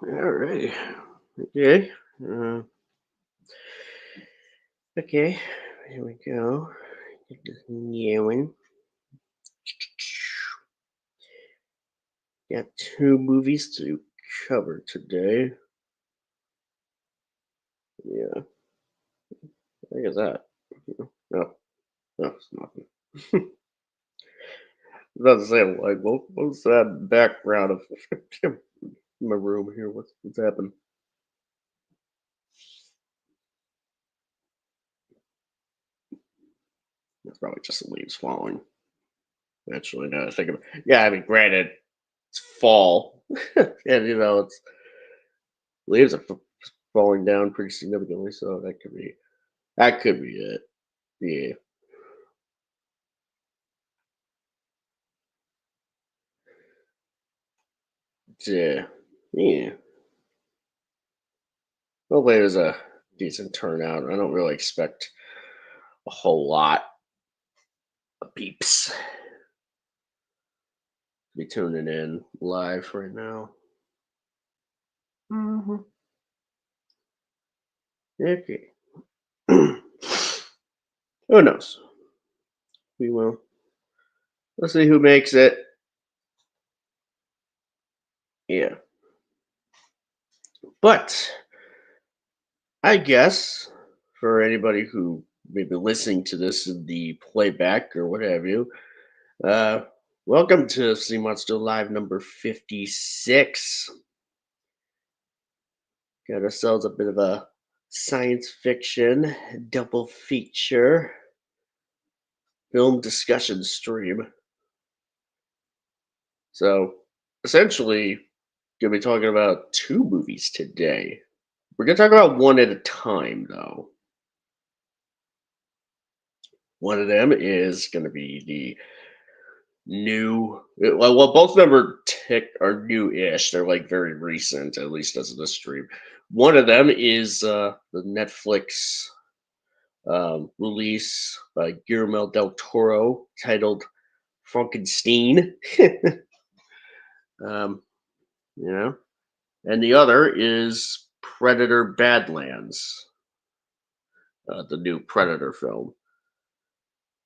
Alrighty. Okay. Uh, okay. Here we go. Get this going. Got two movies to cover today. Yeah. I guess that. No, no, it's nothing. I was about to say, like, what's that background of my room here? What's happened? It's probably just the leaves falling. Actually, now that I think of it. Yeah, I mean, granted, it's fall, and it's leaves are falling down pretty significantly, so that could be it. Yeah, yeah, yeah. Hopefully, there's a decent turnout. I don't really expect a whole lot of peeps to be tuning in live right now. Hmm. Okay. Who knows? We will. Let's see who makes it. Yeah, but I guess for anybody who may be listening to this in the playback or what have you, uh, welcome to See Monster Live number 56. Got ourselves a bit of a science fiction double feature film discussion stream. So essentially, gonna be talking about two movies today. We're gonna talk about one at a time, though. One of them is gonna be the well, both of them are new-ish. They're like very recent, at least as of this stream. One of them is the Netflix release by Guillermo del Toro titled Frankenstein. um, you know, and the other is Predator Badlands, the new Predator film.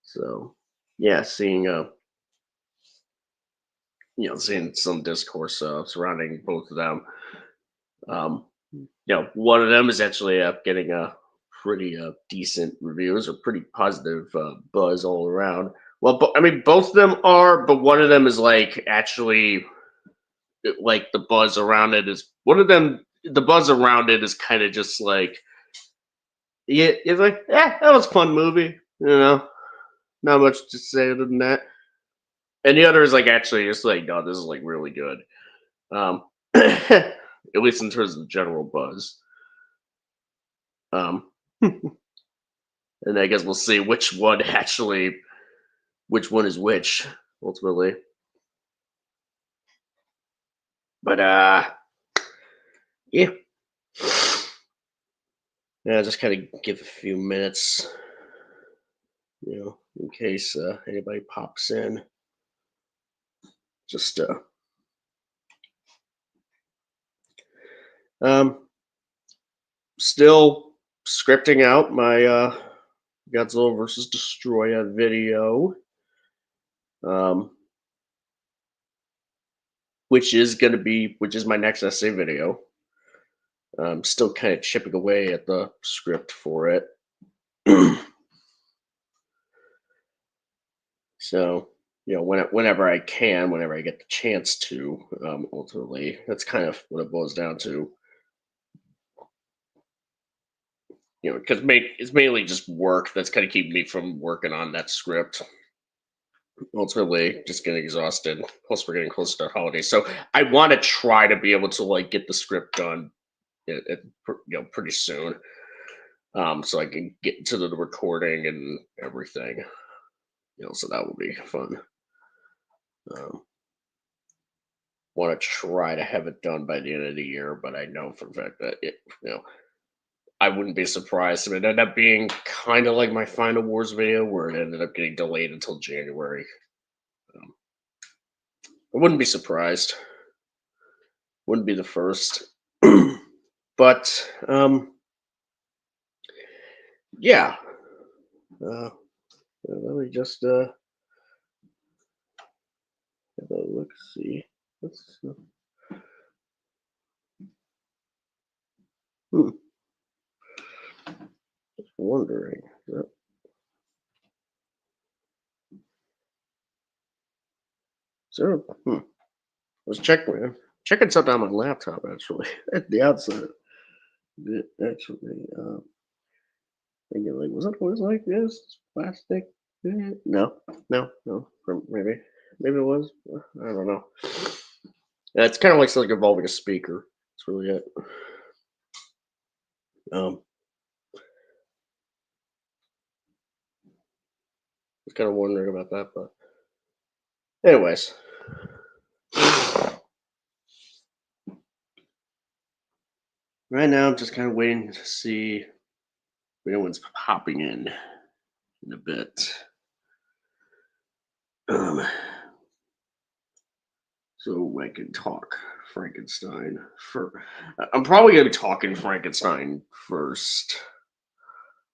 So, yeah, seeing some discourse surrounding both of them. Um, one of them is actually getting a pretty decent reviews or pretty positive buzz all around. Well, I mean, both of them are, but one of them is like actually like the buzz around it is one of them. The buzz around it is kind of just like, yeah, it's like, that was a fun movie. Not much to say other than that. And the other is like actually just like, no, this is like really good. At least in terms of general buzz. Um, and I guess we'll see which one is which ultimately. But yeah, yeah, just kind of give a few minutes, in case anybody pops in. Just um, still scripting out my Godzilla versus Destroya video, um, which is my next essay video. I'm still kind of chipping away at the script for it. So, whenever I can, whenever I get the chance to, ultimately, that's kind of what it boils down to. Because it's mainly just work that's kind of keeping me from working on that script. Ultimately, just getting exhausted. Plus, we're getting close to the holidays, so I want to try to be able to like get the script done, pretty soon. So I can get to the recording and everything. So that will be fun. Um, want to try to have it done by the end of the year, but I know for a fact that I wouldn't be surprised if it ended up being kind of like my Final Wars video, where it ended up getting delayed until January. Um, I wouldn't be surprised. Wouldn't be the first. But yeah. Uh, let me just have a look. See. Let's. Hmm, wondering. So, I was checking something on my laptop actually at the outset. Actually, thinking like, was it always like this? Plastic? No, no. Maybe it was. I don't know. Yeah, it's kind of like something involving a speaker. That's really it. Um, I was kind of wondering about that, but anyways. Right now, I'm just kind of waiting to see if anyone's popping in a bit. Um, so I can talk Frankenstein for. I'm probably gonna be talking Frankenstein first.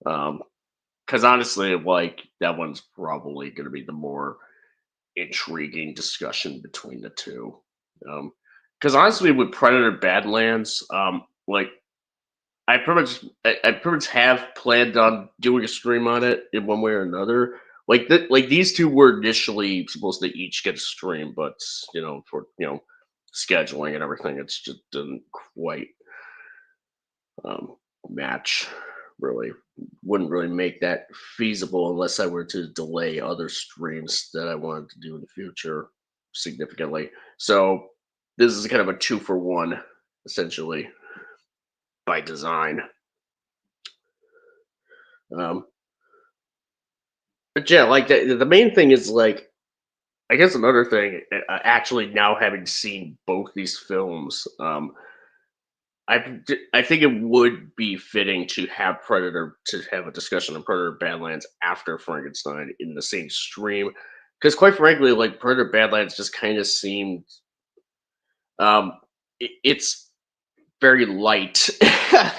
Because honestly, like that one's probably gonna be the more intriguing discussion between the two. Because honestly, with Predator Badlands, like I pretty much have planned on doing a stream on it in one way or another. Like these two were initially supposed to each get a stream, but for scheduling and everything, it's just didn't quite um, match. Really, wouldn't really make that feasible unless I were to delay other streams that I wanted to do in the future significantly. So this is kind of a two for one, essentially by design. Um, but yeah, like the main thing is like I guess another thing, actually now having seen both these films, I think it would be fitting to have a discussion on Predator Badlands after Frankenstein in the same stream, because quite frankly, like Predator Badlands just kind of seemed it's very light.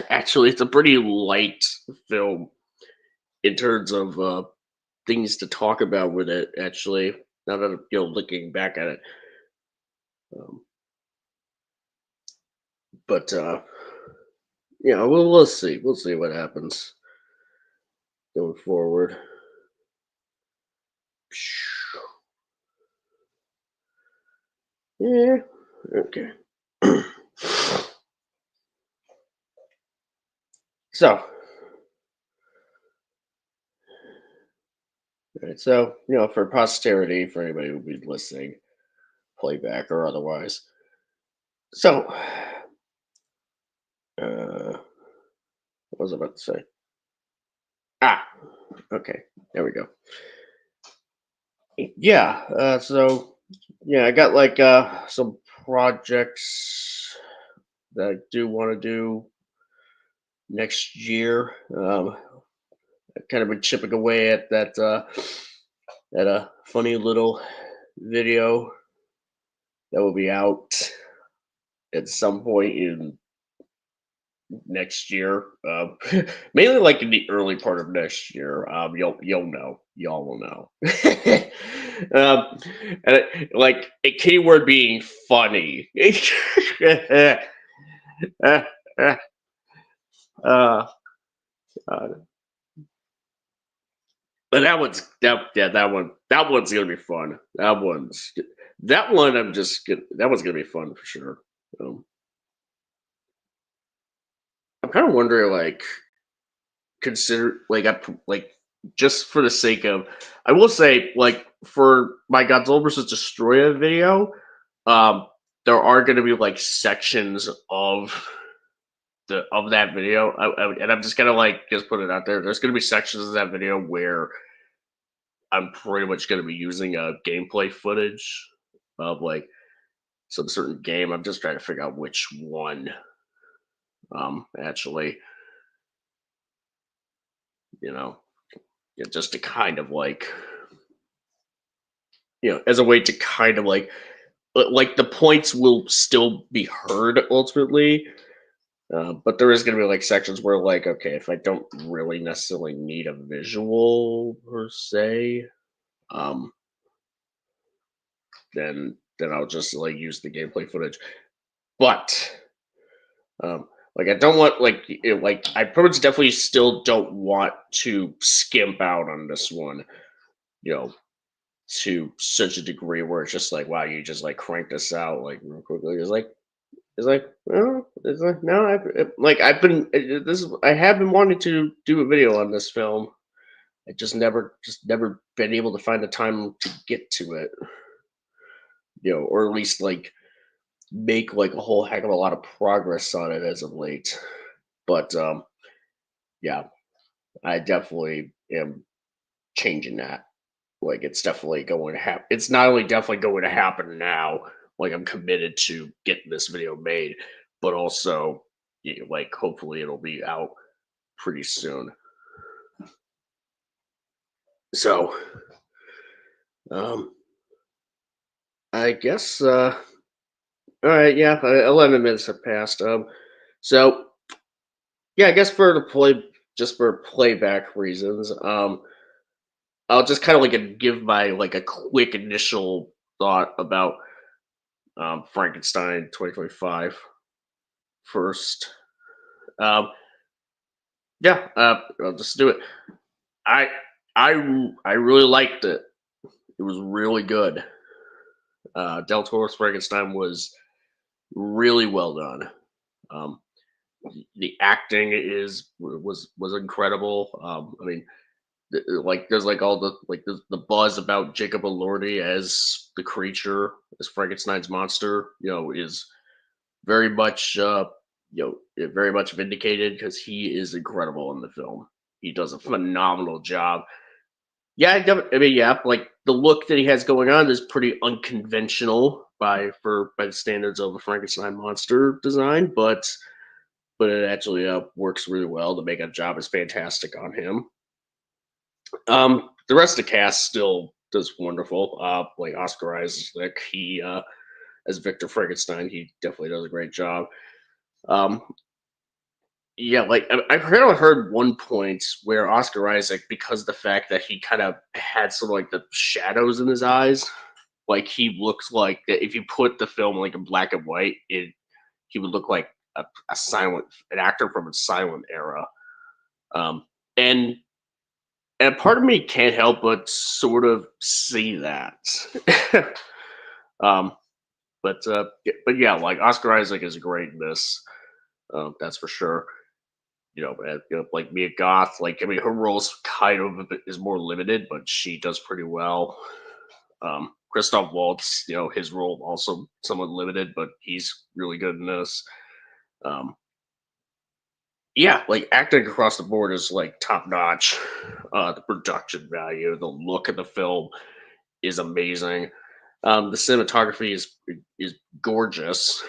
Actually, it's a pretty light film in terms of things to talk about with it. Actually, now that looking back at it, um, but yeah, we'll see. We'll see what happens going forward. Yeah. Okay. So, right, so for posterity, for anybody who will be listening, playback or otherwise. So, what was I about to say? Ah, okay. There we go. Yeah. So, yeah, I got like some projects that I do want to do next year. I've kind of been chipping away at at a funny little video that will be out at some point in next year. Mainly like in the early part of next year. You'll know, y'all will know. And like a keyword being funny. uh, uh, but that one's gonna be fun. That one that one's gonna be fun for sure. Um, I'm kind of wondering like consider like just for the sake of I will say like for my Godzilla versus Destroyer video, um, there are going to be like sections of that video, and I'm just gonna like just put it out there. There's going to be sections of that video where I'm pretty much going to be using gameplay footage of like some certain game. I'm just trying to figure out which one, actually. you know, just to kind of like, as a way to kind of like the points will still be heard ultimately, but there is going to be like sections where like, okay, if I don't really necessarily need a visual per se, um, then I'll just like use the gameplay footage. But like I don't want like I pretty much definitely still don't want to skimp out on this one, you know, to such a degree where it's just like, wow, you just like crank this out like real quickly. Well, it's like no, I've been I have been wanting to do a video on this film. I just never been able to find the time to get to it, or at least like make like a whole heck of a lot of progress on it as of late. But yeah, I definitely am changing that. Like it's definitely going to happen. It's not only definitely going to happen now. Like I'm committed to getting this video made, but also like hopefully it'll be out pretty soon. So um I guess all right, yeah, 11 minutes have passed. So yeah, I guess for the just for playback reasons, I'll just kind of like give my like a quick initial thought about Frankenstein 2025 first. Um, yeah, I'll just do it. I I really liked it. It was really good. Del Toro's Frankenstein was really well done. Um, the acting was incredible. I mean, like there's like all the like the buzz about Jacob Elordi as the creature, as Frankenstein's monster, is very much very much vindicated because he is incredible in the film. He does a phenomenal job. Yeah, I mean, yeah, like the look that he has going on is pretty unconventional by the standards of a Frankenstein monster design, but it actually works really well. The makeup job is fantastic on him. The rest of the cast still does wonderful. Like Oscar Isaac, he as Victor Frankenstein, he definitely does a great job. Um, yeah, like I've heard one point where Oscar Isaac, because the fact that he kind of had sort of like the shadows in his eyes, like he looks like that if you put the film like in black and white, he would look like an actor from a silent era. Um, and and part of me can't help but sort of see that. um, but yeah, like Oscar Isaac is great in this. That's for sure. Like Mia Goth, like I mean, her role's kind of is more limited, but she does pretty well. Christoph Waltz, his role also somewhat limited, but he's really good in this. Um, yeah, like acting across the board is like top notch. The production value, the look of the film is amazing. The cinematography is gorgeous.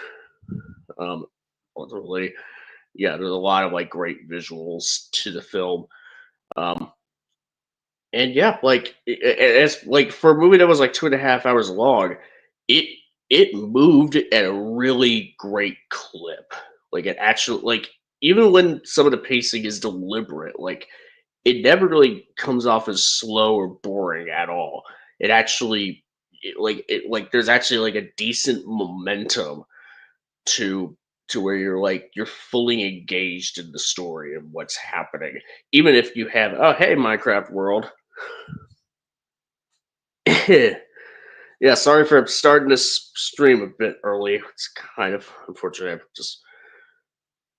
Um, ultimately, yeah, there's a lot of like great visuals to the film. Um, and yeah, like as like for a movie that was like 2.5 hours long, it it moved at a really great clip. Like it actually like even when some of the pacing is deliberate, like it never really comes off as slow or boring at all. It actually like there's actually like a decent momentum to where you're fully engaged in the story and what's happening. Even if you have hey Minecraft world. Yeah, sorry for starting this stream a bit early. It's kind of unfortunate. I just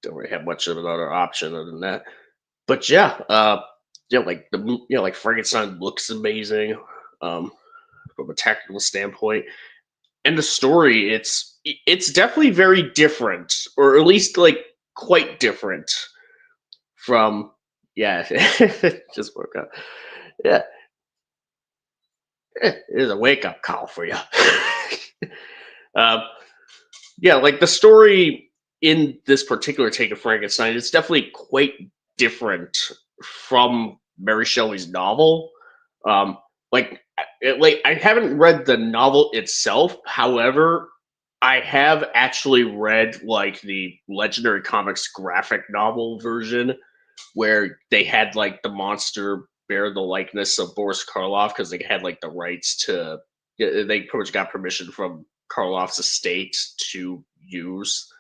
don't really have much of another option other than that. But yeah, like like Frankenstein looks amazing um, from a technical standpoint, and the story it's definitely very different, or at least like quite different from yeah. Just woke up. Yeah, here's a wake up call for you. um, yeah, like the story in this particular take of Frankenstein, it's definitely quite different from Mary Shelley's novel. Um, like I haven't read the novel itself. However, I have actually read like the Legendary Comics graphic novel version where they had like the monster bear the likeness of Boris Karloff because they had like the rights to. They pretty much got permission from Karloff's estate to use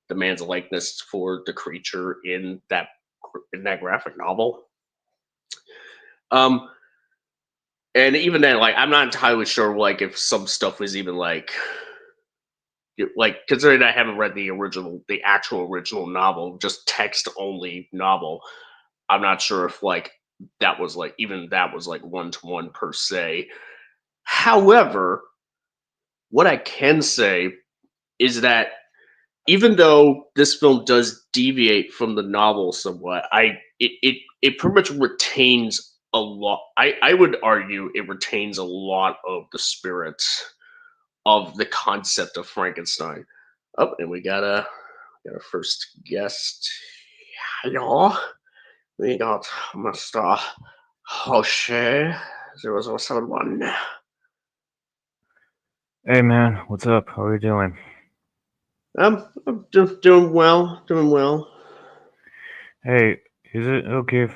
the man's likeness for the creature in that graphic novel. Um, and even then, like I'm not entirely sure like if some stuff was even like considering I haven't read the actual original novel, just text only novel. I'm not sure if like that was like one to one per se. However, what I can say is that even though this film does deviate from the novel somewhat, it pretty much retains a lot. I would argue it retains a lot of the spirit of the concept of Frankenstein. Oh, and we got our first guest. Hello, we got Mr. Hoshi 0071. Hey man, what's up? How are you doing? Doing well, doing well. Hey, is it okay if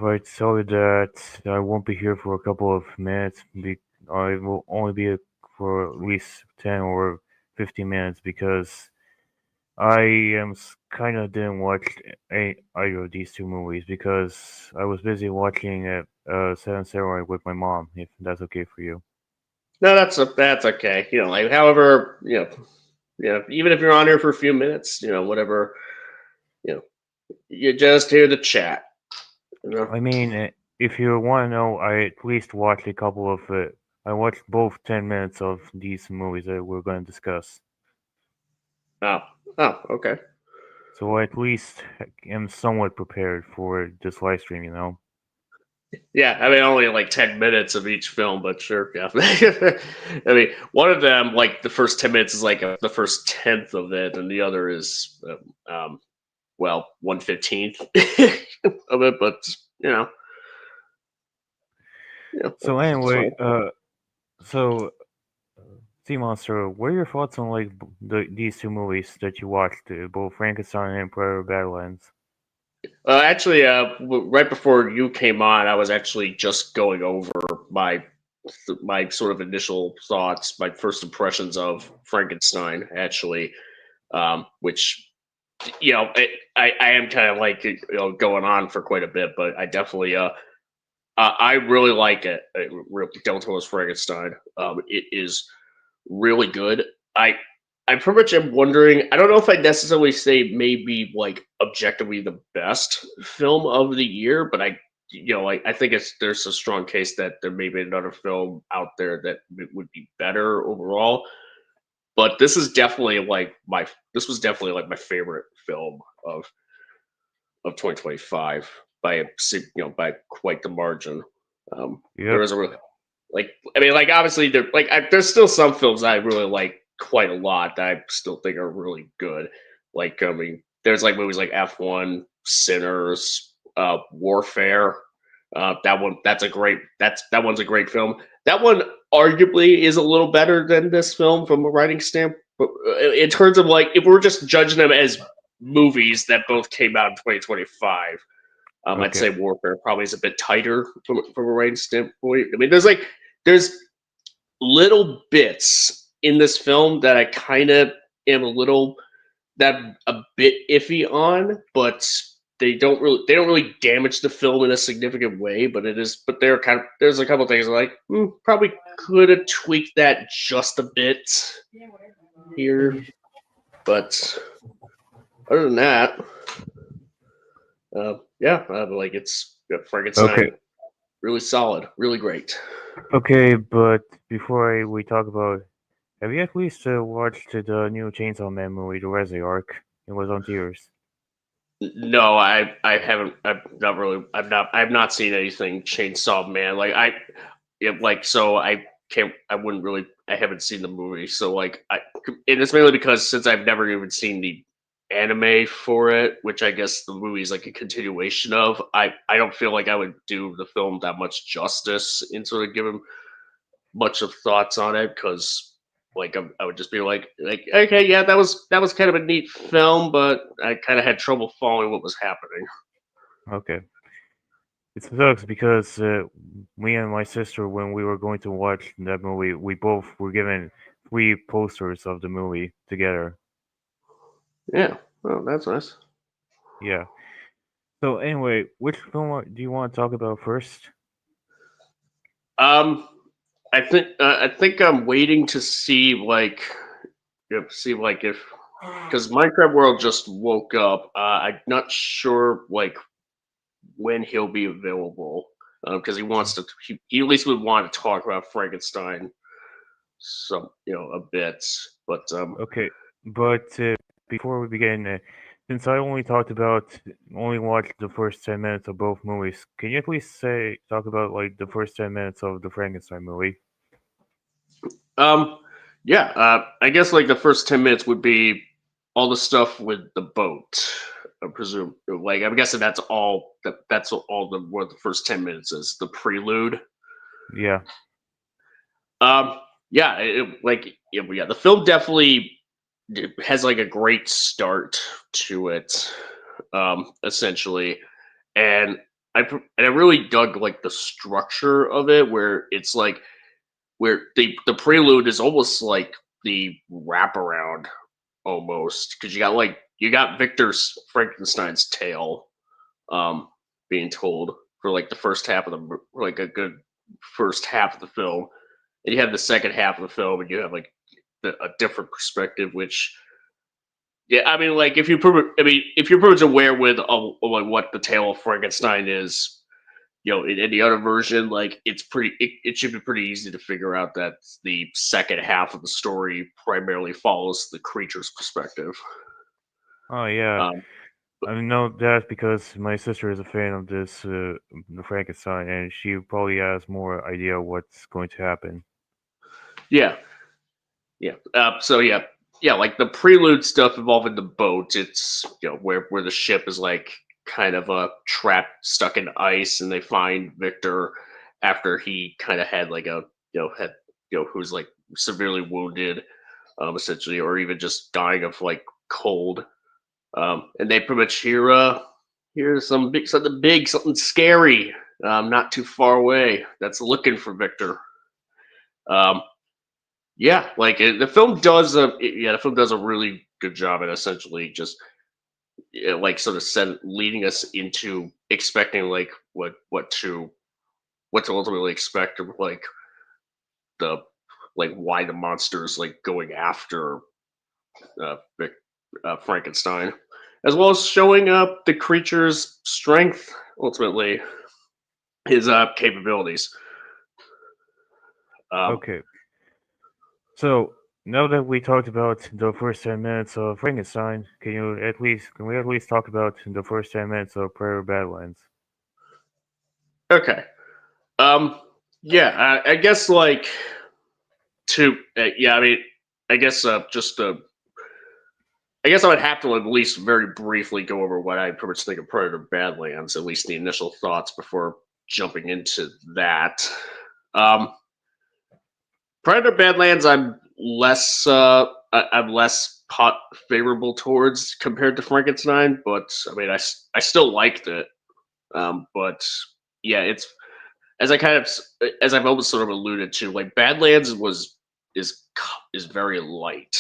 I tell you that I won't be here for a couple of minutes? I will only be for at least 10 or 15 minutes because I am kind of didn't watch either of these two movies because I was busy watching Seven Samurai with my mom, if that's okay for you. No, that's okay. You know, like however, even if you're on here for a few minutes, whatever, you know, you just hear the chat. You know. I mean, if you want to know, I at least watched a couple of I watched both 10 minutes of these movies that we're going to discuss. Oh, oh, okay. So I at least am somewhat prepared for this live stream, you know? Yeah, I mean, only like 10 minutes of each film, but sure, yeah. I mean, one of them, like the first 10 minutes, is like the first tenth of it, and the other is, well, 1/15th of it. But So that's anyway, fine. so Sea Monster, what are your thoughts on like these two movies that you watched, both Frankenstein and Emperor Badlands? Actually, right before you came on, I was actually just going over my my sort of initial thoughts, my first impressions of Frankenstein, actually, which I am kind of like going on for quite a bit, but I definitely I really like it. Del Toro's Frankenstein. It is really good. I pretty much am wondering. I don't know if I'd necessarily say maybe like objectively the best film of the year, but I think there's a strong case that there may be another film out there that would be better overall. But this was definitely like my favorite film of 2025 by by quite the margin. There Yep. was a really like I mean like obviously there's still some films I really like quite a lot that I still think are really good. Like I mean there's like movies like F1, Sinners, Warfare. That one's a great film. That one arguably is a little better than this film from a writing standpoint. But in terms of like if we're just judging them as movies that both came out in 2025, I'd Okay. say Warfare probably is a bit tighter from a writing standpoint. I mean, there's little bits in this film that I kind of am a bit iffy on, but they don't really damage the film in a significant way. But there's a couple things like probably could have tweaked that just a bit here, but other than that, yeah, like Okay. Frankenstein really solid, really great. Okay, but before we talk about, have you at least watched the new Chainsaw Man movie, The Wesley Arc? It was on theaters. No, I haven't. I have not seen anything Chainsaw Man. So I can't. I wouldn't really. I haven't seen the movie, so and it's mainly because since I've never even seen anime for it, which I guess the movie is like a continuation of. I don't feel like I would do the film that much justice in sort of giving much of thoughts on it because like I would just be like okay, yeah, that was kind of a neat film, but I kind of had trouble following what was happening. Okay. It sucks because me and my sister, when we were going to watch that movie, we both were given three posters of the movie together. Yeah, well, that's nice. Yeah. So anyway, which film do you want to talk about first? Um, I think I'm waiting to see like see like if because Minecraft World just woke up. I'm not sure like when he'll be available because he wants to. He at least would want to talk about Frankenstein some a bit, but Okay, but before we begin, since I only watched the first 10 minutes of both movies, can you at least talk about like the first 10 minutes of the Frankenstein movie? um yeah, I guess like the first 10 minutes would be all the stuff with the boat. I presume, like I'm guessing that's all the what the first 10 minutes is the prelude. Yeah. Um, yeah, yeah, the film definitely has like a great start to it, essentially, and I really dug like the structure of it, where it's like where the prelude is almost like the wraparound almost because you got Victor's Frankenstein's tale, um, being told for like the first half of like a good first half of the film, and you have the second half of the film, and you have like a different perspective. Which, yeah, I mean, like if you're pretty much aware of like what the tale of Frankenstein is, in any other version, like it should be pretty easy to figure out that the second half of the story primarily follows the creature's perspective. Oh yeah. Um, I know that because my sister is a fan of this the Frankenstein, and she probably has more idea what's going to happen. yeah, yeah. So yeah, like the prelude stuff involving the boat. It's where the ship is like kind of trapped, stuck in ice, and they find Victor after he kind of had like a had who's like severely wounded, essentially, or even just dying of like cold. And they pretty much hear something big, something scary, not too far away. That's looking for Victor. Um, yeah, like the film does a really good job at essentially just like sort of leading us into expecting like what to ultimately expect of like the why the monster is like going after Vic, Frankenstein, as well as showing up the creature's strength, ultimately his capabilities. Um, Okay, so now that we talked about the first 10 minutes of Frankenstein, can we at least talk about the first 10 minutes of Prairie Badlands? okay. Um, yeah, I guess like yeah, I mean, I guess just I guess I would have to at least very briefly go over what I pretty much think of Predator Badlands, at least the initial thoughts before jumping into that. Um, Predator Badlands, I'm less favorable towards compared to Frankenstein, but I mean, I still liked it. But yeah, it's as I kind of as I've almost sort of alluded to, like Badlands is very light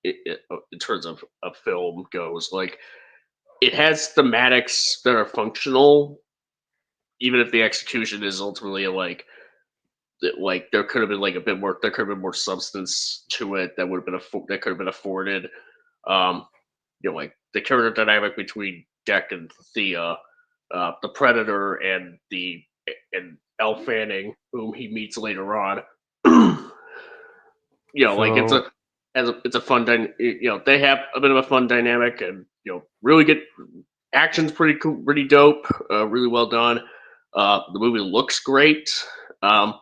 in terms of a film goes. Like it has thematics that are functional, even if the execution is ultimately like there could have been like a bit more. There could have been more substance to it that would have been that could have been afforded. Um, like the character dynamic between Deck and Thea, the Predator and Elle Fanning, whom he meets later on. Like So, it's a fun they have a bit of a fun dynamic, and really good action's pretty cool, pretty dope, really well done. The movie looks great, um,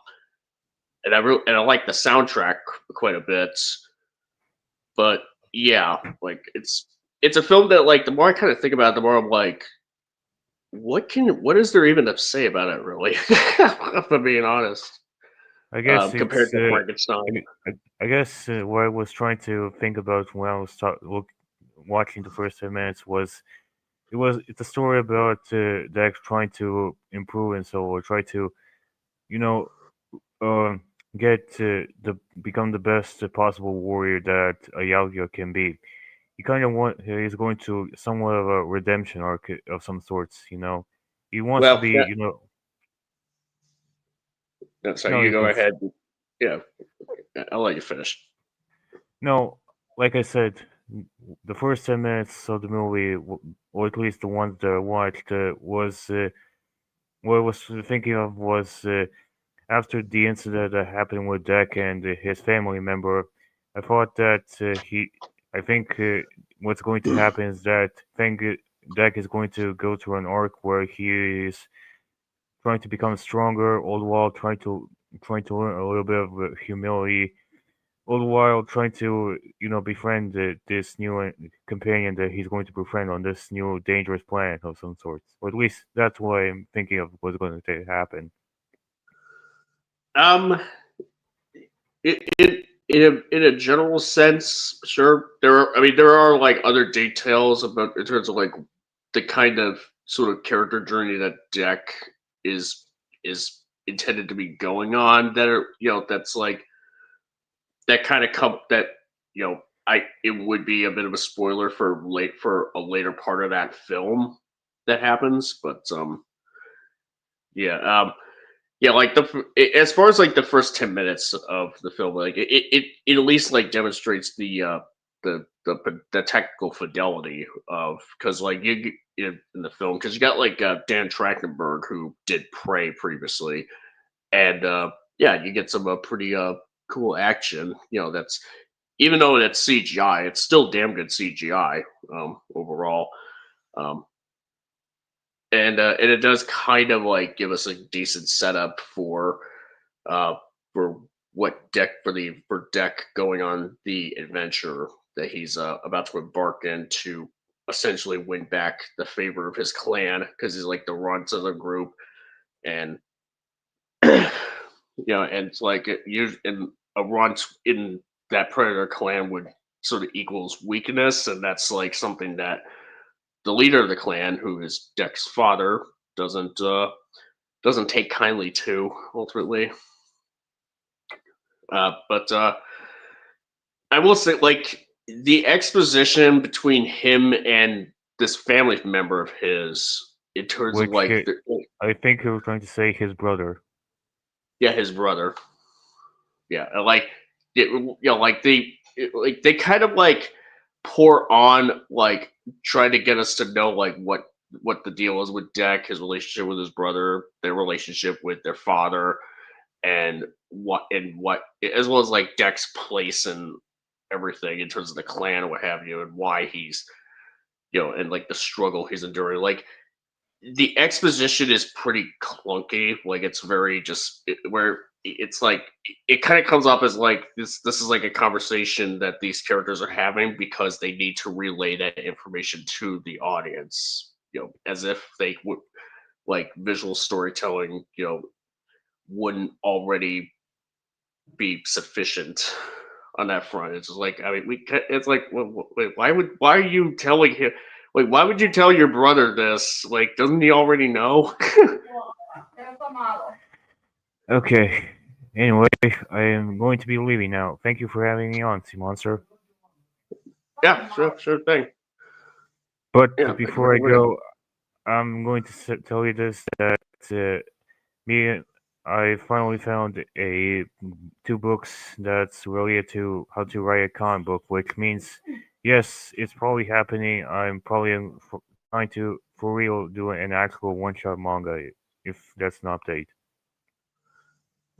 and I like the soundtrack quite a bit. But yeah, like it's a film that like the more I kind of think about it, the more I'm like, what is there even to say about it really? If I'm being honest, I guess compared it's to Frankenstein. I guess what I was trying to think about when I was watching the first 10 minutes was it's a story about Dex trying to improve and so or try to you know uh, get the become the best possible warrior that a Yaoya can be. He kind of he's going to somewhat of a redemption arc of some sorts. He wants to Well, be yeah, no, sorry, no you you go can ahead. Yeah, I'll let you finish. no like I said. The first 10 minutes of the movie, or at least the ones that I watched, was what I was thinking of was after the incident that happened with Deck and his family member. I thought that I think what's going to happen is that Deck is going to go through an arc where he is trying to become stronger, all the while trying to learn a little bit of humility, all the while trying to befriend this new companion that he's going to befriend on this new dangerous planet of some sorts. Or at least that's what I'm thinking of what's going to happen. Um, in a general sense, sure. There are like other details about in terms of like the kind of sort of character journey that Deck is is intended to be going on that are that's like that kind of come that I it would be a bit of a spoiler for a later part of that film that happens, but yeah yeah, like as far as like the first 10 minutes of the film, like it at least like demonstrates the technical fidelity of because like in the film because you got like Dan Trachtenberg who did Prey previously, and yeah, you get some pretty cool action. That's even though that's CGI, it's still damn good CGI overall. Um, and it does kind of like give us a decent setup uh, for what Deck for Deck going on the adventure that he's about to embark in to essentially win back the favor of his clan because he's like the runt of the group and and it's like in a runt in that predator clan would sort of equals weakness and that's like something that the leader of the clan who is Deck's father doesn't doesn't take kindly to ultimately. But I will say, like the exposition between him and this family member of his, in terms of Which like, I think he was trying to say his brother. yeah, his brother, yeah, and, like, like they kind of like pour on like trying to get us to know like what the deal is with Deck, his relationship with his brother, their relationship with their father, and what as well as like Deck's place and everything in terms of the clan and what have you, and why he's and like the struggle he's enduring. Like the exposition is pretty clunky. Like it's very where it's like it kind of comes off as like this is like a conversation that these characters are having because they need to relay that information to the audience. As if they would like visual storytelling. Wouldn't already be sufficient on that front. It's just like it's like wait, why are you telling him? Wait, why would you tell your brother this? Like, doesn't he already know? Okay. Anyway, I am going to be leaving now. Thank you for having me on, Simon, sir. Yeah, sure thing. But Yeah, thank you before I for having me. go, I'm going to tell you this that me I finally found two books that's related to how to write a comic book, which means yes, it's probably happening. I'm probably trying to for real do an actual one shot manga if that's an update.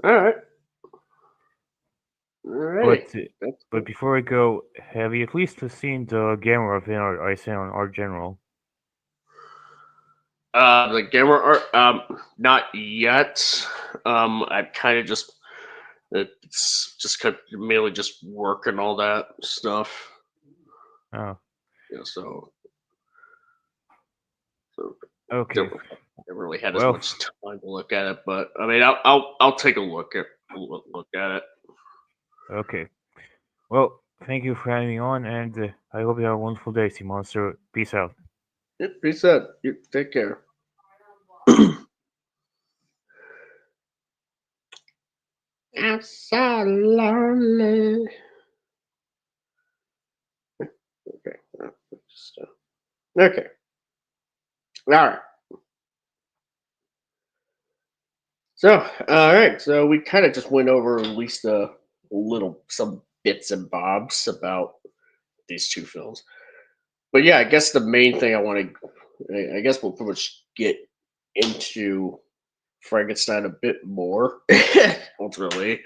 All right, alrighty. But That's but cool. before I go, have you at least seen the Gamera thing I sent on Art General? The gamer art, not yet. I kind of just it's just kind of mainly just work and all that stuff. Oh. So Okay. never, never really had as Well, much time to look at it, but I mean, I'll take a look at it. okay. Well, thank you for having me on, and I hope you have a wonderful day, Sea Monster. Peace out. Yep, peace out. You take care. I'm so lonely. Okay. Just, okay. All right. So, all right. So we kind of just went over at least a little some bits and bobs about these two films. But yeah, I guess the main thing I want to, I guess we'll pretty much get into Frankenstein a bit more ultimately.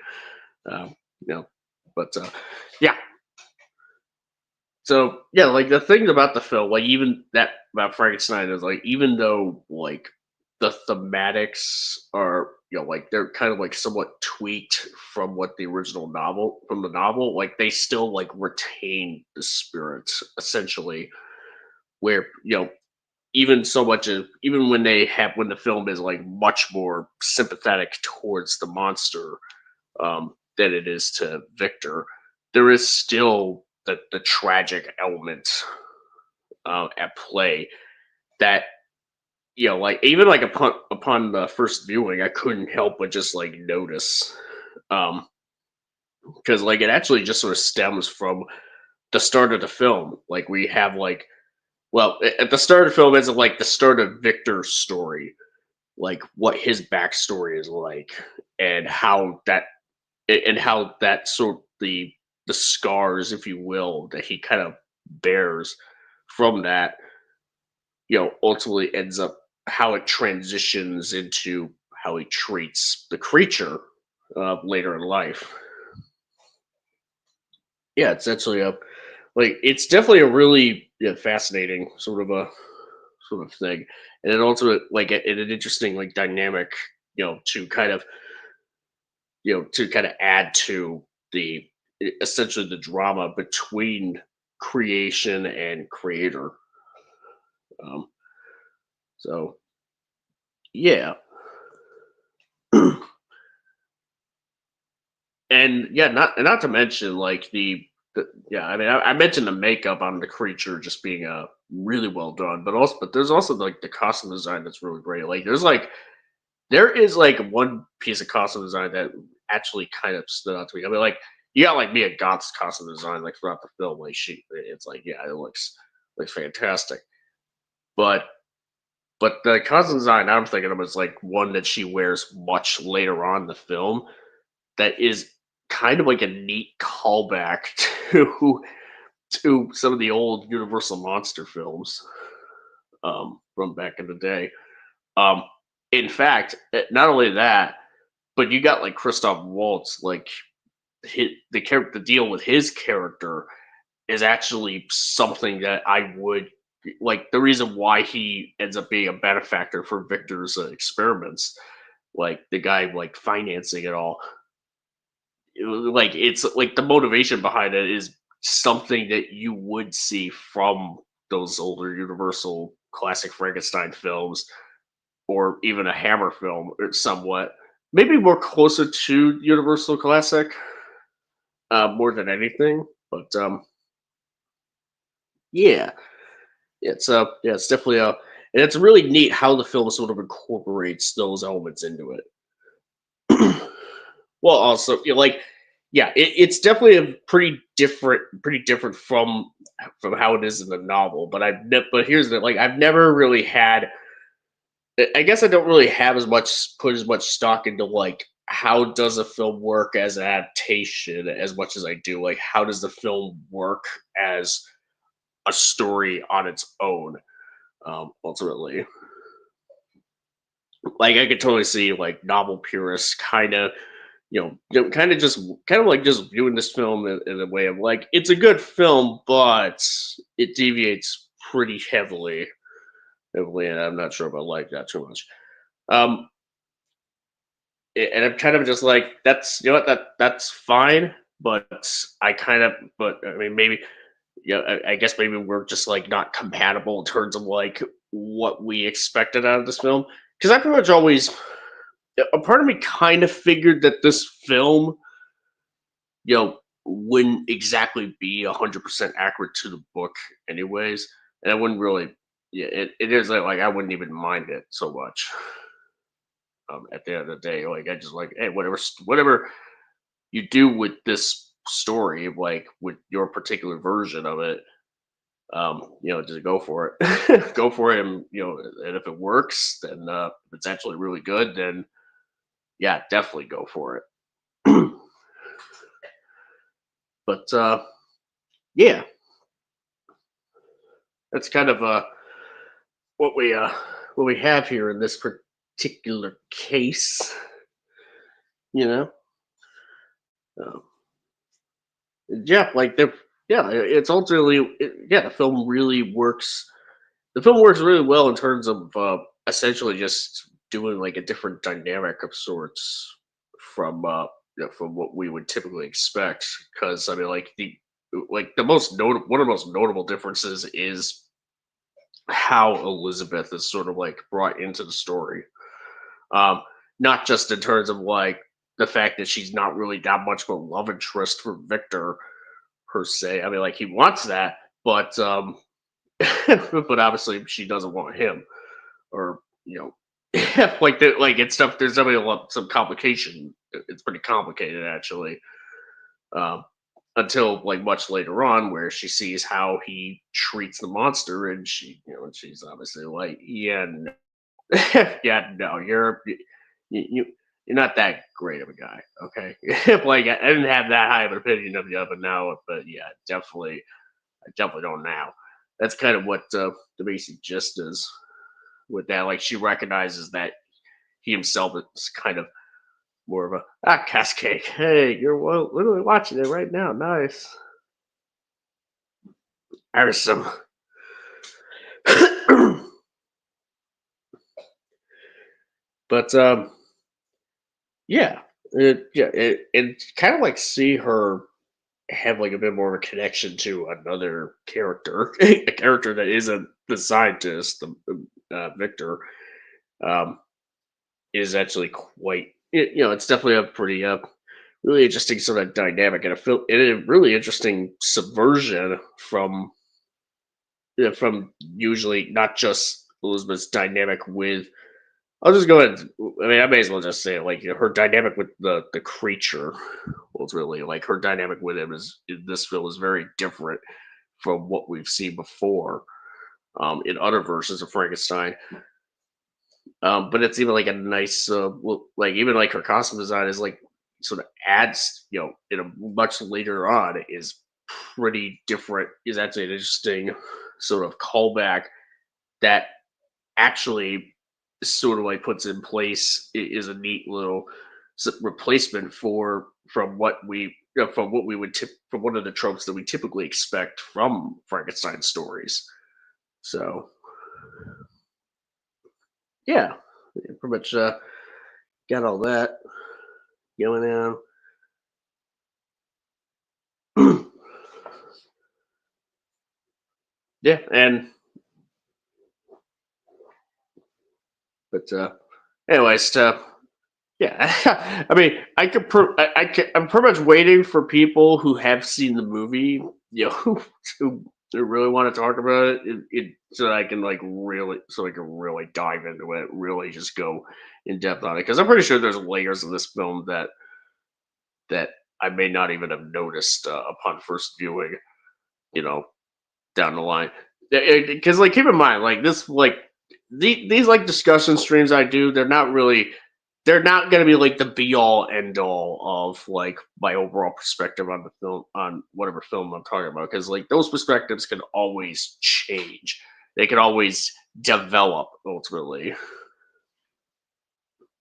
Um, you know, but yeah. So yeah, like the thing about the film, like even that about Frankenstein is like even though like the thematics are like they're kind of like somewhat tweaked from what the original novel from the novel, like they still like retain the spirit essentially. Where even so much as even when the film is like much more sympathetic towards the monster than it is to Victor, there is still the tragic element at play that like even like upon the first viewing, I couldn't help but just like notice, because like it actually just sort of stems from the start of the film. Like we have like at the start of the film is like the start of Victor's story, like what his backstory is like, and how that sort the scars, if you will, that he kind of bears from that, ultimately ends up how it transitions into how he treats the creature later in life. Yeah, it's actually a like it's definitely a really fascinating sort of thing, and it also like an interesting like dynamic, to kind of to kind of add to the essentially the drama between creation and creator. Um, so yeah, and yeah, not to mention like yeah, I mean I mentioned the makeup on the creature just being really well done, but there's also like the costume design that's really great. Like there is like one piece of costume design that actually kind of stood out to me. I mean, like you got like Mia Goth's costume design like throughout the film. Like it's like yeah, it looks fantastic. But the costume design I'm thinking of is like one that she wears much later on in the film. That is kind of like a neat callback to some of the old Universal monster films from back in the day. Um, in fact, not only that, but you got like Christoph Waltz, like the deal with his character is actually something that I would like. The reason why he ends up being a benefactor for Victor's experiments, like the guy like financing it all, like it's like the motivation behind it is something that you would see from those older Universal classic Frankenstein films, or even a Hammer film, or somewhat. Maybe more closer to Universal classic, more than anything. But yeah, yeah, it's definitely and it's really neat how the film sort of incorporates those elements into it. Well, also, like, yeah, it's definitely a pretty different from how it is in the novel. But but here's the like, I've never really had. I guess I don't really have as much put as much stock into like how does a film work as an adaptation as much as I do like how does the film work as a story on its own. Ultimately, like I could totally see like novel purists kind of kind of like just viewing this film in a way of like it's a good film, but it deviates pretty heavily, and I'm not sure if I like that too much. Um, and I'm kind of just like that's what that's fine, but I mean maybe. I guess maybe we're just like not compatible in terms of like what we expected out of this film. Because I pretty much always, a part of me kind of figured that this film, wouldn't exactly be 100% accurate to the book, anyways, and I wouldn't really. Yeah, it is like I wouldn't even mind it so much. At the end of the day, like I just like, hey, whatever you do with this story, like with your particular version of it, just go for it. Go for it, and and if it works, then if it's actually really good, then yeah, definitely go for it. But yeah, that's kind of what we uh what we have here in this particular case. You know, um, yeah, like the yeah, it's ultimately yeah, the film really works. The film works really well in terms of essentially just doing like a different dynamic of sorts from from what we would typically expect. Because I mean, the most notable one of the most notable differences is how Elizabeth is sort of like brought into the story. Um, Not just in terms of like the fact that she's not really that much of a love interest for Victor per se. I mean, like he wants that, but but obviously she doesn't want him, or like it's stuff. There's definitely some complication. It's pretty complicated actually. Um, until like much later on, where she sees how he treats the monster, and and she's obviously like, yeah, no. Yeah, no, you you're not that great of a guy, okay? Like I didn't have that high of an opinion of you up and now, but yeah, I definitely don't now. That's kind of what the basic gist is with that. Like she recognizes that he himself is kind of more of a cascade. Hey, you're literally watching it right now. Nice, awesome. But yeah, it kind of like see her have like a bit more of a connection to another character, a character that isn't the scientist, Victor, um, is actually quite. It's definitely a pretty really interesting sort of dynamic, and a really interesting subversion from usually not just Elizabeth's dynamic with. I'll just go ahead. I mean, I may as well just say it, like her dynamic with the creature was really like her dynamic with him is in this film is very different from what we've seen before in other versions of Frankenstein. But it's even like a nice, like even like her costume design is like sort of adds, in a much later on is pretty different. Is actually an interesting sort of callback that actually sort of like puts in place is a neat little replacement for from what we from what we would from one of the tropes that we typically expect from Frankenstein stories. So yeah, pretty much got all that going on. Yeah, and but anyways, yeah, I mean, I'm pretty much waiting for people who have seen the movie, who really want to talk about so I can so I can really dive into it, really just go in depth on it, because I'm pretty sure there's layers of this film that I may not even have noticed upon first viewing, you know, down the line. Because like keep in mind, like this, like these like discussion streams I do, they're not going to be like the be all end all of like my overall perspective on the film, on whatever film I'm talking about, because like those perspectives can always change, they can always develop ultimately,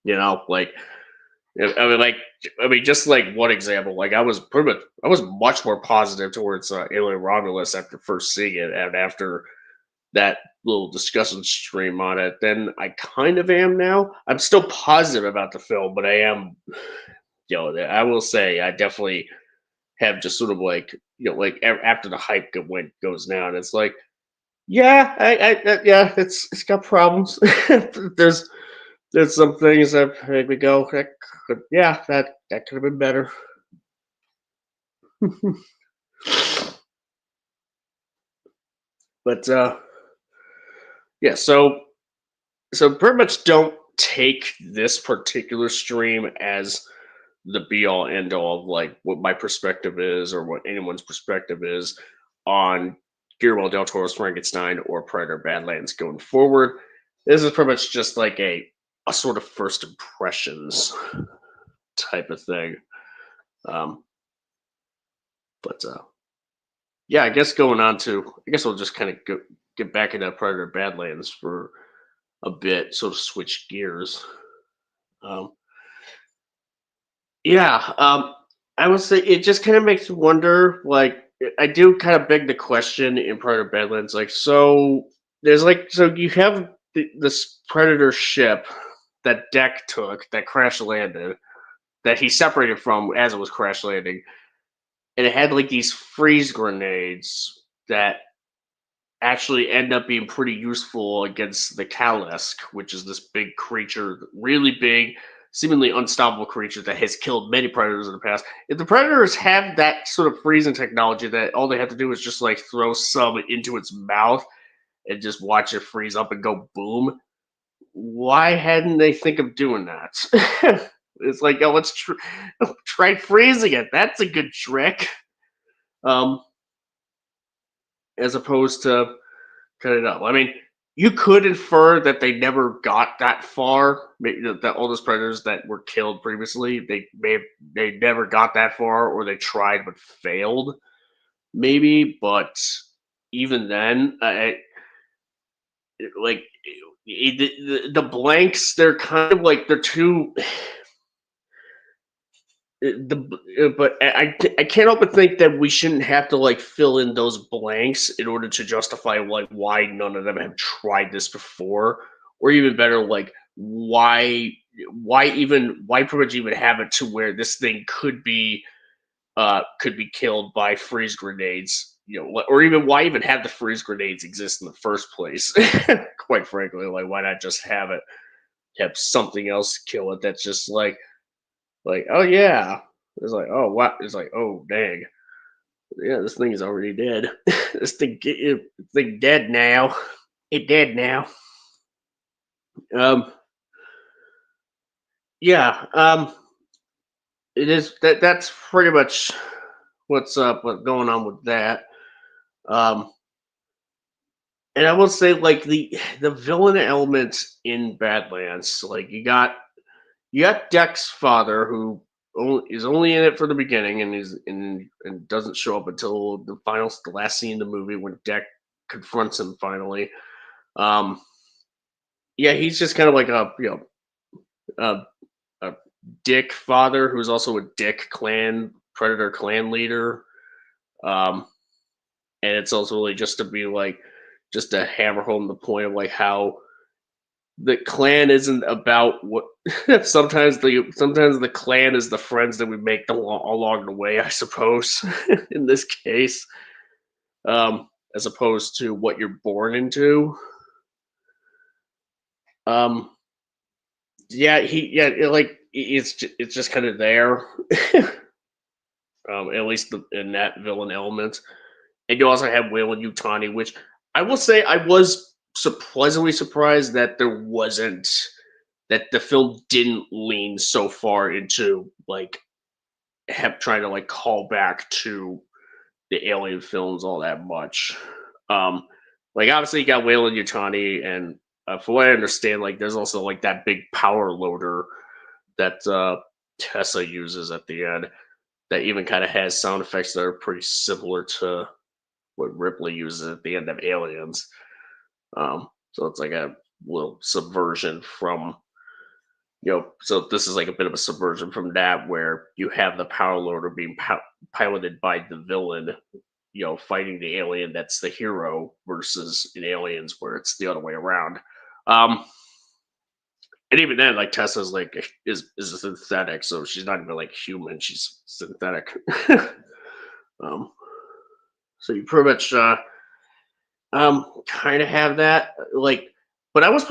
like like I mean just like one example, like I was much more positive towards Alien Romulus after first seeing it, and after that little discussion stream on it than I kind of am now. I'm still positive about the film, but I am, I will say I definitely have just sort of like like after the hype goes down, it's like yeah, yeah, it's got problems. there's there's some things that make me go that could yeah that could have been better. But yeah, so pretty much don't take this particular stream as the be all end all of like what my perspective is or what anyone's perspective is on Guillermo del Toro's Frankenstein or Predator Badlands going forward. This is pretty much just like a sort of first impressions type of thing. Um, but yeah, I guess going on to I guess we'll just kind of get back into Predator Badlands for a bit, sort of switch gears. Um, yeah, I would say it just kind of makes you wonder. Like, I do kind of beg the question in Predator Badlands. Like, so there's like, so you have this Predator ship that Deck took that crash landed that he separated from as it was crash landing, and it had like these freeze grenades that actually end up being pretty useful against the Kalisk, which is this big creature, really big, seemingly unstoppable creature that has killed many predators in the past. If the predators have that sort of freezing technology that all they have to do is just like throw some into its mouth and just watch it freeze up and go boom, why hadn't they think of doing that? It's like, oh, let's try freezing it. That's a good trick. Um, as opposed to cut it up. I mean, you could infer that they never got that far. Maybe that all those predators that were killed previously, they never got that far, or they tried but failed. Maybe, but even then, like the blanks, they're kind of like they're too. But I can't help but think that we shouldn't have to like fill in those blanks in order to justify like why none of them have tried this before, or even better, like why pretty much even have it to where this thing could be killed by freeze grenades, or even why even have the freeze grenades exist in the first place? Quite frankly, like why not just have something else kill it that's just like, oh yeah. It's like, oh what? It's like, oh dang. Yeah, this thing is already dead. This thing dead now. It dead now. Um yeah, it is that's pretty much what's going on with that. Um and I will say like the villain element in Badlands, like you got Deck's father, who is only in it for the beginning, and and doesn't show up until the last scene in the movie when Deck confronts him finally. Um, yeah, he's just kind of like a, a dick father who's also a dick predator clan leader. Um, and it's also really just to be like just to hammer home the point of like how the clan isn't about what sometimes the clan is the friends that we make along the way, I suppose. In this case, as opposed to what you're born into. um yeah, it's just kind of there. At least in that villain element. And you also have Wayland Utani, which I will say I was pleasantly surprised that there wasn't that the film didn't lean so far into like have trying to like call back to the alien films all that much. Um, like obviously you got Wayland Yutani, and from what I understand, like there's also like that big power loader that Tessa uses at the end that even kind of has sound effects that are pretty similar to what Ripley uses at the end of Aliens. So it's like a little subversion from so this is like a bit of a subversion from that, where you have the power loader being piloted by the villain, fighting the alien that's the hero, versus in Aliens where it's the other way around. Um, and even then, like Tessa's like is a synthetic, so she's not even like human; she's synthetic. Um, so you pretty much kind of have that like, but I was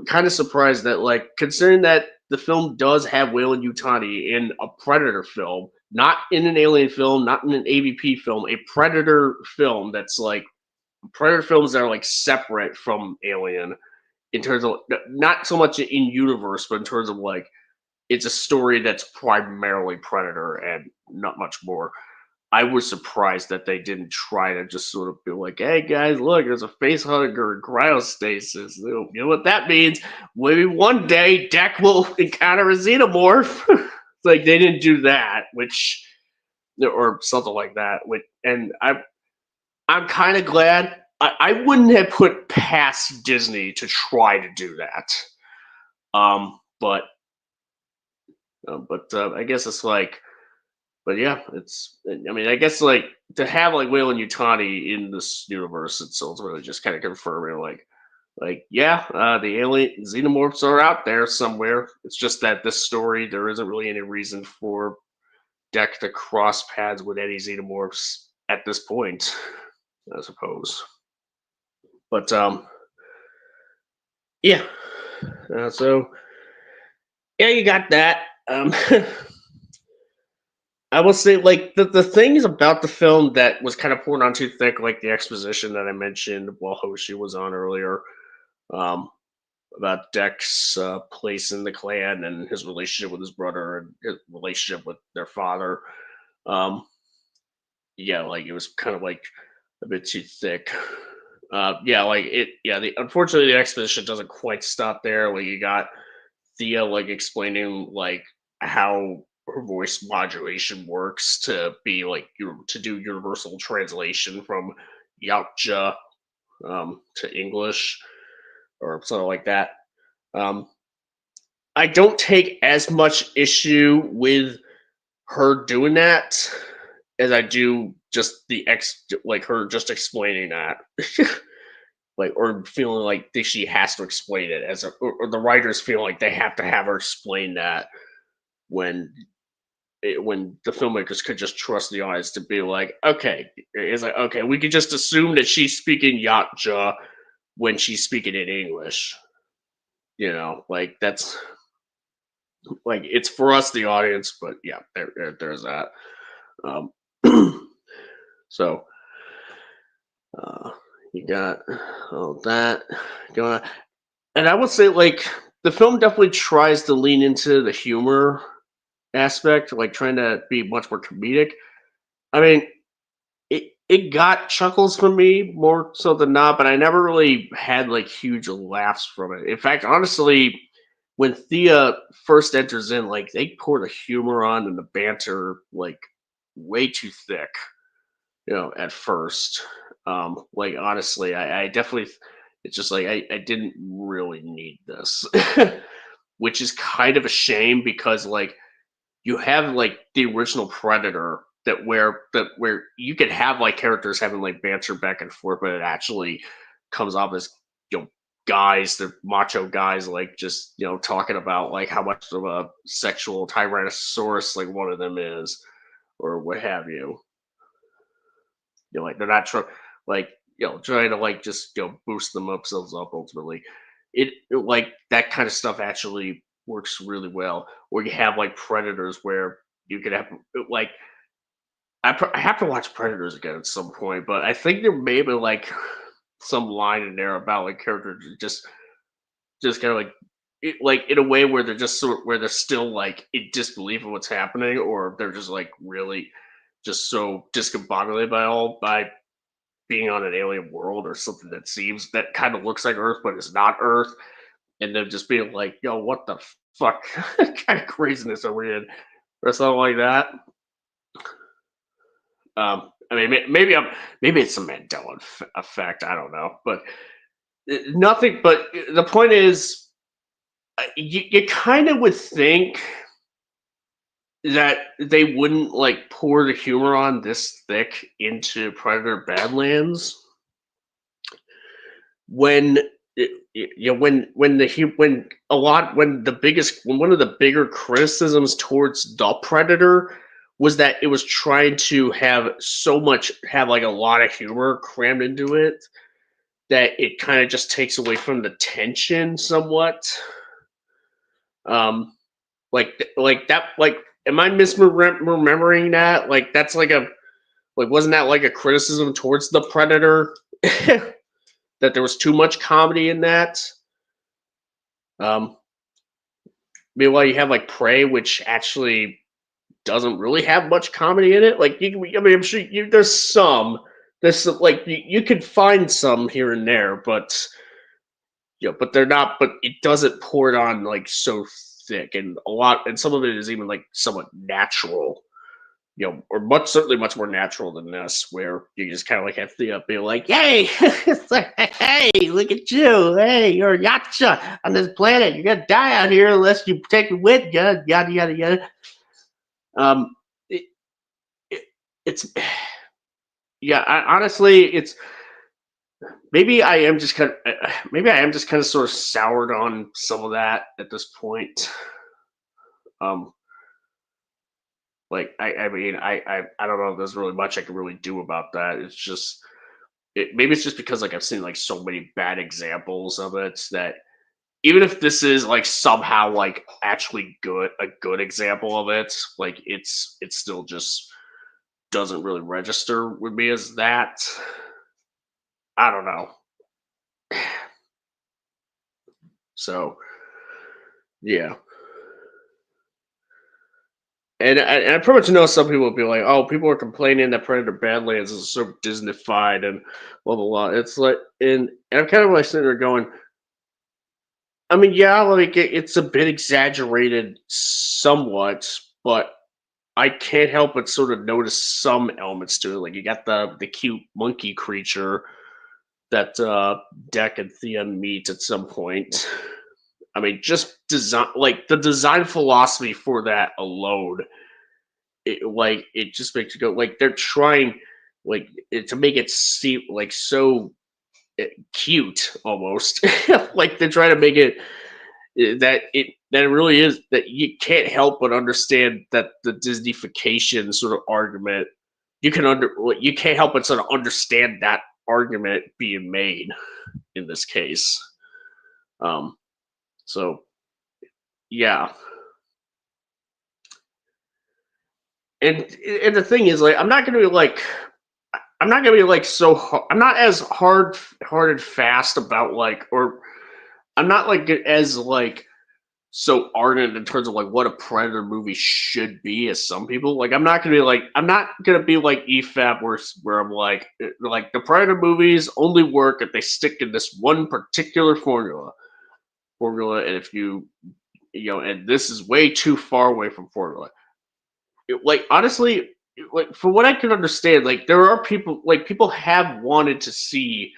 kind of surprised that like considering that the film does have Wayland Yutani in a Predator film, not in an Alien film, not in an AVP film, a Predator film that's like Predator films that are like separate from Alien in terms of not so much in universe, but in terms of like it's a story that's primarily Predator and not much more. I was surprised that they didn't try to just sort of be like, "Hey guys, look, there's a face hugger in cryostasis. You know what that means? Maybe one day Deck will encounter a xenomorph." Like they didn't do that, which or something like that. Which and I'm kind of glad. I wouldn't have put past Disney to try to do that. But I guess it's like, but yeah, it's. I mean, I guess like to have like Whale and Utani in this universe, it's ultimately just kind of confirming like yeah, the alien xenomorphs are out there somewhere. It's just that this story there isn't really any reason for Deck to cross paths with any xenomorphs at this point, I suppose. But yeah. So yeah, you got that. I will say, like the things about the film that was kind of poured on too thick, like the exposition that I mentioned while Hoshi was on earlier, um, about Deck's place in the clan and his relationship with his brother and his relationship with their father. Um, yeah, like it was kind of like a bit too thick. Yeah, like it. Yeah, unfortunately the exposition doesn't quite stop there. Like you got Thea like explaining like how her voice modulation works to be like to do universal translation from Yautja to English or something like that. Um, I don't take as much issue with her doing that as I do just like her just explaining that. Like or feeling like she has to explain it or the writers feel like they have to have her explain that when when the filmmakers could just trust the audience to be like, okay, it's like okay, we could just assume that she's speaking Yautja when she's speaking in English. You know, like that's like it's for us, the audience, but yeah, there's that. Um, so uh, you got all that going on, and I would say like the film definitely tries to lean into the humor aspect, like trying to be much more comedic. I mean, it got chuckles from me more so than not, but I never really had like huge laughs from it. In fact, honestly, when Thea first enters in, like they pour the humor on and the banter like way too thick, you know, at first. Like honestly, I definitely it's just like I didn't really need this. Which is kind of a shame because like you have like the original Predator that where you could have like characters having like banter back and forth, but it actually comes off as you know guys, the macho guys, like just talking about like how much of a sexual tyrannosaurus like one of them is, or what have you. Like they're not trying like trying to like just boost themselves up ultimately. Like that kind of stuff actually works really well. Or you have like Predators where you could have like I have to watch Predators again at some point, but I think there may be like some line in there about like characters just kind of like like in a way where they're just sort where they're still like in disbelief of what's happening, or they're just like really just so discombobulated by being on an alien world or something that seems that kind of looks like Earth but is not Earth, and them just being like, "Yo, what the fuck kind of craziness are we in?" or something like that. I mean, maybe it's a Mandela effect. I don't know, but nothing. But the point is, you kind of would think that they wouldn't like pour the humor on this thick into Predator Badlands when when when a lot when the biggest when one of the bigger criticisms towards the Predator was that it was trying to have like a lot of humor crammed into it that it kind of just takes away from the tension somewhat. Um, like that, like, am I misremembering that? Like, that's like wasn't that like a criticism towards the Predator that there was too much comedy in that? Um, Meanwhile, you have like Prey, which actually doesn't really have much comedy in it. Like, I mean, I'm sure there's some, like you could find some here and there, but but they're not. But it doesn't pour it on like so thick, and some of it is even like somewhat natural. Or certainly much more natural than this, where you just kind of like have to be like, "Hey, it's like, hey, look at you! Hey, you're a yaksha on this planet. You're gonna die out here unless you take me with you." Yada yada yada. Um, it, it, it's yeah. Honestly, it's maybe I am just kind of sort of soured on some of that at this point. Um, I mean, I don't know if there's really much I can really do about that. It's just maybe it's just because like I've seen like so many bad examples of it that even if this is like somehow like actually a good example of it, like it still just doesn't really register with me as that. I don't know. So yeah. And I pretty much know some people will be like, "Oh, people are complaining that Predator Badlands is so Disneyfied and blah blah blah." It's like, and I'm kind of like sitting there going, I mean, yeah, like it's a bit exaggerated, somewhat, but I can't help but sort of notice some elements to it. Like you got the cute monkey creature that Deck and Theon meet at some point. I mean, just design like the design philosophy for that alone, it just makes you go like they're trying to make it seem like so cute almost, like they're trying to make it that it really is that you can't help but understand that the Disneyfication sort of argument you can't help but sort of understand that argument being made in this case. Um, so yeah, and the thing is, like, I'm not gonna be like I'm not as hard and fast about like, or I'm not like as like so ardent in terms of like what a Predator movie should be as some people. Like I'm not gonna be like EFAP where I'm like the Predator movies only work if they stick in this one particular formula, and if and this is way too far away from formula. Like honestly, like from what I can understand, like there are people have wanted to see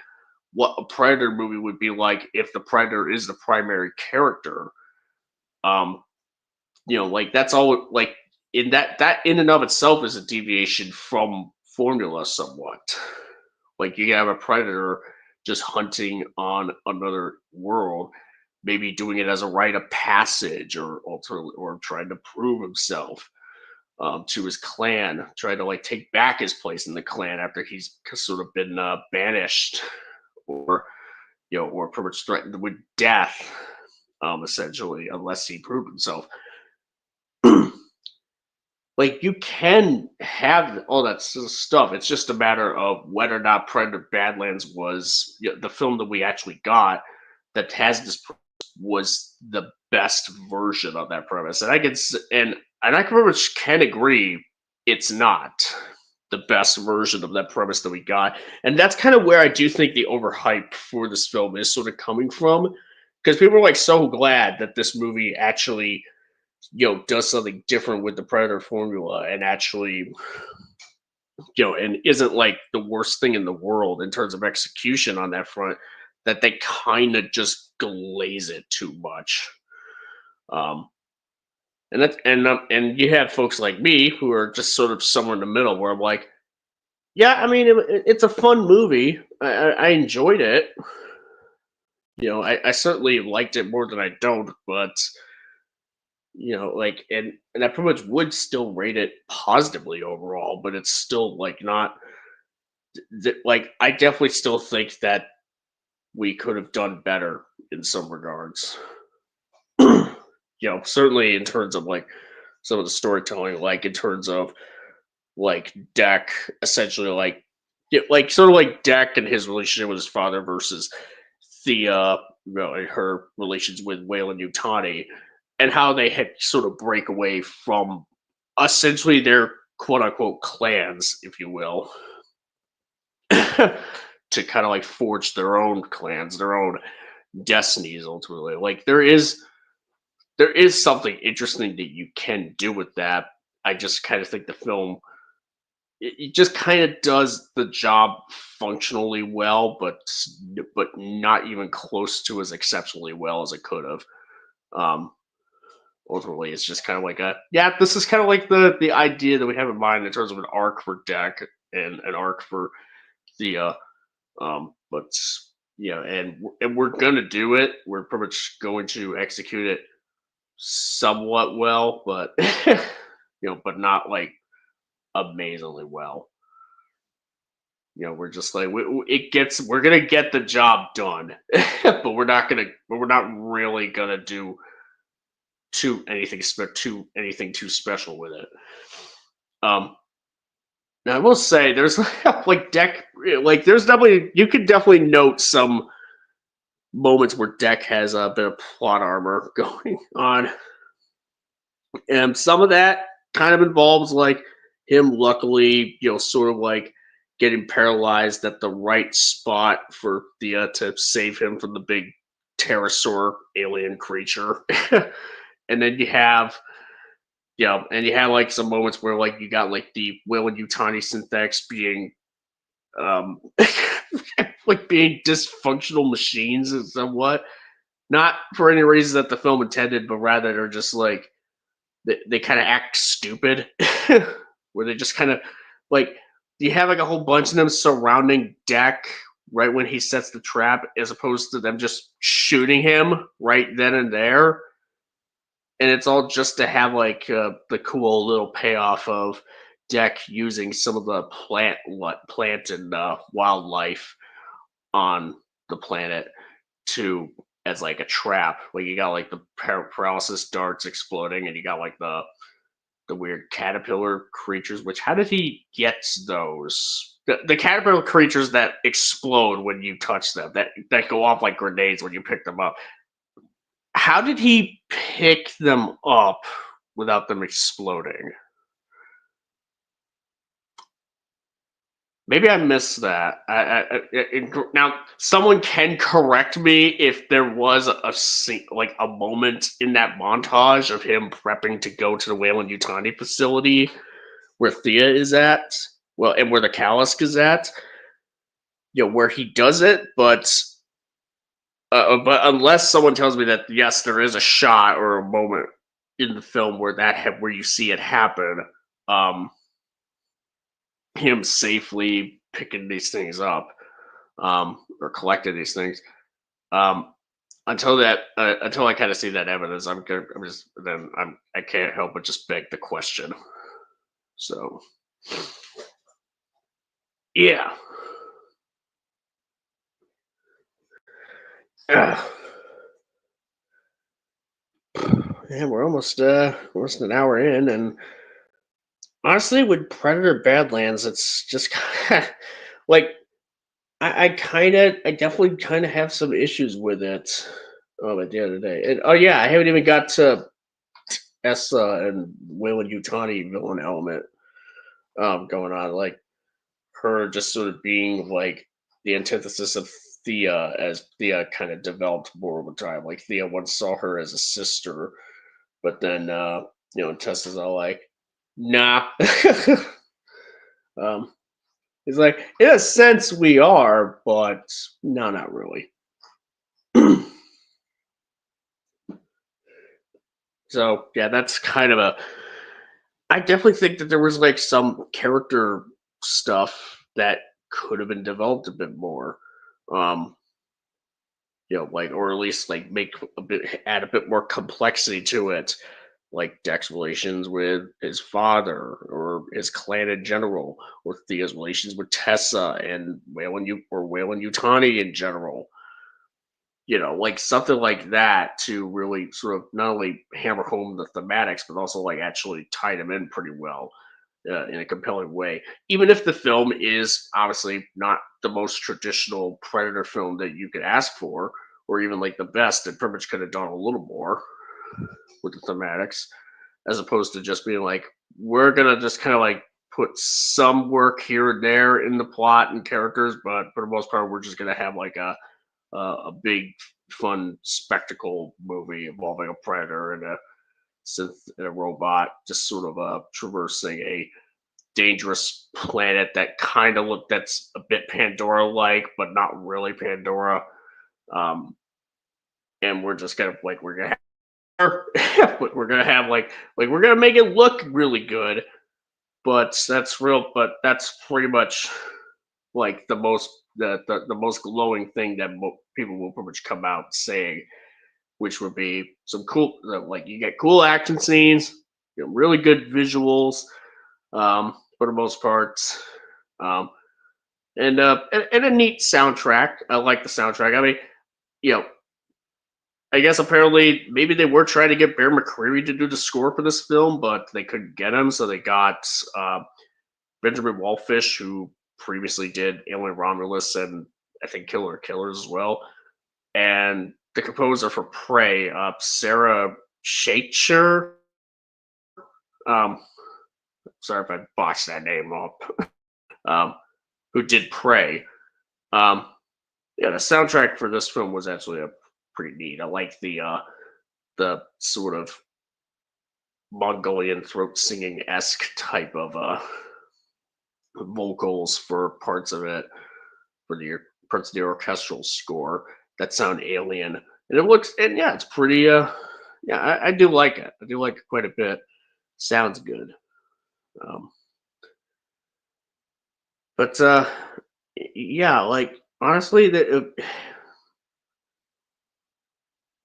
what a Predator movie would be like if the Predator is the primary character. Um, like that's all like in that in and of itself is a deviation from formula somewhat. Like you have a Predator just hunting on another world, maybe doing it as a rite of passage or trying to prove himself to his clan, trying to like take back his place in the clan after he's sort of been banished or or pretty much threatened with death, essentially, unless he proved himself. Like you can have all that stuff. It's just a matter of whether or not Predator Badlands was the film that we actually got that has this was the best version of that premise. And I pretty much can agree it's not the best version of that premise that we got. And that's kind of where I do think the overhype for this film is sort of coming from. Because people are like so glad that this movie actually does something different with the Predator formula and actually and isn't like the worst thing in the world in terms of execution on that front, that they kind of just glaze it too much. um and you have folks like me who are just sort of somewhere in the middle where I'm like, yeah, I mean it's a fun movie. I enjoyed it. I certainly liked it more than I don't, but like, and I pretty much would still rate it positively overall, but it's still like not like I definitely still think that we could have done better in some regards. Certainly in terms of like some of the storytelling, like in terms of like Deck essentially like like sort of like Deck and his relationship with his father versus Thea, and her relations with Wayland Utani, and how they had sort of break away from essentially their quote unquote clans, if you will, to kind of like forge their own clans, their own destinies ultimately. Like there is something interesting that you can do with that. I just kind of think the film it just kind of does the job functionally well, but not even close to as exceptionally well as it could have. Um, Ultimately, it's just kind of like this is kind of like the idea that we have in mind in terms of an arc for Deck and an arc for Thea. But and we're gonna do it. We're pretty much going to execute it somewhat well, but but not like amazingly well. We're just like we're gonna get the job done, but we're not really gonna do anything too special with it. Um, Now I will say there's like Deck like there's definitely you could definitely note some moments where Deck has a bit of plot armor going on, and some of that kind of involves like him luckily sort of like getting paralyzed at the right spot for Thea to save him from the big pterosaur alien creature. And then you have like some moments where like you got like the Will and Utani synthetics being um like being dysfunctional machines and somewhat. Not for any reason that the film intended, but rather they're just like they kind of act stupid, where they just kind of like you have like a whole bunch of them surrounding Deck right when he sets the trap, as opposed to them just shooting him right then and there, and it's all just to have like the cool little payoff of Deck using some of the plant and wildlife on the planet to as like a trap. Like you got like the paralysis darts exploding, and you got like the weird caterpillar creatures. Which how did he get those? The caterpillar creatures that explode when you touch them, that go off like grenades when you pick them up. How did he pick them up without them exploding? Maybe I missed that. Now, someone can correct me if there was like a moment in that montage of him prepping to go to the Wayland Utani facility where Thea is at, well, and where the Kalisk is at, where he does it, but unless someone tells me that yes, there is a shot or a moment in the film where where you see it happen, um, him safely picking these things up, or collecting these things. Um, until I kind of see that evidence, I can't help but just beg the question. So yeah. Ugh. Yeah, we're almost an hour in, and honestly, with Predator Badlands, it's just kind of like I definitely kind of have some issues with it. At the end of the day, and oh yeah, I haven't even got to Essa and Wayland Utani villain element going on. Like her just sort of being like the antithesis of Thea, as Thea kind of developed more over time. Like Thea once saw her as a sister, but then Tessa's all like, nah. um, He's like, in a sense, we are, but no, not really. So yeah, that's kind of a. I definitely think that there was like some character stuff that could have been developed a bit more. Um, like or at least like make a bit add a bit more complexity to it. like Deck's relations with his father or his clan in general, or Thea's relations with Tessa and Wayland Utani in general. Like something like that to really sort of not only hammer home the thematics, but also like actually tie them in pretty well in a compelling way. Even if the film is obviously not the most traditional Predator film that you could ask for, or even like the best, it pretty much could have done a little more with the thematics, as opposed to just being like, we're gonna just kind of like put some work here and there in the plot and characters, but for the most part, we're just gonna have like a big fun spectacle movie involving a predator and a synth and a robot just sort of traversing a dangerous planet that kind of that's a bit Pandora like, but not really Pandora. Um, and we're just kind of like we're gonna have like we're gonna make it look really good, but that's pretty much like the most glowing thing that people will pretty much come out saying, which would be some cool like you get cool action scenes, really good visuals, for the most part, um, and a neat soundtrack. I like the soundtrack. I mean, you know, I guess apparently maybe they were trying to get Bear McCreary to do the score for this film, but they couldn't get him, so they got Benjamin Wallfish, who previously did Alien Romulus and I think Killer Killers as well, and the composer for Prey, Sarah Shacher. Um, sorry if I botched that name up. Who did Prey? Um, yeah, the soundtrack for this film was actually a pretty neat. I like the sort of Mongolian throat singing esque type of vocals for parts of it, for the parts of the orchestral score that sound alien, and it looks and yeah, it's pretty. Yeah, I do like it. I do like it quite a bit. Sounds good. Um, but yeah, like honestly,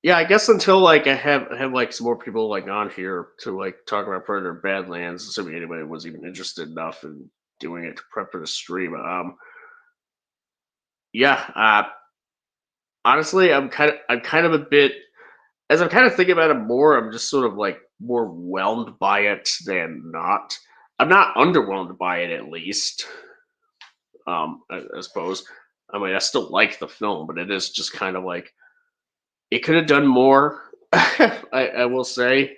yeah, I guess until like I have like some more people like on here to like talk about Predator Badlands, assuming anybody was even interested enough in doing it to prep for the stream. Yeah, honestly, I'm kind of a bit as I'm kind of thinking about it more. I'm just sort of like more whelmed by it than not. I'm not underwhelmed by it, at least. I suppose. I mean, I still like the film, but it is just kind of like it could have done more. I will say,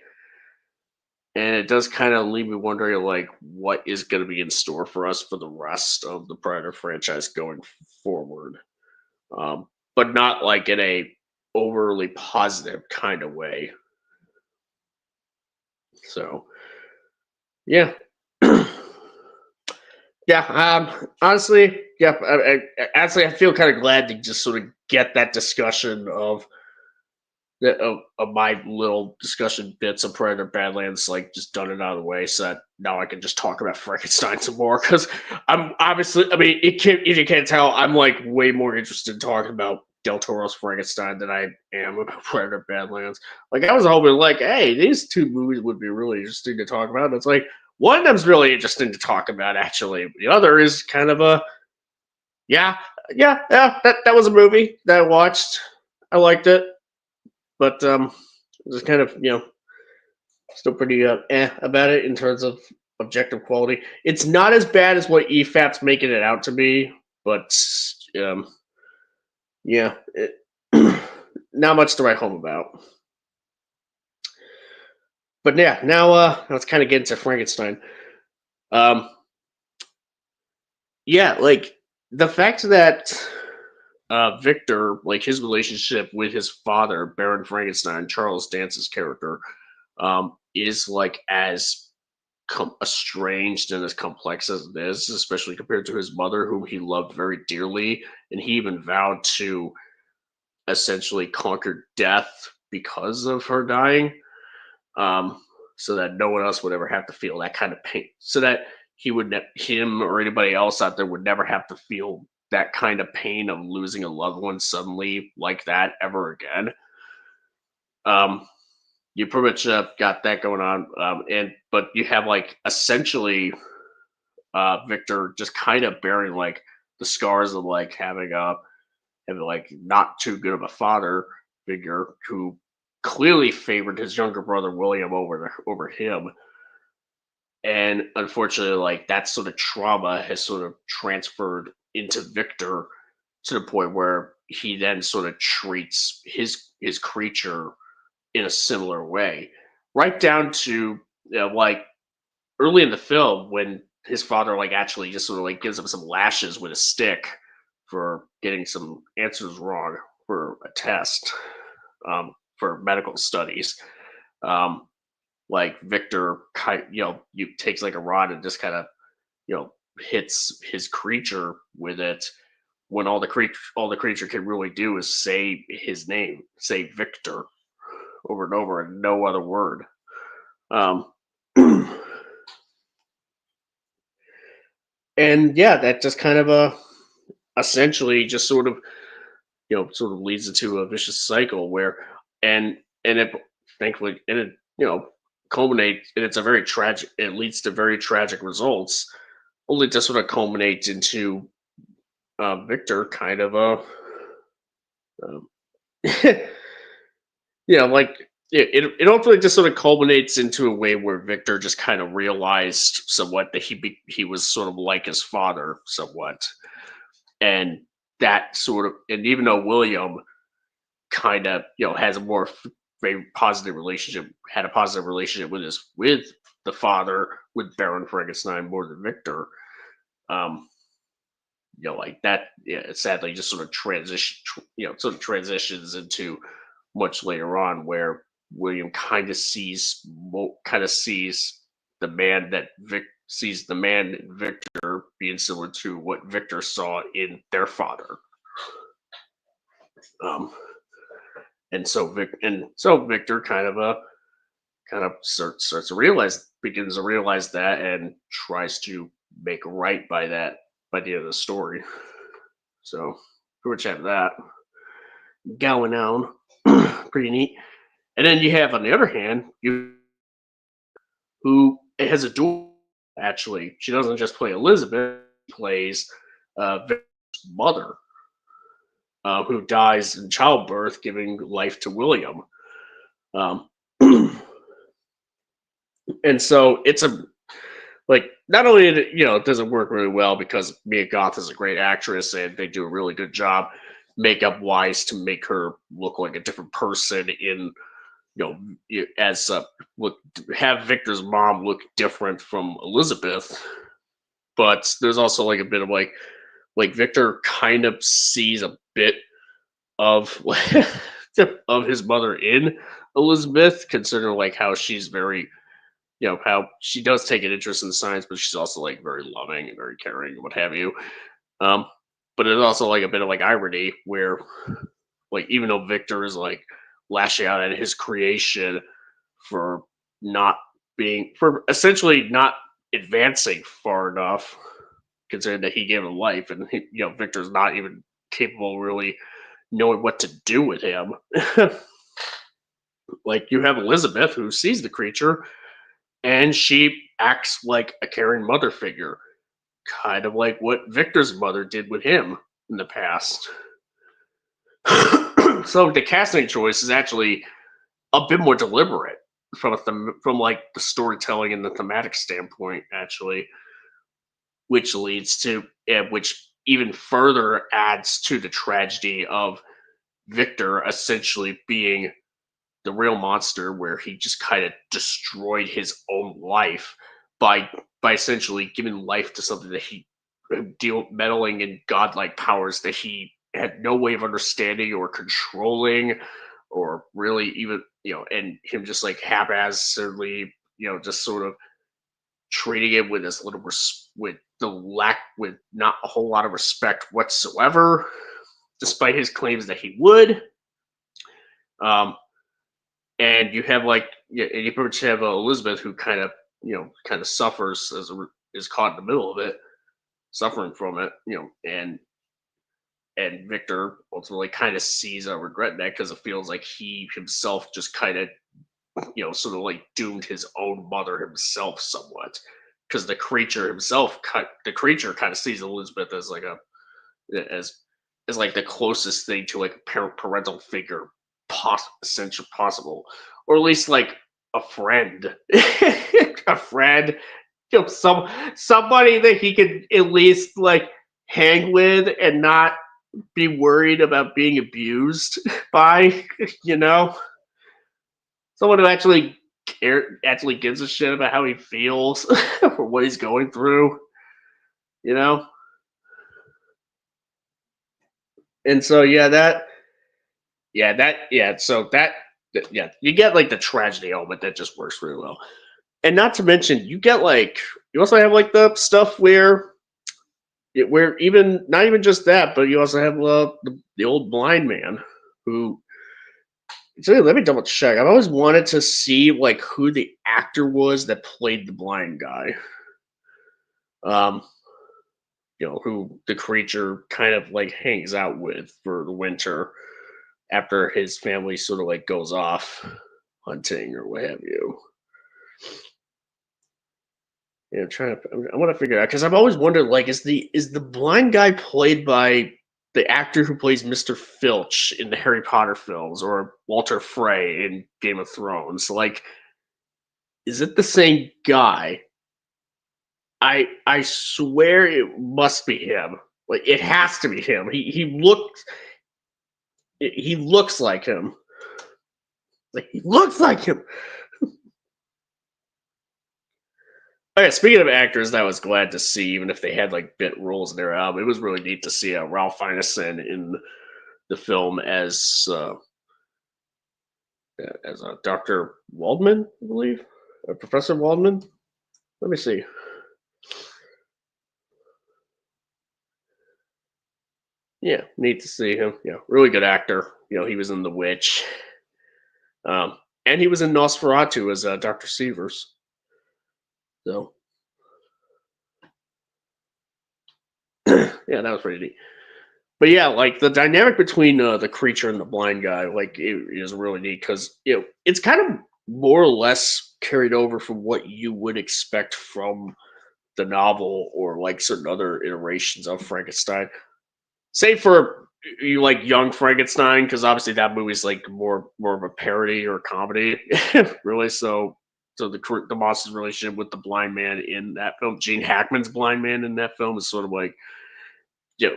and it does kind of leave me wondering, like, what is going to be in store for us for the rest of the Predator franchise going forward. Um, but not like in a overly positive kind of way. So, yeah. Yeah, honestly, yeah. Actually, I feel kind of glad to just sort of get that discussion of my little discussion bits of Predator Badlands, like just done it out of the way, so that now I can just talk about Frankenstein some more. Because I'm obviously, I mean, if you can't tell, I'm like way more interested in talking about Del Toro's Frankenstein than I am about Predator Badlands. Like I was hoping, like, hey, these two movies would be really interesting to talk about. And it's like one of them's really interesting to talk about, actually. The other is kind of a yeah, yeah. That was a movie that I watched. I liked it, but just kind of still pretty about it in terms of objective quality. It's not as bad as what EFAP's making it out to be, but um, yeah, not much to write home about. But yeah, now let's kind of get into Frankenstein. Um, yeah, like the fact that Victor, like his relationship with his father, Baron Frankenstein, Charles Dance's character, is like as estranged and as complex as it is, especially compared to his mother, whom he loved very dearly, and he even vowed to essentially conquer death because of her dying, um, so that no one else would ever have to feel that kind of pain, so that him or anybody else out there would never have to feel that kind of pain of losing a loved one suddenly like that ever again. Um, you pretty much got that going on, and but you have like essentially Victor just kind of bearing like the scars of like having like not too good of a father figure who clearly favored his younger brother William over him, and unfortunately, like that sort of trauma has sort of transferred into Victor to the point where he then sort of treats his creature in a similar way, right down to like early in the film when his father like actually just sort of like gives him some lashes with a stick for getting some answers wrong for a test for medical studies. Um, like Victor, you takes like a rod and just kind of hits his creature with it when all the creature can really do is say his name, say Victor over and over and no other word. Um, and yeah, that just kind of essentially just sort of sort of leads into a vicious cycle where and it thankfully and it culminates and it's a very tragic it leads to very tragic results only to sort of culminate into Victor kind of um, like it ultimately just sort of culminates into a way where Victor just kind of realized somewhat that he was sort of like his father somewhat, and that sort of and even though William kind of has a more very positive relationship had a positive relationship with the father with Baron Frankenstein more than Victor. um like that, yeah, it sadly just sort of sort of transitions into much later on where William kind of sees the man that sees the man in Victor being similar to what Victor saw in their father. um and so Victor kind of starts to begins to realize that and tries to make right by that by the end of the story. So pretty much have that going on. Pretty neat. And then you have on the other hand, you who has a dual actually. She doesn't just play Elizabeth, she plays Victor's mother, who dies in childbirth, giving life to William. Um, and so it's a like not only does it work really well because Mia Goth is a great actress and they do a really good job makeup wise to make her look like a different person in as look have Victor's mom look different from Elizabeth, but there's also like a bit of like Victor kind of sees a bit of of his mother in Elizabeth, considering like how she's very how she does take an interest in science, but she's also like very loving and very caring and what have you. Um, but it's also like a bit of like irony where like even though Victor is like lashing out at his creation for not for essentially not advancing far enough, considering that he gave him life, and Victor's not even capable really knowing what to do with him. Like you have Elizabeth who sees the creature and she acts like a caring mother figure, kind of like what Victor's mother did with him in the past. So the casting choice is actually a bit more deliberate from like the storytelling and the thematic standpoint, actually, which leads to which even further adds to the tragedy of Victor essentially being the real monster, where he just kind of destroyed his own life by essentially giving life to something that he deal meddling in godlike powers that he had no way of understanding or controlling or really even and him just like haphazardly just sort of treating it with this little with the lack with not a whole lot of respect whatsoever, despite his claims that he would. um and you have like and you pretty much have Elizabeth who kind of kind of suffers is caught in the middle of it, suffering from it, and Victor ultimately kind of sees a regret in that because it feels like he himself just kind of sort of like doomed his own mother himself somewhat, because the creature kind of sees Elizabeth as like a as as like the closest thing to like a parental figure essentially possible, or at least like a friend, a friend, somebody that he could at least like hang with and not be worried about being abused by, you know, someone who actually gives a shit about how he feels or what he's going through, you know. And so yeah, you get like the tragedy element that just works really well. And not to mention, you also have like the stuff where even not even just that, but you also have the old blind man who. So let me double check. I've always wanted to see like who the actor was that played the blind guy. Um, who the creature kind of like hangs out with for the winter after his family sort of like goes off hunting or what have you. Yeah, I want to figure out because I've always wondered like is the blind guy played by the actor who plays Mr. Filch in the Harry Potter films or Walter Frey in Game of Thrones? Like, is it the same guy? I swear it must be him. Like it has to be him. He looks like him. Like he looks like him. Okay, speaking of actors that I was glad to see, even if they had like bit roles in their album, it was really neat to see Ralph Ineson in the film as Dr. Waldman, I believe, Professor Waldman. Let me see. Yeah, neat to see him. Yeah, really good actor. He was in The Witch, and he was in Nosferatu as Dr. Severs. So yeah, that was pretty neat. But yeah, like the dynamic between the creature and the blind guy, like it is really neat because it's kind of more or less carried over from what you would expect from the novel or like certain other iterations of Frankenstein. Save for you like Young Frankenstein, because obviously that movie's like more of a parody or comedy, really. So the monster's relationship with the blind man in that film, Gene Hackman's blind man in that film, is sort of like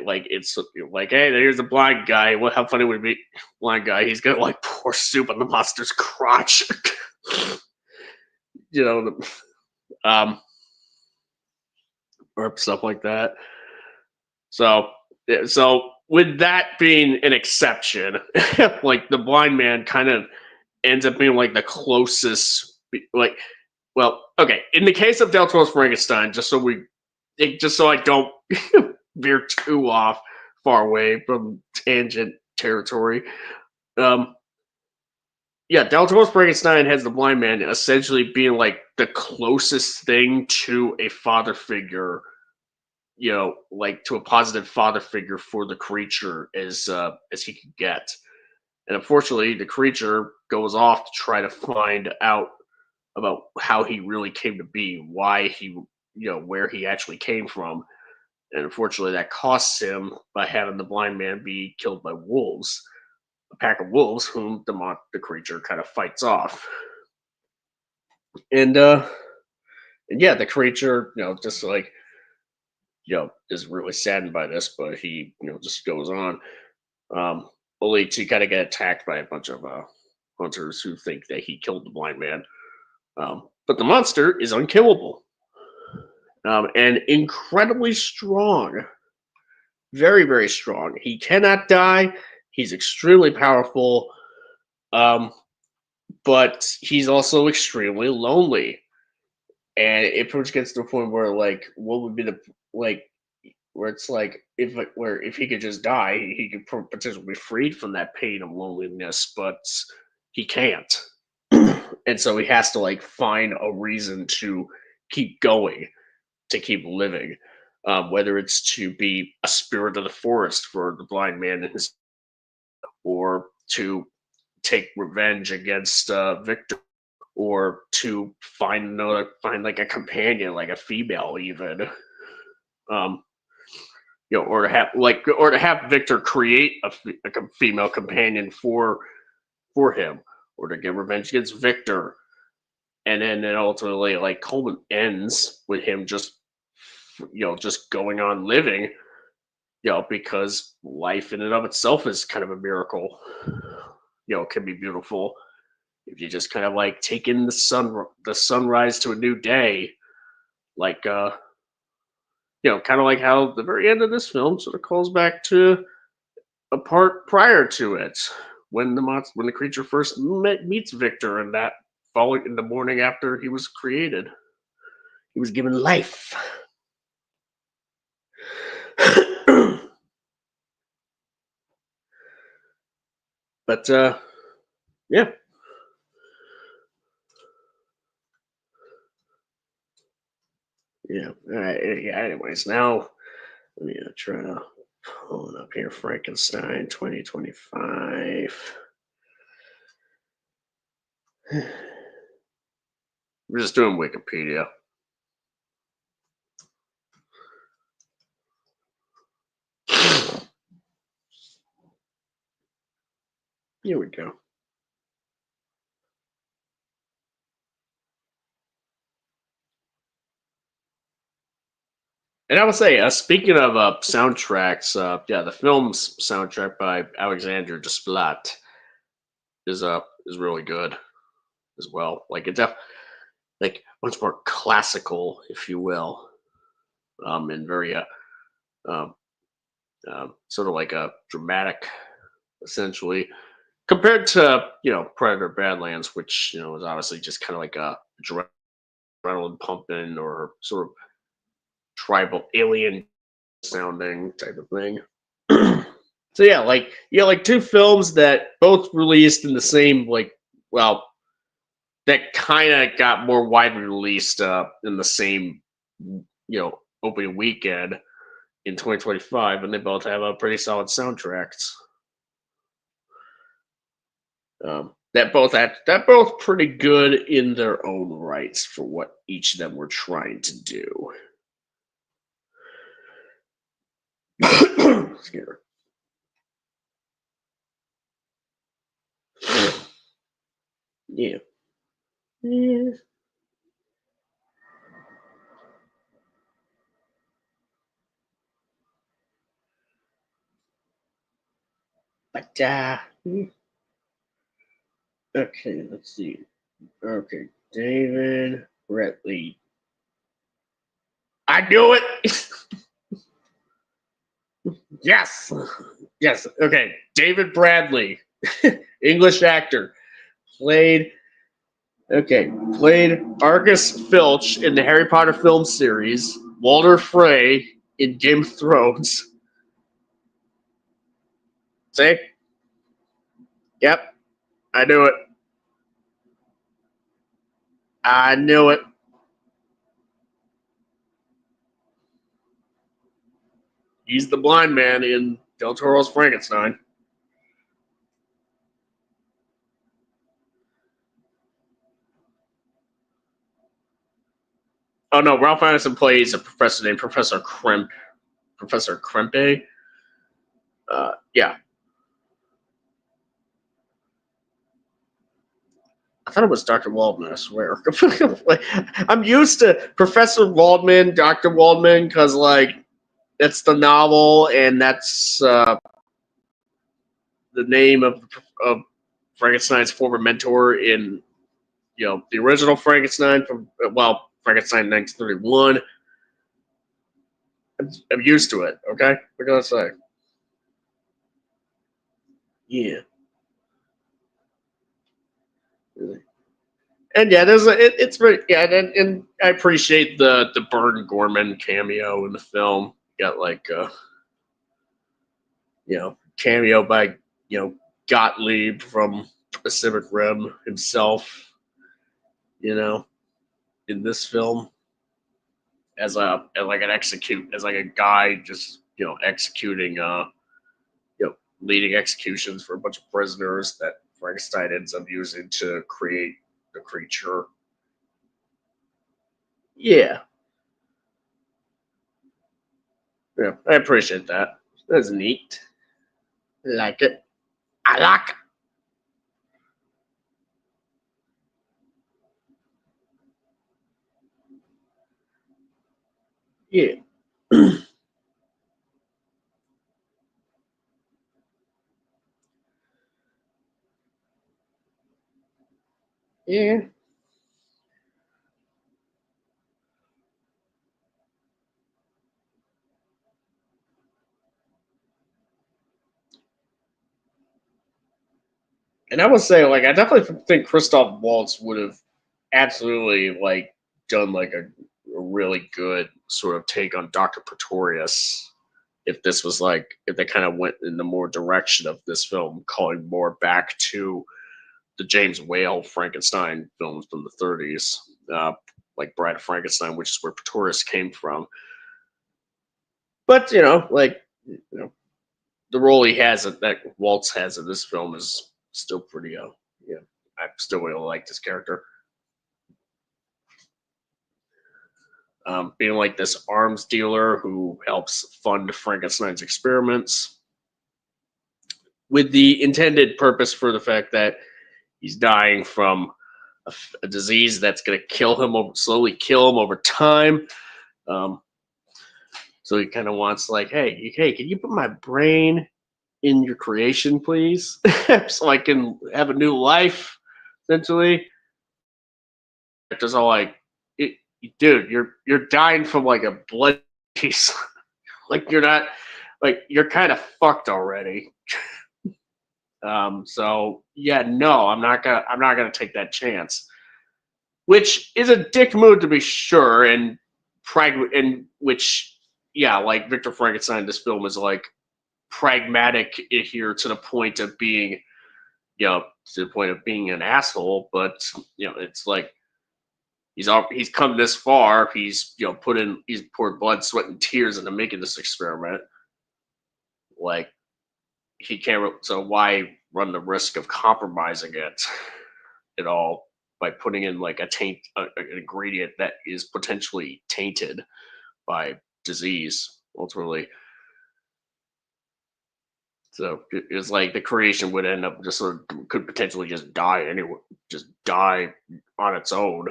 like it's like, hey, there's a blind guy. What? How funny would it be? Blind guy. He's gonna like pour soup on the monster's crotch. you know, um, or stuff like that. So, so with that being an exception, like the blind man kind of ends up being like the closest, like, well, okay. In the case of Del Toro's Frankenstein, just so I don't veer too far away from tangent territory. Um, yeah, Del Toro's Frankenstein has the blind man essentially being like the closest thing to a father figure, like to a positive father figure for the creature as he could get. And unfortunately, the creature goes off to try to find out about how he really came to be, why he, where he actually came from. And unfortunately, that costs him by having the blind man be killed by wolves, a pack of wolves whom the creature kind of fights off. And yeah, the creature, just like is really saddened by this, but he, just goes on. Only to kind of get attacked by a bunch of hunters who think that he killed the blind man. But the monster is unkillable, and incredibly strong. Very, very strong. He cannot die. He's extremely powerful, um, but he's also extremely lonely. And it pretty much gets to the point where, like, what would be the like, where it's like if he could just die, he could potentially be freed from that pain of loneliness, but he can't, and so he has to like find a reason to keep going, to keep living, whether it's to be a spirit of the forest for the blind man and his, or to take revenge against Victor, or to find like a companion, like a female even. Um, or to have Victor create like a female companion for him, or to get revenge against Victor, and then it ultimately like Coleman ends with him just going on living, because life in and of itself is kind of a miracle. Can be beautiful if you just kind of like take in the sunrise to a new day, like kind of like how the very end of this film sort of calls back to a part prior to it, when the creature first meets Victor, and that following in the morning after he was created, he was given life. But yeah, yeah. All right. Yeah. Anyways, now let me try to pull it up here. Frankenstein 2025. We're just doing Wikipedia. Here we go. And I would say, speaking of soundtracks, yeah, the film's soundtrack by Alexander Desplat is really good as well. Like it's like much more classical, if you will, and very um, sort of like a dramatic, essentially, compared to Predator Badlands, which is obviously just kind of like a adrenaline pumping or sort of tribal alien sounding type of thing. So like two films that both released in the same well that kind of got more widely released in the same opening weekend in 2025, and they both have a pretty solid soundtracks. That both pretty good in their own rights for what each of them were trying to do. Here. Yeah. Yeah. But okay, let's see. Okay, David Bradley. I knew it. Yes, yes. Okay, David Bradley, English actor, played. Okay, played Argus Filch in the Harry Potter film series. Walder Frey in Game of Thrones. See? Yep, I knew it. I knew it. He's the blind man in Del Toro's Frankenstein. Oh no, Ralph Ineson plays a professor named Professor Kremp. Professor Krempe. Yeah. I thought it was Dr. Waldman, I swear. I'm used to Professor Waldman, Dr. Waldman, because, that's the novel, and that's the name of Frankenstein's former mentor in, the original Frankenstein from, Frankenstein 1931. I'm used to it, okay? What can I say? Yeah. And yeah, it's very and I appreciate the Burn Gorman cameo in the film. Got cameo by Gottlieb from Pacific Rim himself. In this film as like a guy just executing leading executions for a bunch of prisoners that Frankenstein ends up using to create the creature. Yeah, yeah, I appreciate that. That's neat. Like it. I like it. Yeah. Yeah. And I would say, like, I definitely think Christoph Waltz would have absolutely like done like a really good sort of take on Doctor Pretorius if this was like if they kind of went in the more direction of this film, calling more back to the James Whale Frankenstein films from the 30s, like Bride of Frankenstein, which is where Pretorius came from. But like the role he has that Waltz has in this film is still pretty. Yeah, I still really like this character. Being like this arms dealer who helps fund Frankenstein's experiments with the intended purpose for the fact that he's dying from a disease that's going to kill him slowly kill him over time. Um, so he kind of wants like, hey, can you put my brain in your creation, please, so I can have a new life? Essentially, it's just all like, it, dude, you're dying from like a blood piece. Like you're not, like you're kind of fucked already. So yeah, no, I'm not gonna take that chance. Which is a dick move to be sure, and and which yeah, like Victor Frankenstein, this film is like pragmatic here to the point of being, to the point of being an asshole. But it's like he's come this far. He's poured blood, sweat, and tears into making this experiment. Like he can't. So why run the risk of compromising it at all by putting in like an ingredient that is potentially tainted by disease ultimately? So it's like the creation would end up just sort of could potentially just die anyway, just die on its own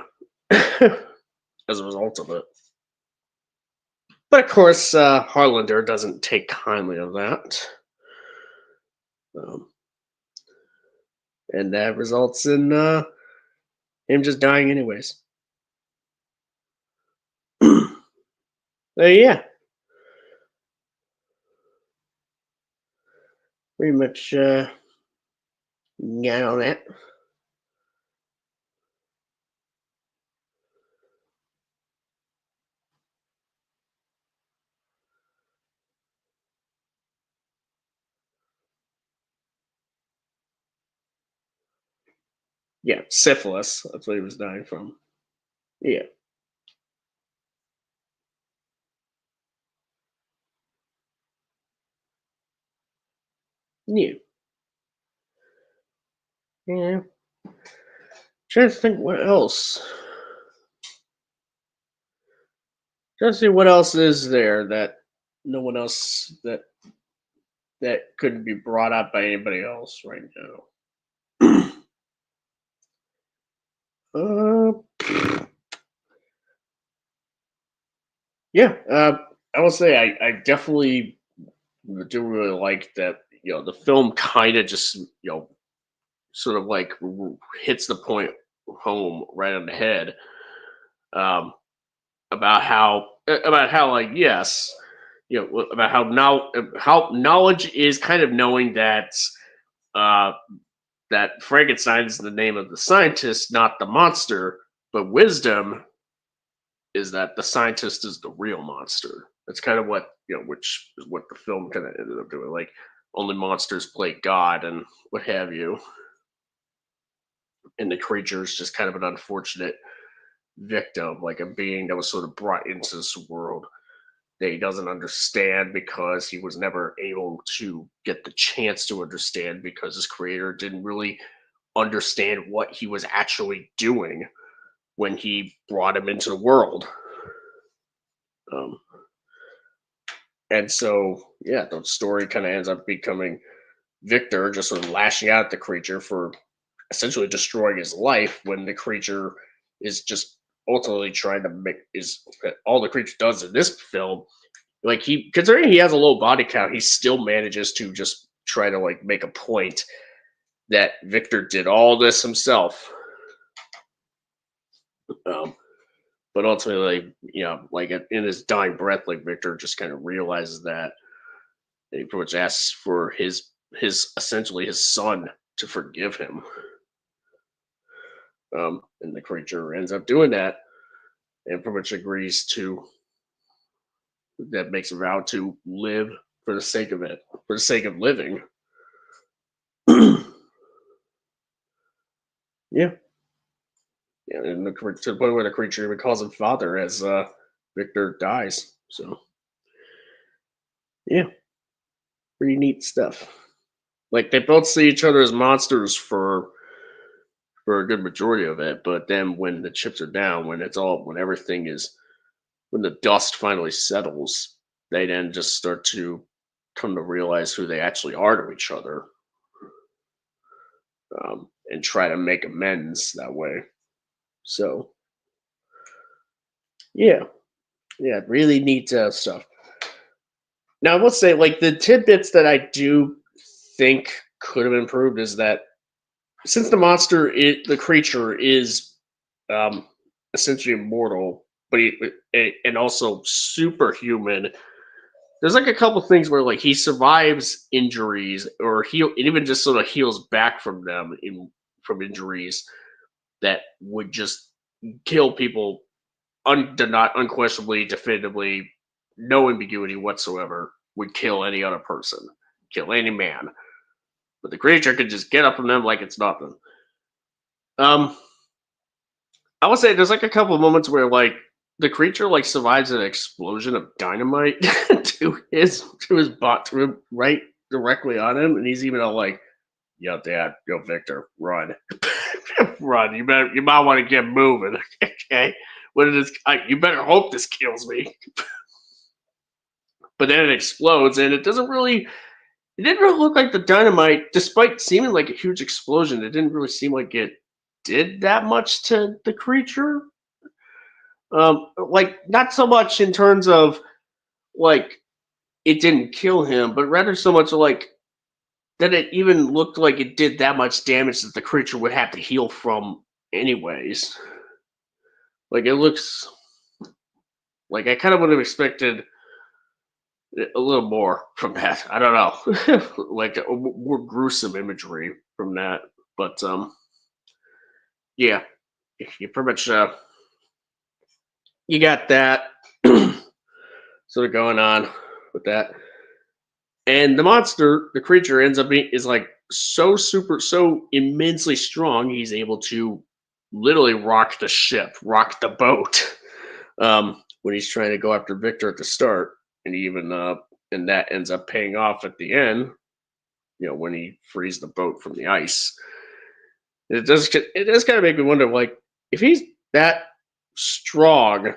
as a result of it. But of course, Harlander doesn't take kindly of that, um, and that results in him just dying anyways. Yeah, pretty much got on that. Yeah, syphilis. That's what he was dying from. Yeah, yeah, yeah. Trying to think what else. Trying to see what else is there that no one else that couldn't be brought up by anybody else right now. uh, yeah, I will say I definitely do really like that. The film kind of just sort of like hits the point home right on the head, um, about how like yes, about how knowledge is kind of knowing that uh, that Frankenstein is the name of the scientist, not the monster, but wisdom is that the scientist is the real monster. That's kind of what which is what the film kind of ended up doing. Like only monsters play God and what have you, and the creature is just kind of an unfortunate victim, like a being that was sort of brought into this world that he doesn't understand because he was never able to get the chance to understand because his creator didn't really understand what he was actually doing when he brought him into the world. Um, and so, yeah, the story kind of ends up becoming Victor just sort of lashing out at the creature for essentially destroying his life when the creature is just ultimately trying to make is all the creature does in this film. Like he considering he has a low body count, he still manages to just try to like make a point that Victor did all this himself. Um, but ultimately, like, like in his dying breath, like Victor just kind of realizes that, and he pretty much asks for his essentially his son to forgive him. And the creature ends up doing that and pretty much agrees to that makes a vow to live for the sake of it, for the sake of living. Yeah, yeah, and to the point where the creature even calls him father as Victor dies. So yeah, pretty neat stuff. Like they both see each other as monsters for a good majority of it, but then when the chips are down, when everything is when the dust finally settles, they then just start to come to realize who they actually are to each other, and try to make amends that way. So yeah, yeah, really neat stuff. Now I will say, like the tidbits that I do think could have improved is that since the creature is um, essentially immortal, but and also superhuman. There's like a couple things where like he survives injuries or it even just sort of heals back from them from injuries that would just kill people not unquestionably, definitively, no ambiguity whatsoever, would kill any other person, kill any man. But the creature could just get up from them like it's nothing. Um, I would say there's like a couple of moments where like the creature like survives an explosion of dynamite to his bot to him right directly on him, and he's even all like, "Yo, Dad, yo, Victor, run, run! You might want to get moving, okay? You better hope this kills me." But then it explodes, and it didn't really look like the dynamite, despite seeming like a huge explosion. It didn't really seem like it did that much to the creature. Like not so much in terms of like it didn't kill him, but rather so much like that it even looked like it did that much damage that the creature would have to heal from anyways. Like it looks like I kind of would have expected a little more from that. I don't know, like more gruesome imagery from that. But yeah, you pretty much you got that sort of going on with that. And the monster, the creature, ends up being is like so immensely strong. He's able to literally rock the ship, rock the boat, when he's trying to go after Victor at the start, and even and that ends up paying off at the end. When he frees the boat from the ice. It does kind of make me wonder, like, if he's that strong,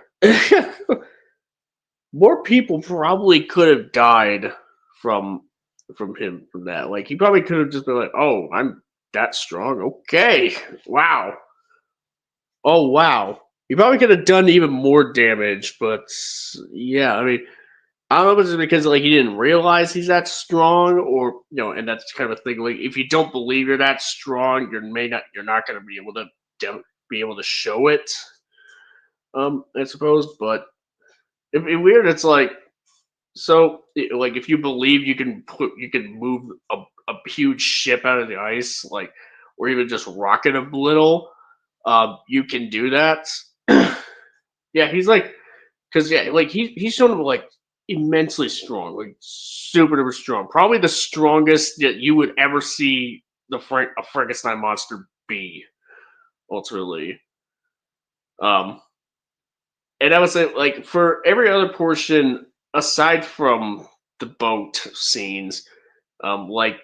more people probably could have died from him from that. Like he probably could have just been like, "Oh, I'm that strong. Okay, wow. Oh, wow." He probably could have done even more damage, but yeah, I mean, I don't know if it's because like he didn't realize he's that strong, or and that's kind of a thing. Like if you don't believe you're that strong, you're not going to be able to be able to show it. I suppose, but it weird. It's like so, like, if you believe you can move a huge ship out of the ice, like, or even just rock it a little, you can do that. Yeah, he's like, because yeah, like he's shown him like immensely strong, like super duper strong, probably the strongest that you would ever see a Frankenstein monster be. Ultimately, um, and I would say like for every other portion aside from the boat scenes, like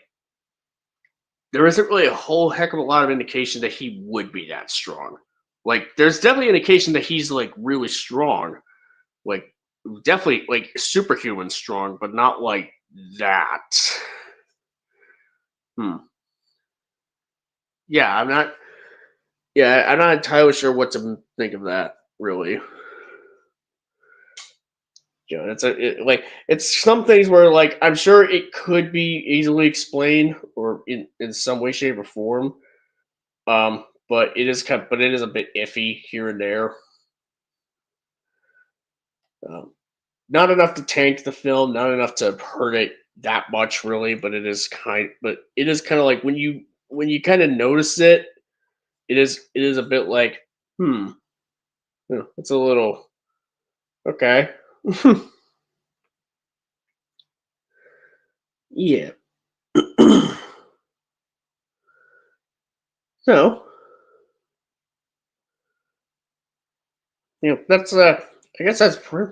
there isn't really a whole heck of a lot of indication that he would be that strong. Like, there's definitely indication that he's like really strong, like definitely like superhuman strong, but not like that. Hmm. Yeah, I'm not. Yeah, I'm not entirely sure what to think of that. Really, like it's some things where like I'm sure it could be easily explained or in some way, shape, or form. But but it is a bit iffy here and there. Um, Not enough to tank the film, not enough to hurt it that much, really. But it is kind of like when you kind of notice it, it is a bit like, hmm, it's a little okay. Yeah. So, that's I guess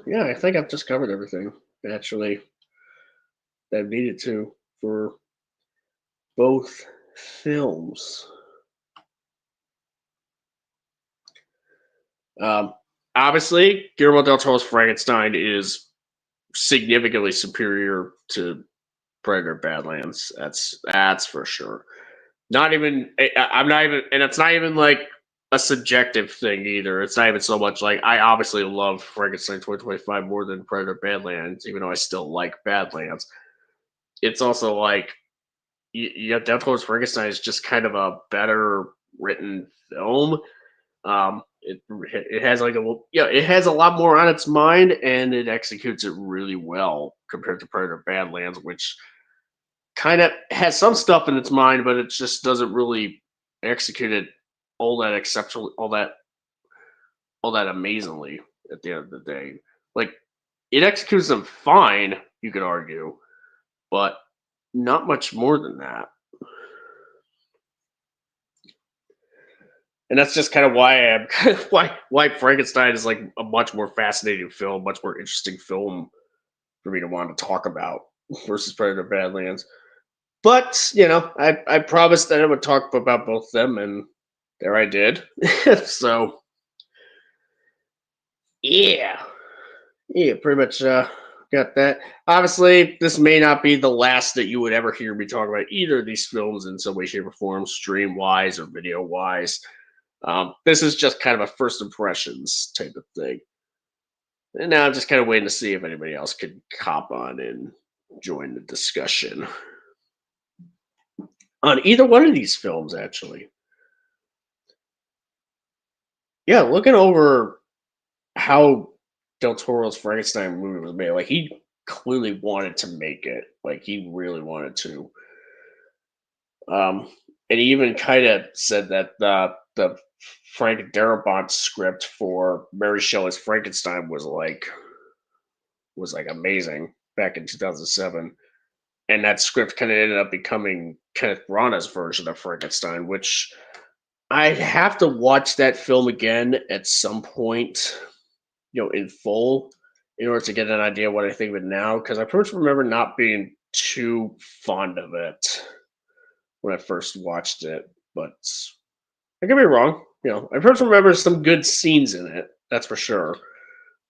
yeah, I think I've just covered everything actually that I needed to for both films. Um, Obviously, Guillermo del Toro's Frankenstein is significantly superior to Predator Badlands. That's for sure. Not even I'm not even, and it's not even like a subjective thing either. It's not even so much like I obviously love Frankenstein 2025 more than Predator Badlands, even though I still like Badlands. It's also like yeah, Del Toro's Frankenstein is just kind of a better written film. It has like it has a lot more on its mind, and it executes it really well compared to Predator Badlands, which kind of has some stuff in its mind, but it just doesn't really execute it all that exceptional, all that amazingly at the end of the day. Like it executes them fine, you could argue, but not much more than that. And that's just kind of why I'm why Frankenstein is like a much more fascinating film, much more interesting film for me to want to talk about versus Predator Badlands. But I promised that I would talk about both of them, and there I did. So yeah, yeah, pretty much got that. Obviously, this may not be the last that you would ever hear me talk about either of these films in some way, shape, or form, stream wise or video wise. This is just kind of a first impressions type of thing. And now I'm just kind of waiting to see if anybody else could cop on and join the discussion on either one of these films, actually. Yeah, looking over how Del Toro's Frankenstein movie was made, like he clearly wanted to make it. Like he really wanted to. And he even kind of said that the Frank Darabont script for Mary Shelley's Frankenstein was like amazing back in 2007, and that script kind of ended up becoming Kenneth Branagh's version of Frankenstein, which I'd have to watch that film again at some point, in full, in order to get an idea what I think of it now, because I pretty much remember not being too fond of it when I first watched it, but I could be wrong. I first remember some good scenes in it, that's for sure.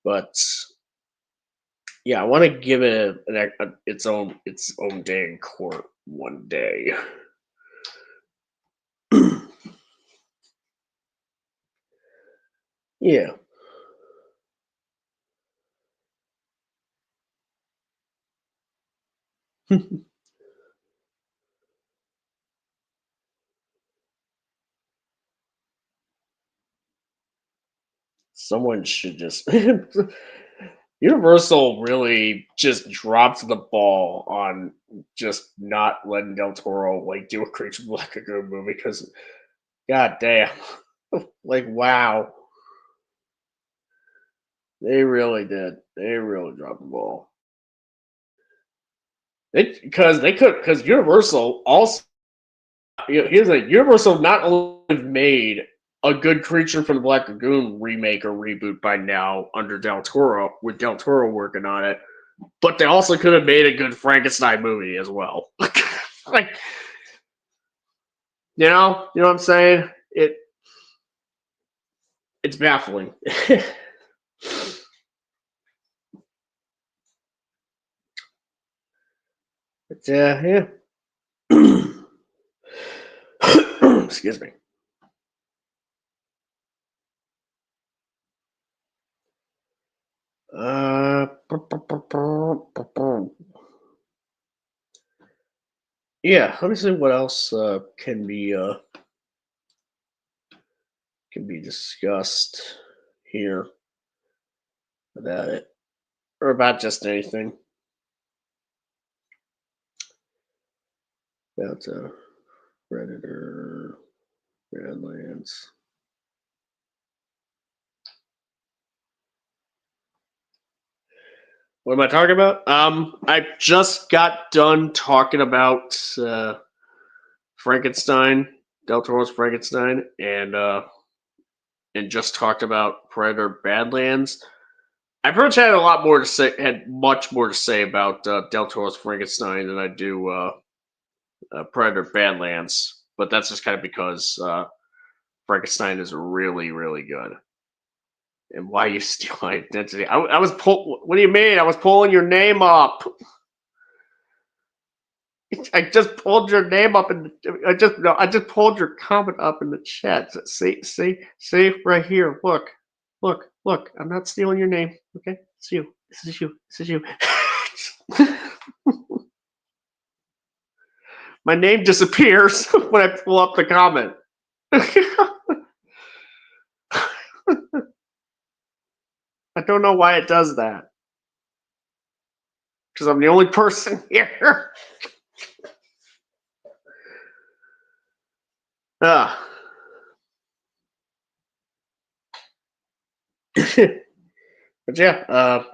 But yeah, I want to give it its own day in court one day. Yeah. Someone should just Universal really just dropped the ball on just not letting Del Toro like do a Creature Black Lagoon movie because god damn. Like wow. They really did. They really dropped the ball. Because Universal also here's a Universal not only made a good Creature from the Black Lagoon remake or reboot by now under Del Toro with Del Toro working on it, but they also could have made a good Frankenstein movie as well. Like You know what I'm saying? It's baffling. But yeah. Excuse me. Uh, yeah. Let me see what else can be discussed here about it, or about just anything about Predator, Badlands. What am I talking about? I just got done talking about Frankenstein, Del Toro's Frankenstein, and just talked about Predator Badlands. I pretty much had a lot more to say, had much more to say about Del Toro's Frankenstein than I do Predator Badlands, but that's just kind of because Frankenstein is really, really good. And why you steal my identity? I was pull. What do you mean? I was pulling your name up. I just pulled your name up in the, I just pulled your comment up in the chat. See right here. Look. I'm not stealing your name. Okay, it's you. This is you. My name disappears when I pull up the comment. I don't know why it does that. Because I'm the only person here. Ah. But yeah,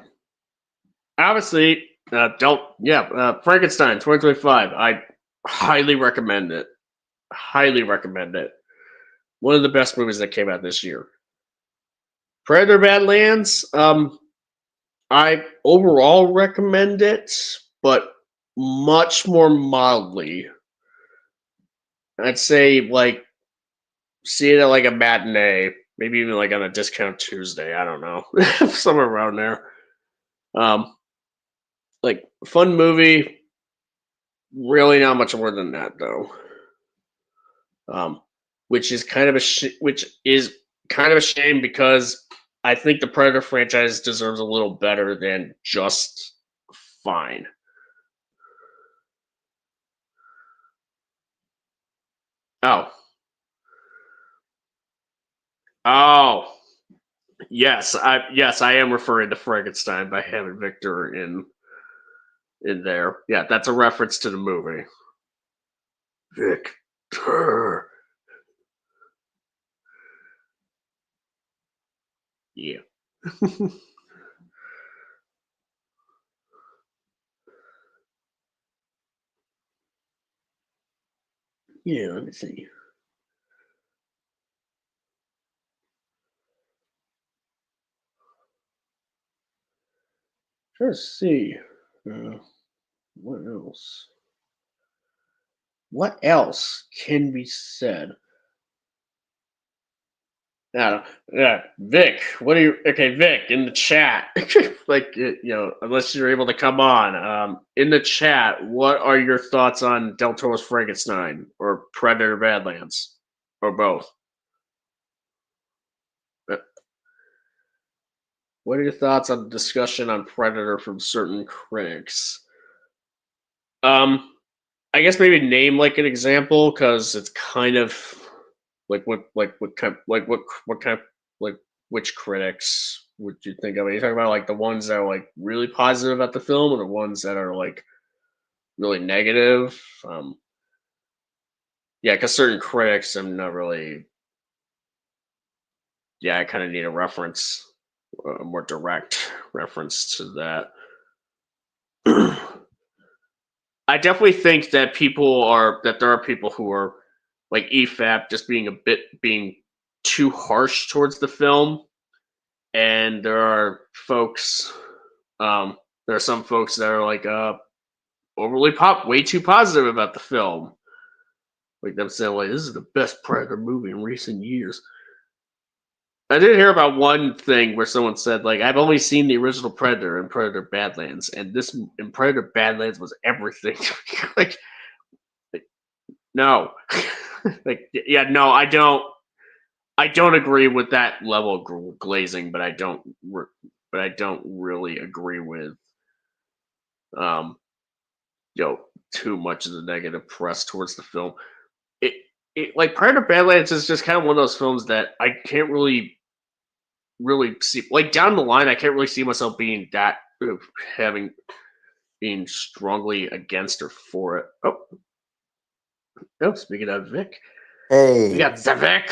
obviously, Frankenstein 2025. I highly recommend it. Highly recommend it. One of the best movies that came out this year. Predator Badlands. I overall recommend it, but much more mildly. I'd say like see it at like a matinee, maybe even like on a discount Tuesday. I don't know, somewhere around there. Like fun movie. Really, not much more than that though. Which is kind of a shame because I think the Predator franchise deserves a little better than just fine. Oh, oh, yes, I am referring to Frankenstein by having Victor in there. Yeah, that's a reference to the movie. Victor. Yeah. Yeah, let me see. Let's see. What else? What else can be said? Yeah, Vic. What are you? Okay, Vic, in the chat. Like unless you're able to come on, in the chat, what are your thoughts on Del Toro's Frankenstein or Predator Badlands, or both? Uh, What are your thoughts on the discussion on Predator from certain critics? Um, I guess maybe name like an example because it's kind of what kind what kind of like which critics would you think of? Are you talking about like the ones that are like really positive about the film, or the ones that are like really negative? Yeah, because certain critics, I'm not really. Yeah, I kind of need a reference, a more direct reference to that. I definitely think that there are people who are like EFAP just being too harsh towards the film, and there are some folks that are like way too positive about the film. like them saying like this is the best Predator movie in recent years. I did hear about one thing where someone said like I've only seen the original Predator and Predator Badlands, and this and Predator Badlands was everything. like, like, no, like yeah, no, I don't. I don't agree with that level of glazing, but I don't really agree with um you know too much of the negative press towards the film. It it like Predator Badlands is just kind of one of those films that I can't really see like down the line. I can't really see myself being that having being strongly against or for it. Oh, speaking of Vic, we Hey, got the Vic.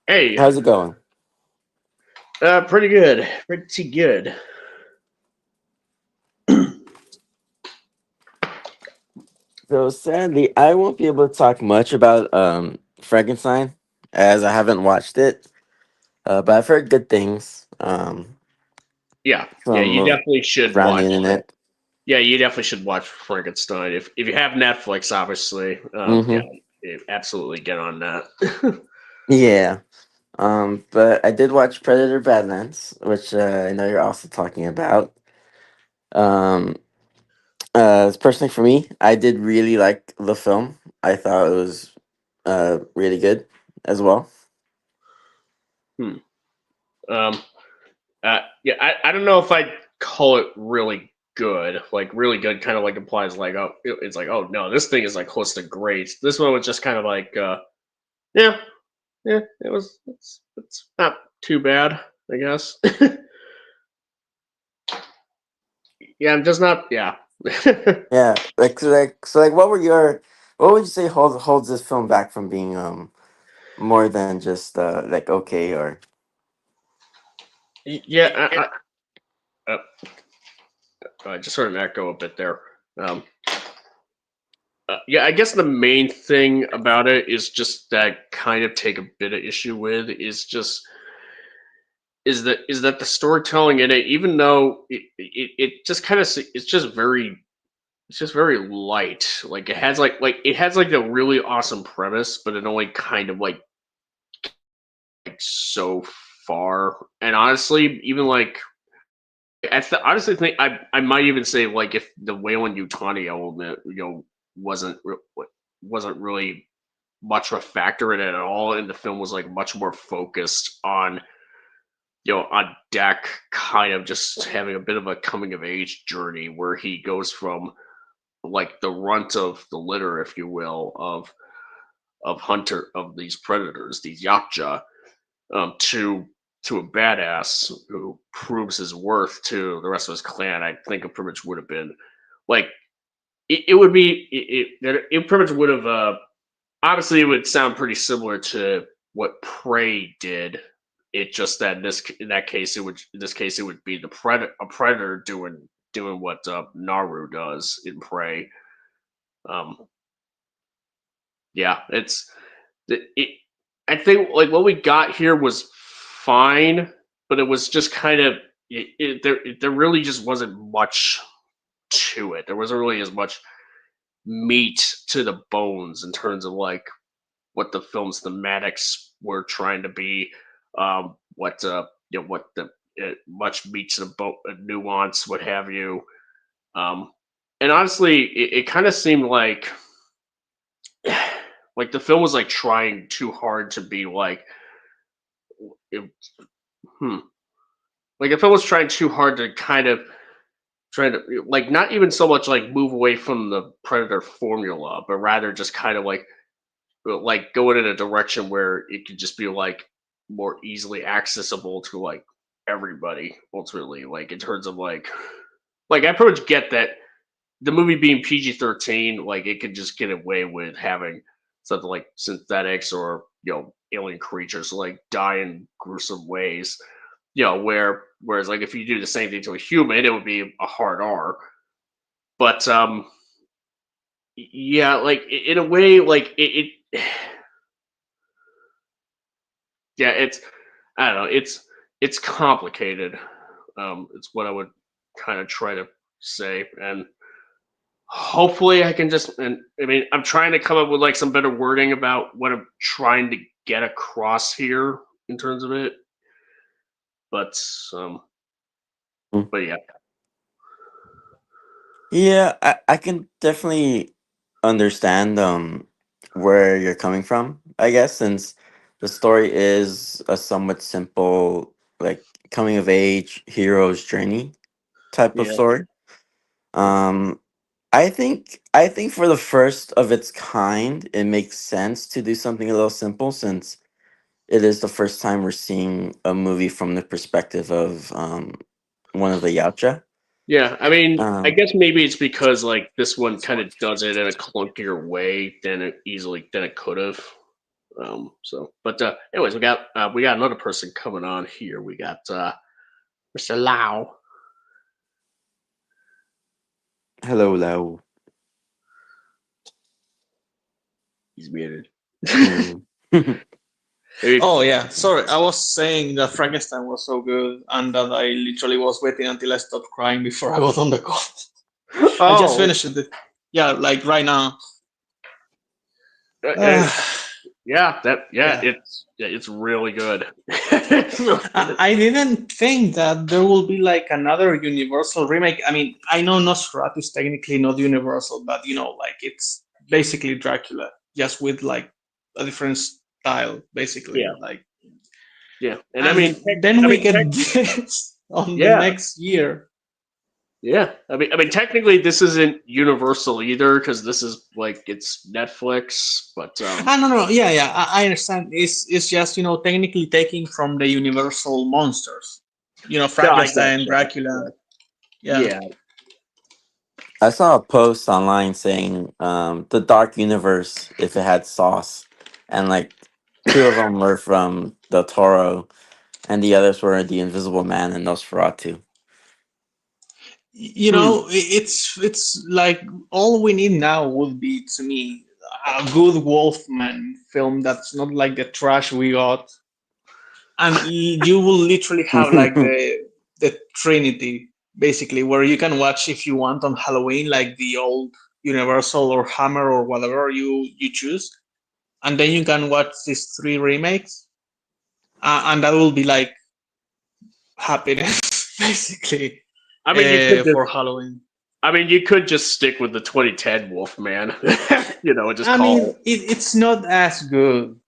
Hey, how's it going? pretty good, pretty good. So sadly, I won't be able to talk much about Frankenstein as I haven't watched it, but I've heard good things Yeah, from you definitely should around the watch. internet. Yeah, you definitely should watch Frankenstein if you have Netflix. Obviously, yeah, Hmm. absolutely get on that. Yeah, but I did watch Predator Badlands, which I know you're also talking about. Um, Personally for me, I did really like the film. I thought it was really good as well. Hmm. Um, yeah, I don't know if I'd call it really good. Like really good, kind of like implies like it's like oh no, this thing is like close to great. This one was just kind of like yeah, yeah, it's not too bad, I guess. Yeah, I'm just not. Yeah. Yeah, what would you say holds this film back from being more than just like okay or Yeah, I just heard an echo a bit there. Um, yeah, I guess the main thing about it is just that I kind of take a bit of issue with is that the storytelling in it, even though it just kind of it's just very light. Like it has like a really awesome premise, but it only kind of like so far. And honestly, even like honestly think I might even say like if the Wayland Utani element wasn't wasn't really much of a factor in it at all, and the film was like much more focused on on Deck kind of just having a bit of a coming of age journey where he goes from like the runt of the litter, if you will, of hunter of these predators, these Yakja, to a badass who proves his worth to the rest of his clan. I think it pretty much would have been like it would be it pretty much would have obviously it would sound pretty similar to what Prey did. It just that in that case it would in this case it would be a predator doing what Naru does in Prey. Um, yeah, it. I think like what we got here was fine, but it was just kind of there really just wasn't much to it. There wasn't really as much meat to the bones in terms of like what the film's thematics were trying to be, what the much meat to the nuance, what have you. Um, and honestly, it kind of seemed like the film was like trying too hard to be like, it, hmm, like the film was trying too hard to kind of trying to like not even so much like move away from the Predator formula, but rather just kind of like going in a direction where it could just be like more easily accessible to like everybody ultimately like in terms of like I pretty much get that the movie being PG-13 like it could just get away with having something like synthetics or alien creatures like die in gruesome ways whereas like if you do the same thing to a human it would be a hard R but yeah like in a way like it yeah, I don't know. It's complicated. It's what I would kind of try to say, and hopefully I can just. And I mean, I'm trying to come up with like some better wording about what I'm trying to get across here in terms of it. But um, Mm. but yeah, Yeah, I can definitely understand where you're coming from, I guess, since the story is a somewhat simple, like coming of age hero's journey type of yeah, story. Um I think for the first of its kind, it makes sense to do something a little simple since it is the first time we're seeing a movie from the perspective of one of the Yautja. yeah. I mean, I Um guess maybe it's because like this one kind of does it in a clunkier way than it could have. But anyways, we got another person coming on here. We got Mr. Lau. Hello, Lau. He's muted. Mm. Maybe- Oh yeah, sorry. I was saying that Frankenstein was so good, and that I literally was waiting until I stopped crying before I got on the call. I just oh, finished it. Yeah, like right now. uh, uh, Uh, yeah, yeah. it's really good. It's really I, good. I didn't think that there will be like another Universal remake. I mean, I know Nosferatu is technically not Universal, but like it's basically Dracula, just with like a different style, basically. Yeah, Like, yeah, and and then we get tech, this on the yeah, next year. yeah. I mean, technically, this isn't Universal either because this is like it's Netflix. But Ah, no, no, yeah, yeah, I understand. It's just technically taking from the Universal monsters. no, I Frankenstein, gotcha. Dracula. Yeah. Yeah, I saw a post online saying the Dark Universe if it had sauce, and like two of them were from Del Toro, and the others were the Invisible Man and Nosferatu. Hmm. It's like all we need now would be, to me, a good Wolfman film that's not like the trash we got, and you will literally have like the Trinity, basically, where you can watch if you want on Halloween, like the old Universal or Hammer or whatever you choose, and then you can watch these three remakes, and that will be like happiness, basically, I mean, for Halloween. you could just stick with the 2010 Wolfman, and just I call mean, it's not as good.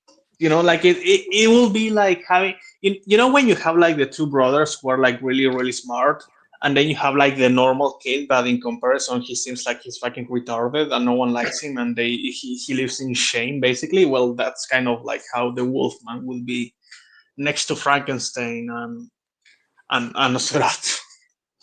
Like it will be like having, when you have like the two brothers who are like really, really smart, and then you have like the normal kid, but in comparison, he seems like he's fucking retarded and no one likes him, and he lives in shame, basically. Well, that's kind of like how the Wolfman will be next to Frankenstein and Nosferatu,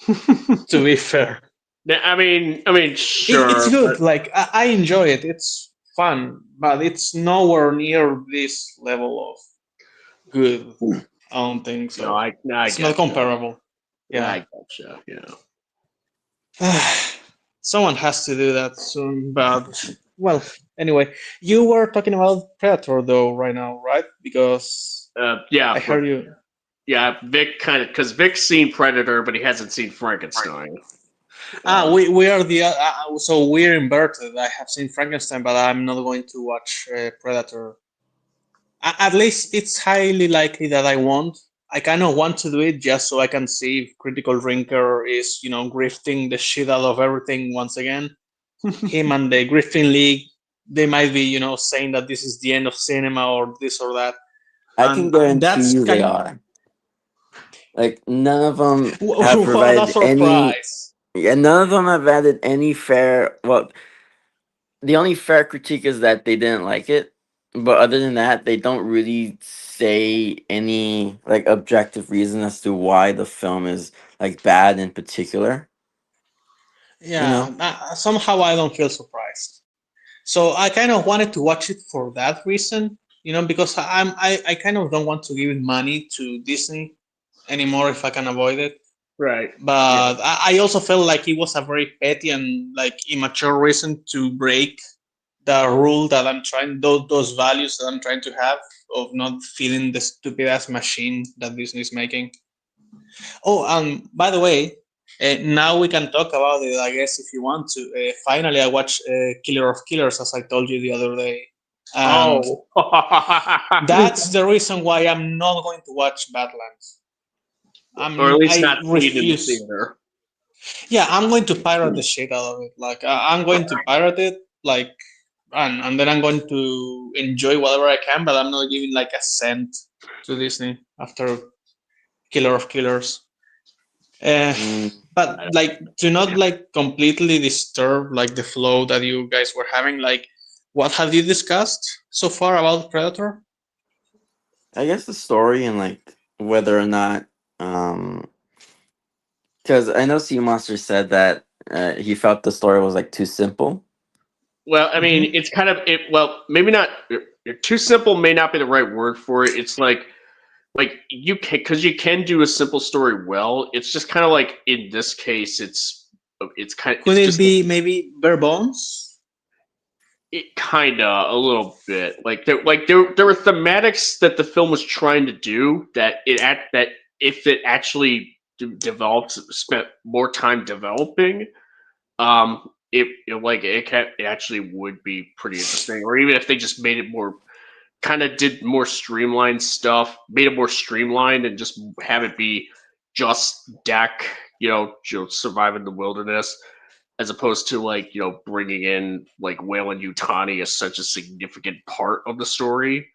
it. to be fair. Yeah, It's sure, good. but Like I enjoy it. It's fun, but it's nowhere near this level of good. I don't think no, so. no, I It's not gotcha. comparable. I Yeah. gotcha. Someone has to do that soon, but well, anyway, you were talking about Predator though right now, right? Because I Yeah, but heard you. yeah, Vic kind of because Vic's seen Predator, but he hasn't seen Frankenstein. Ah, Uh, we are so we're inverted. I have seen Frankenstein, but I'm not going to watch Predator. At least it's highly likely that I won't. I kind of want to do it just so I can see if Critical Drinker is, grifting the shit out of everything once again. Him and the Grifting League, they might be, saying that this is the end of cinema or this or that. I can And guarantee that's you they kind. are. Like none of them have What a provided any. surprise! Yeah, none of them have added any fair. Well, the only fair critique is that they didn't like it, but other than that, they don't really say any like objective reason as to why the film is like bad in particular. You Yeah, know. somehow I don't feel surprised. So I kind of wanted to watch it for that reason, because I kind of don't want to give money to Disney anymore if I can avoid it. right. Yeah. But I also felt like it was a very petty and like immature reason to break the rule that I'm trying those values that I'm trying to have of not feeling the stupid ass machine that Disney is making. Oh, by the way, Now we can talk about it, I guess, if you want to. Finally, I watched Killer of Killers, as I told you the other day, and Oh. that's the reason why I'm not going to watch Badlands. Or at least I not see it in the refuse. theater. Yeah, I'm going to pirate the shit out of it. Like I'm going to pirate it, like, and then I'm going to enjoy whatever I can. But I'm not giving like a cent to Disney after Killer of Killers. Uh, Mm, but like, do not like completely disturb like the flow that you guys were having. Like, what have you discussed so far about Predator? I guess the story and like whether or not, um, because I know Sea Monster said that he felt the story was like too simple. Well, I mean, Hmm. it's kind of it. Well, maybe not. Too simple may not be the right word for it. It's like you can, because you can do a simple story well. It's just kind of like in this case, Could it's it just be maybe bare bones? it kind of a little bit there were thematics that the film was trying to do that if it actually developed spent more time developing, it actually would be pretty interesting. Or even if they just made it more, kind of did more streamlined stuff, made it more streamlined, and just have it be just Deck, surviving the wilderness, as opposed to bringing in like Whalen Yutani as such a significant part of the story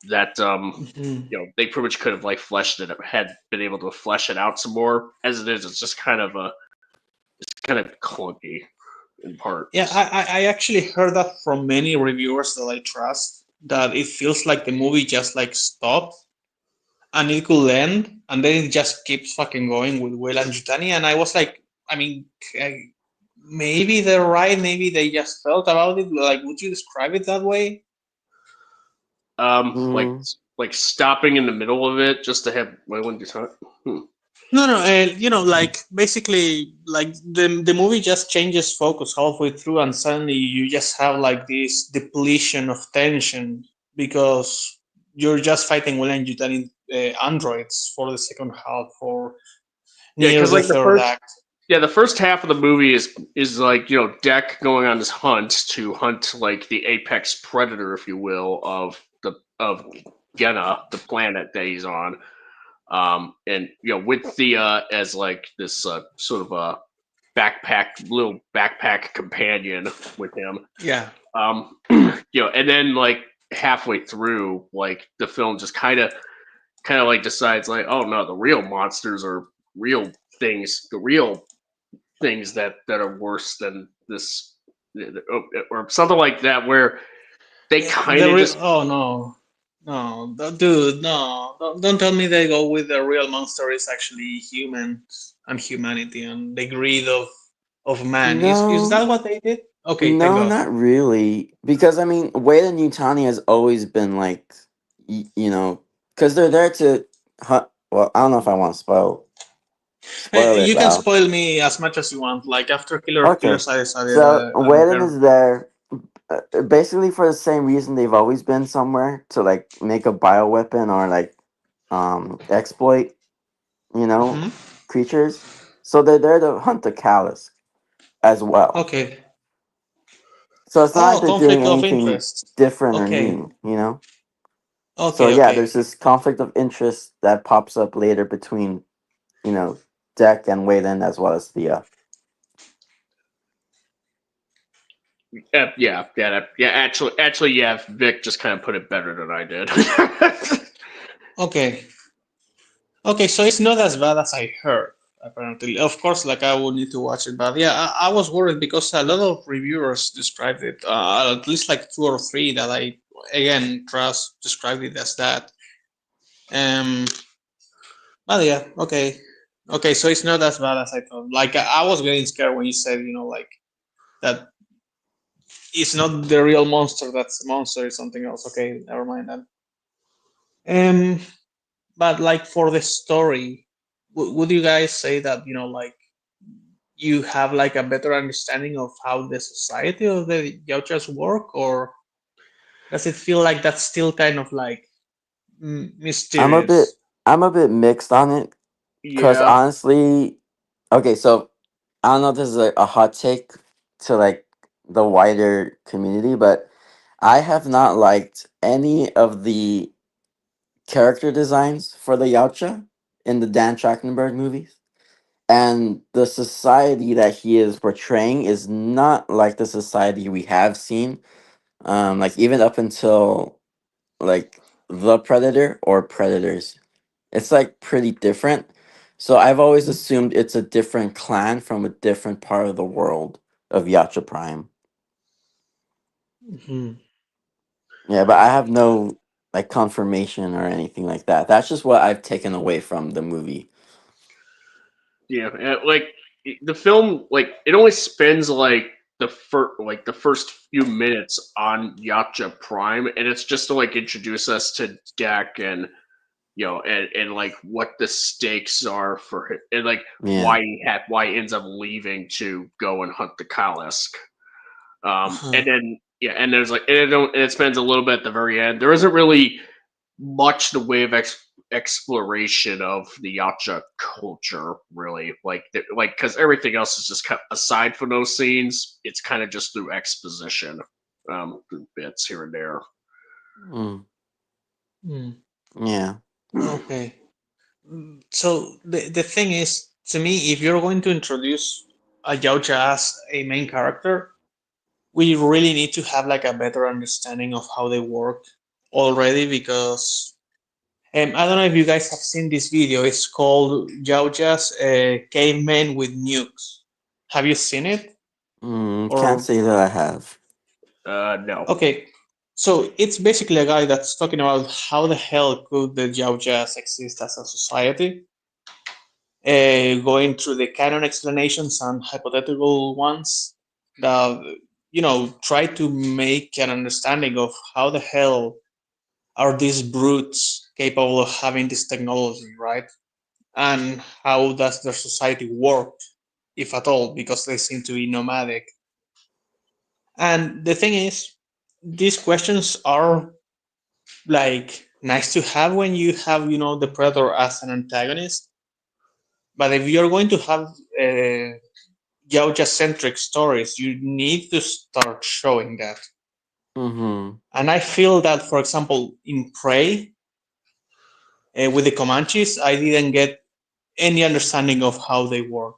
that Mhm. they pretty much could have like fleshed it, had been able to flesh it out some more. As it is, it's just kind of clunky in Yeah, parts. I actually heard that from many reviewers that I trust, that it feels like the movie just like stopped and it could end, and then it just keeps fucking going with Will and Jutani. And I was like, I mean, maybe they're right, maybe they just felt about it. Like, would you describe it that way? Um, like Mm, like stopping in the middle of it just to have Wayland Yutani. No, no, like basically, like the movie just changes focus halfway through, and suddenly you just have like this depletion of tension because you're just fighting Will and Yutani androids for the second half or Yeah, near because the like the third first act. yeah, the first half of the movie is like Deck going on this hunt to hunt like the apex predator, if you will, of Genna, the planet that he's on. And with the as like this sort of a little backpack companion with him. Yeah. And then like halfway through, like the film just kind of like decides like, oh no, the real monsters are real things, the real things that are worse than this, or something like that, where they kind The of real. just Oh no, no, dude, no! Don't tell me they go with the real monster is actually humans and humanity and the greed of man. Is no, that what they did? Okay, thank no, God. not really. Because I mean, Wade and Utani has always been like, because they're there to hunt. Well, I don't know if I want to spoil it, You can Val. spoil me as much as you want. Like after Killer of Okay, Killers, I decided so I don't Waylon care. is there basically for the same reason they've always been somewhere to like make a bioweapon or like exploit, you know, Hmm. creatures. So they're there to hunt the callus as well. Okay. So it's not like Oh, they're doing conflict of anything interest. different or Okay. new. So Okay. yeah, Okay. there's this conflict of interest that pops up later between, Deck and Waylon as well as Thea. yeah. Actually, yeah. Vic just kind of put it better than I did. Okay. Okay, so it's not as bad as I heard, apparently. Of course, like I would need to watch it, but yeah, I was worried because a lot of reviewers described it, at least like two or three that I, again, trust, described it as that. Um, but yeah, okay. Okay, so it's not as bad as I thought. Like, I was getting scared when you said, like, that it's not the real monster, that's the monster, it's something else. Okay, never mind that. Um, but like for the story, would you guys say that, like, you have like a better understanding of how the society of the Yauchas work, or does it feel like that's still kind of like I'm a bit mysterious? I'm a bit mixed on it because Yeah. honestly, Okay, so I don't know if this is a hot take to like the wider community, but I have not liked any of the character designs for the Yautja in the Dan Trachtenberg movies. And the society that he is portraying is not like the society we have seen. Like even up until like the Predator or Predators, it's like pretty different. So I've always assumed it's a different clan from a different part of the world of Yacha Prime. Mhm. Yeah, but I have no like confirmation or anything like that. That's just what I've taken away from the movie. Yeah, like the film, like it only spends like the first few minutes on Yacha Prime, and it's just to like introduce us to Deck and and like what the stakes are for him, and like Yeah. why he ends up leaving to go and hunt the Kalisk. Uh-huh. And then yeah, and there's like and it spends a little bit at the very end. There isn't really much the way of exploration of the Yacha culture, really. Like because everything else is just aside from those scenes, it's kind of just through exposition, through bits here and there. Mm, Mm. yeah. Okay. So the thing is, to me, if you're going to introduce a Yautja as a main character, we really need to have like a better understanding of how they work already because I don't know if you guys have seen this video. It's called Yautja's Cavemen with Nukes. Have you seen it? Can't Or say that I have. No. okay, so it's basically a guy that's talking about how the hell could the Yautjas exist as a society, going through the canon explanations and hypothetical ones that try to make an understanding of how the hell are these brutes capable of having this technology, right? And how does their society work, if at all, because they seem to be nomadic. And the thing is, these questions are like nice to have when you have the predator as an antagonist. But if you're going to have Yautja-centric stories, you need to start showing that. Mm-hmm. And I feel that, for example, in Prey, with the Comanches, I didn't get any understanding of how they work.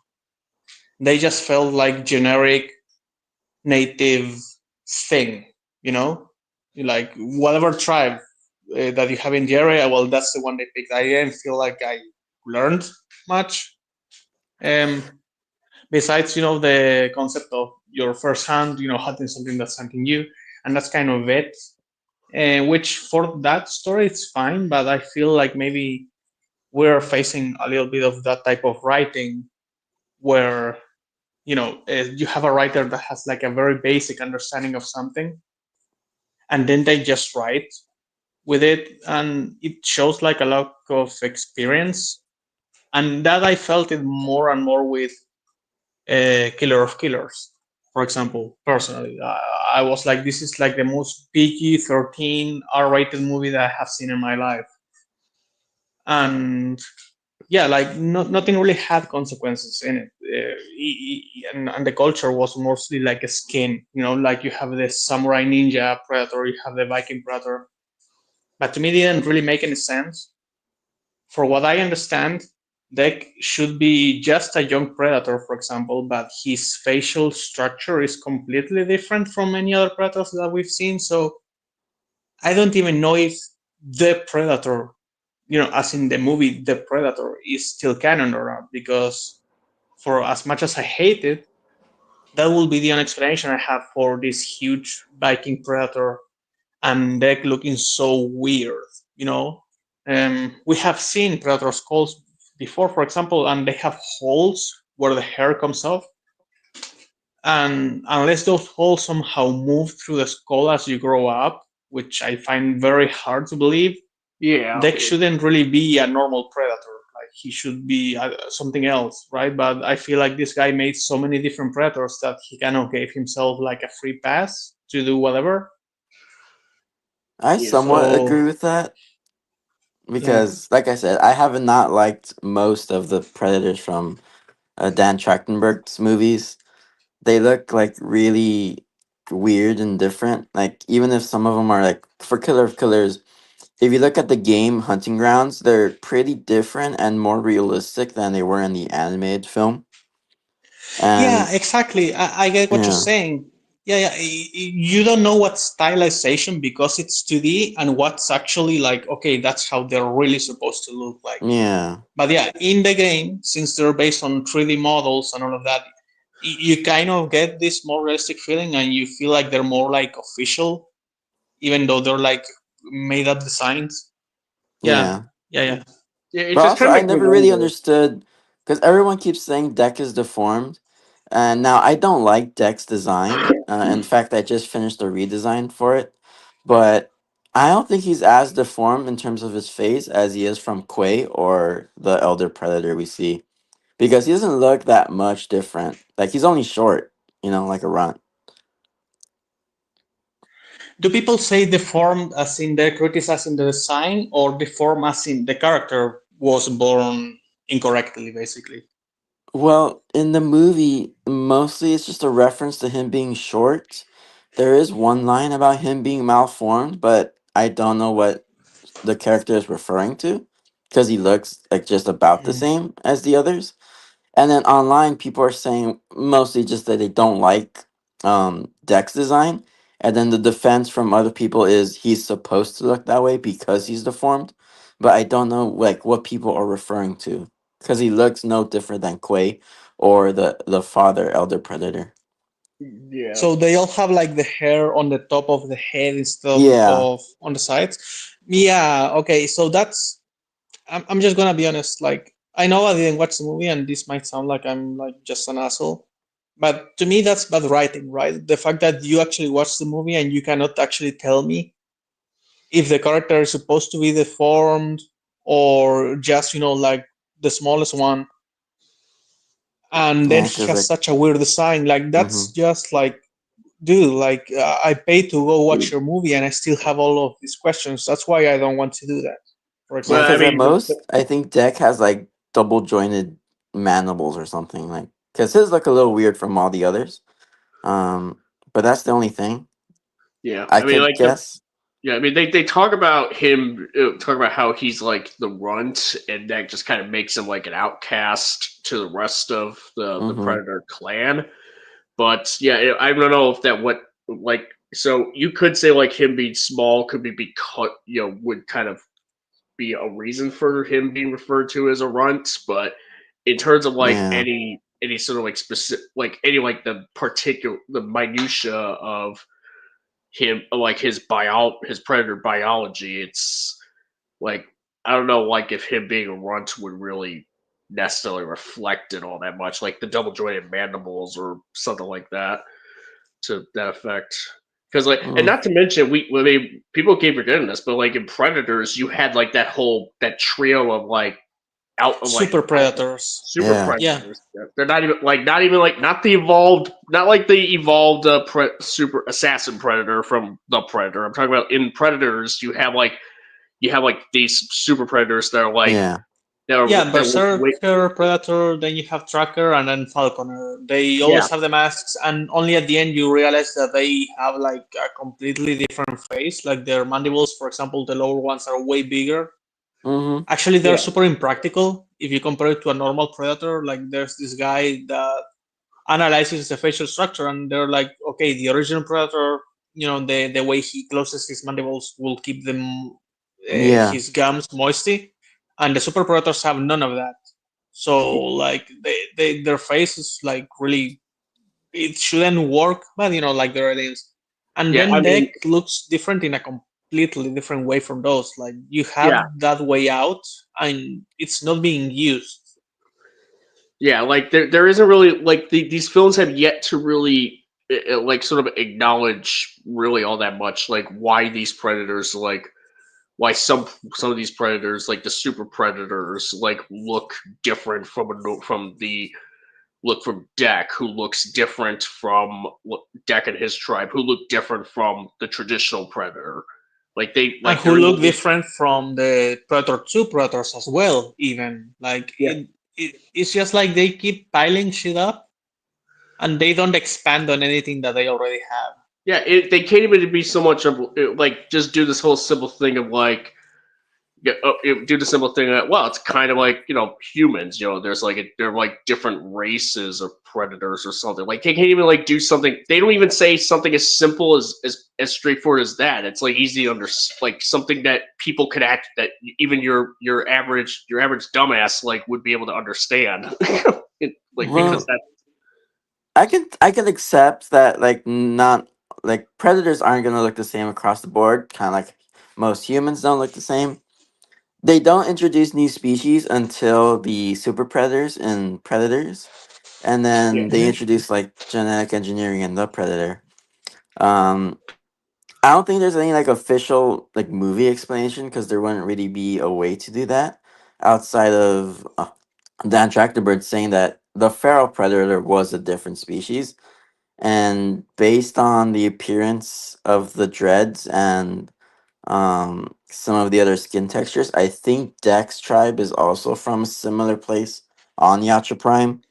They just felt like generic native thing, you know, like whatever tribe that you have in the area. Well, that's the one they picked. I didn't feel like I learned much. Um, Besides, the concept of your first hand, hunting something that's hunting you, and that's kind of it. Which for that story it's fine, but I feel like maybe we're facing a little bit of that type of writing where you have a writer that has like a very basic understanding of something, and then they just write with it, and it shows like a lack of experience, and that I felt it more and more with Killer of Killers, for example. Personally, I was like, this is like the most PG-13 R-rated movie that I have seen in my life, and yeah, like nothing really had consequences in it, and the culture was mostly like a skin. Like you have the samurai ninja predator, you have the Viking predator, but to me, it didn't really make any sense. For what I understand, Deck should be just a young predator, for example, but his facial structure is completely different from any other predators that we've seen. So I don't even know if the predator, as in the movie, the predator is still canon or not, because for as much as I hate it, that will be the only explanation I have for this huge Viking predator and Deck looking so weird, you know. We have seen predator skulls before, for example, and they have holes where the hair comes off. And unless those holes somehow move through the skull as you grow up, which I find very hard to believe, Yeah. Deck shouldn't really be a normal predator. Like he should be something else, right? But I feel like this guy made so many different predators that he kind of gave himself like a free pass to do whatever. I Yeah. somewhat So agree with that yeah. because, like I said, I have not liked most of the Predators from Dan Trachtenberg's movies. They look like really weird and different. Like even if some of them are like for Killer of Killers, if you look at the game Hunting Grounds, they're pretty different and more realistic than they were in the animated film. Yeah, And exactly. I get what you're yeah, saying. Yeah, yeah. You don't know what's stylization because it's 2D and what's actually like, okay, that's how they're really supposed to look like. yeah, But yeah, in the game, since they're based on 3D models and all of that, you kind of get this more realistic feeling and you feel like they're more like official, even though they're like made up designs. Yeah, yeah. yeah, yeah. Yeah, it But just also, kind of I makes me never really wonder. understood because everyone keeps saying Deck is deformed, and now I don't like Deck's design. In fact, I just finished a redesign for it, but I don't think he's as deformed in terms of his face as he is from Quay or the Elder Predator we see, because he doesn't look that much different. Like he's only short, like a runt. Do people say deformed as in they're criticizing the design, or deformed as in the character was born incorrectly, basically? Well, in the movie, mostly it's just a reference to him being short. There is one line about him being malformed, but I don't know what the character is referring to because he looks like just about the Mm. same as the others. And then online, people are saying mostly just that they don't like Dex design. And then the defense from other people is he's supposed to look that way because he's deformed. But I don't know like what people are referring to because he looks no different than Quay or the father Elder Predator. Yeah. So they all have like the hair on the top of the head instead Yeah, of on the sides. Yeah, okay. So that's I'm just gonna be honest. Like I know I didn't watch the movie, and this might sound like I'm like just an asshole, but to me that's bad writing, right? The fact that you actually watched the movie and you cannot actually tell me if the character is supposed to be deformed or just like the smallest one, and then yeah, he because has like, such a weird design. Like that's hmm just like, dude, like I paid to go watch your movie and I still have all of these questions. That's why I don't want to do that, for yeah, Well, I example. because at mean, most I think Deck has like double jointed mandibles or something like because his look a little weird from all the others. Um, but that's the only thing yeah. I I mean, could like the guess. yeah. I mean, they talk about him, talk about how he's like the runt, and that just kind of makes him like an outcast to the rest of the Mm-hmm. Predator clan. But yeah, I don't know if that what like. So you could say like him being small could be cut. Would kind of be a reason for him being referred to as a runt, but in terms of like Yeah. any sort of like specific like any like the minutia of him like his predator biology, it's like I don't know like if him being a runt would really necessarily reflect it all that much, like the double jointed mandibles or something like that to that effect. Because like, and Mm. not to mention, I mean, people keep forgetting this, but like in Predators, you had like that trio of like Super out predators. super Yeah. Yeah. predators. They're not even like not the evolved, not like the evolved super assassin predator from the Predator. I'm talking about in Predators, you have like these super predators that are like Yeah. Yeah, that look way Berserker, Predator, then you have Tracker, and then Falconer. They yeah always have the masks, and only at the end you realize that they have like a completely different face. Like their mandibles, for example, the lower ones are way bigger. Mm-hmm. Actually, they're yeah super impractical if you compare it to a normal Predator. Like there's this guy that analyzes the facial structure, and they're like, okay, the original Predator, the way he closes his mandibles will keep them Yeah. his gums moisty, and the super predators have none of that. So like their face is like really it shouldn't work, but like there it is. And yeah. then I deck mean looks different in a completely different way from those. Like you have yeah that way out, and it's not being used. Yeah, like there isn't really like these films have yet to really like sort of acknowledge really all that much like why these predators like why some of these predators like the super predators like look different from the look from Deck, who looks different from Deck and his tribe, who look different from the traditional predator. Like they And like who there look isn't different from the Predator 2 Predators as well, even. Like, yeah it's just like they keep piling shit up and they don't expand on anything that they already have. Yeah, they can't even be so much of like just do this whole simple thing of like do the simple thing that well, it's kind of like humans. There's like they're like different races of predators or something. Like they can't even like do something. They don't even say something as simple as straightforward as that. It's like easy to like something that people could act that even your average dumbass like would be able to understand. Like because Well, that I could accept that, like, not like predators aren't gonna look the same across the board, kind of like most humans don't look the same. They don't introduce new species until the super predators and predators, and yeah. then they introduce like genetic engineering in the predator. Um, I don't think there's any like official like movie explanation because there wouldn't really be a way to do that outside of Dan Tractorbird saying that the feral predator was a different species, and based on the appearance of the dreads and some of the other skin textures, I think Dex tribe is also from a similar place on Yacha Prime.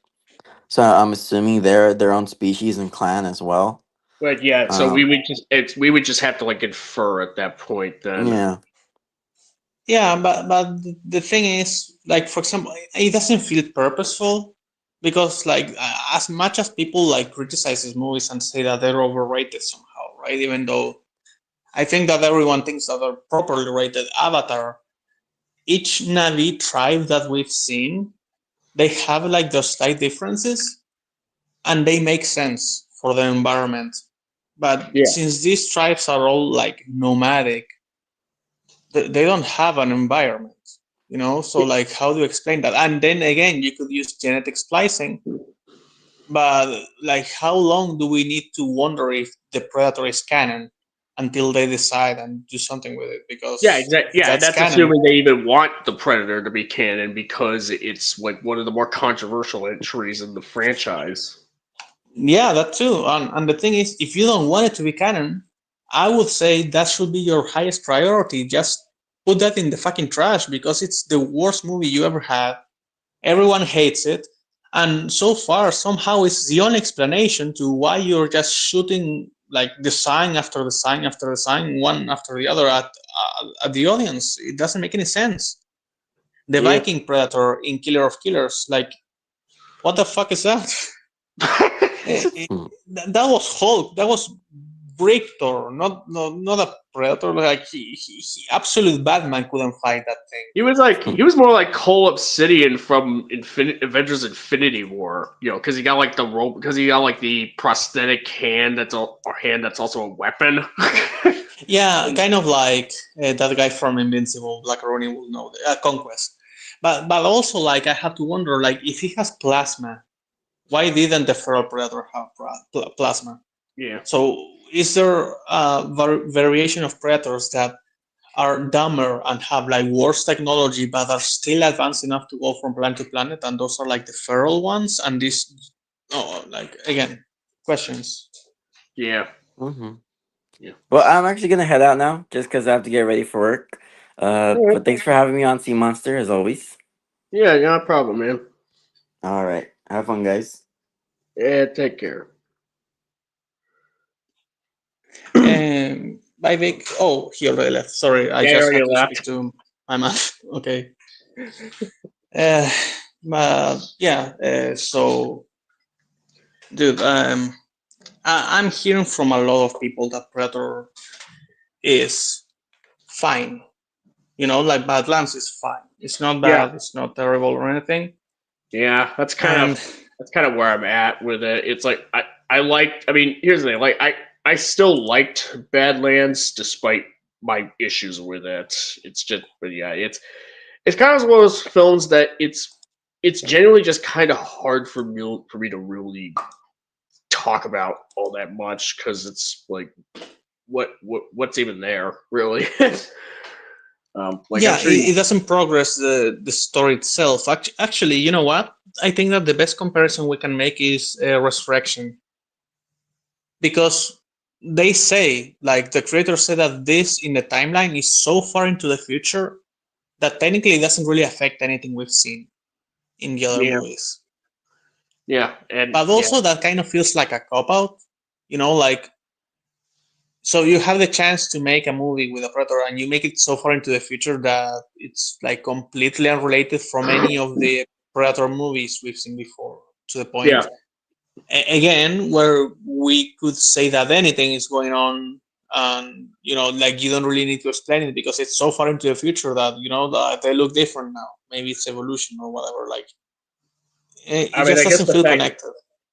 So I'm assuming they're their own species and clan as well. But yeah, so Um, we would just have to like infer at that point then. yeah. Yeah, but the thing is, like for example, it doesn't feel purposeful because like as much as people like criticize these movies and say that they're overrated somehow, right? Even though I think that everyone thinks that they're properly rated. Avatar, each Navi tribe that we've seen, they have like those slight differences and they make sense for the environment. But Yeah. since these tribes are all like nomadic, they don't have an environment, so like how do you explain that? And then again, you could use genetic splicing, but like how long do we need to wonder if the predator is canon until they decide and do something with it? Yeah, Because exactly. if Yeah, that's that's canon, assuming they even want the Predator to be canon because it's like one of the more controversial entries in the franchise. yeah, that too. And the thing is, if you don't want it to be canon, I would say that should be your highest priority. Just put that in the fucking trash because it's the worst movie you ever had. Everyone hates it. And so far, somehow, it's the only explanation to why you're just shooting like design after design after design, one after the other at the audience. It doesn't make any sense. The Yeah. Viking Predator in Killer of Killers, like, what the fuck is that? Hmm. That was Hulk. That was Victor, not a Predator. Like he absolute Batman couldn't fight that thing. he was more like Cole Obsidian from Avengers Infinity War, because he got like the rope because he got like the prosthetic hand that's also a weapon. Yeah, kind of like that guy from Invincible, Black Ronnie will know, Conquest. But also like I have to wonder like if he has plasma, why didn't the Feral Predator have plasma? Yeah. So is there a variation of predators that are dumber and have like worse technology but are still advanced enough to go from planet to planet, and those are like the feral ones, and these, oh, like again, questions. Yeah. Hmm. Yeah. Well, I'm actually gonna head out now just because I have to get ready for work. All right. But thanks for having me on Sea Monster as always. Yeah, not a problem, man. All right, have fun, guys. Yeah, take care. Bye, Vic. Oh, he already left. Sorry, I Yeah, I just already had to speak left. to my man. Okay. Uh, but yeah, so dude, I'm hearing from a lot of people that Predator is fine. Like Badlands is fine. It's not Yeah. bad. It's not terrible or anything. Yeah, that's kind And of where I'm at with it. It's like I mean, here's the thing. Like I still liked Badlands despite my issues with it. It's just but yeah, it's kind of one of those films that it's genuinely just kind of hard for me to really talk about all that much cuz it's like what's even there, really. Like I'm yeah, sure it doesn't progress the story itself. Actually, you know what? I think that the best comparison we can make is Resurrection, because they say, like the creators say, that this in the timeline is so far into the future that technically it doesn't really affect anything we've seen. in the other Yeah, movies. yeah, and But yeah, also that kind of feels like a cop out, like, so you have the chance to make a movie with a predator and you make it so far into the future that it's like completely unrelated from any of the predator movies we've seen before, to the yeah. point again where we could say that anything is going on, and like, you don't really need to explain it because it's so far into the future that that they look different now. Maybe it's evolution or whatever. Like, I it mean, just I guess doesn't the feel fact, connected.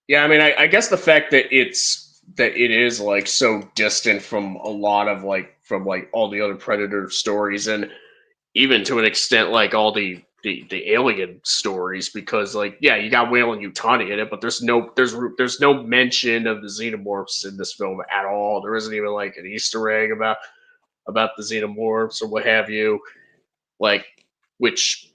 yeah, I mean, I guess the fact that it is like so distant from a lot of from like all the other Predator stories, and even to an extent like all the alien stories, because like yeah, you got Whale and Utani in it, but there's no mention of the xenomorphs in this film at all. There isn't even like an Easter egg about the xenomorphs or what have you, like which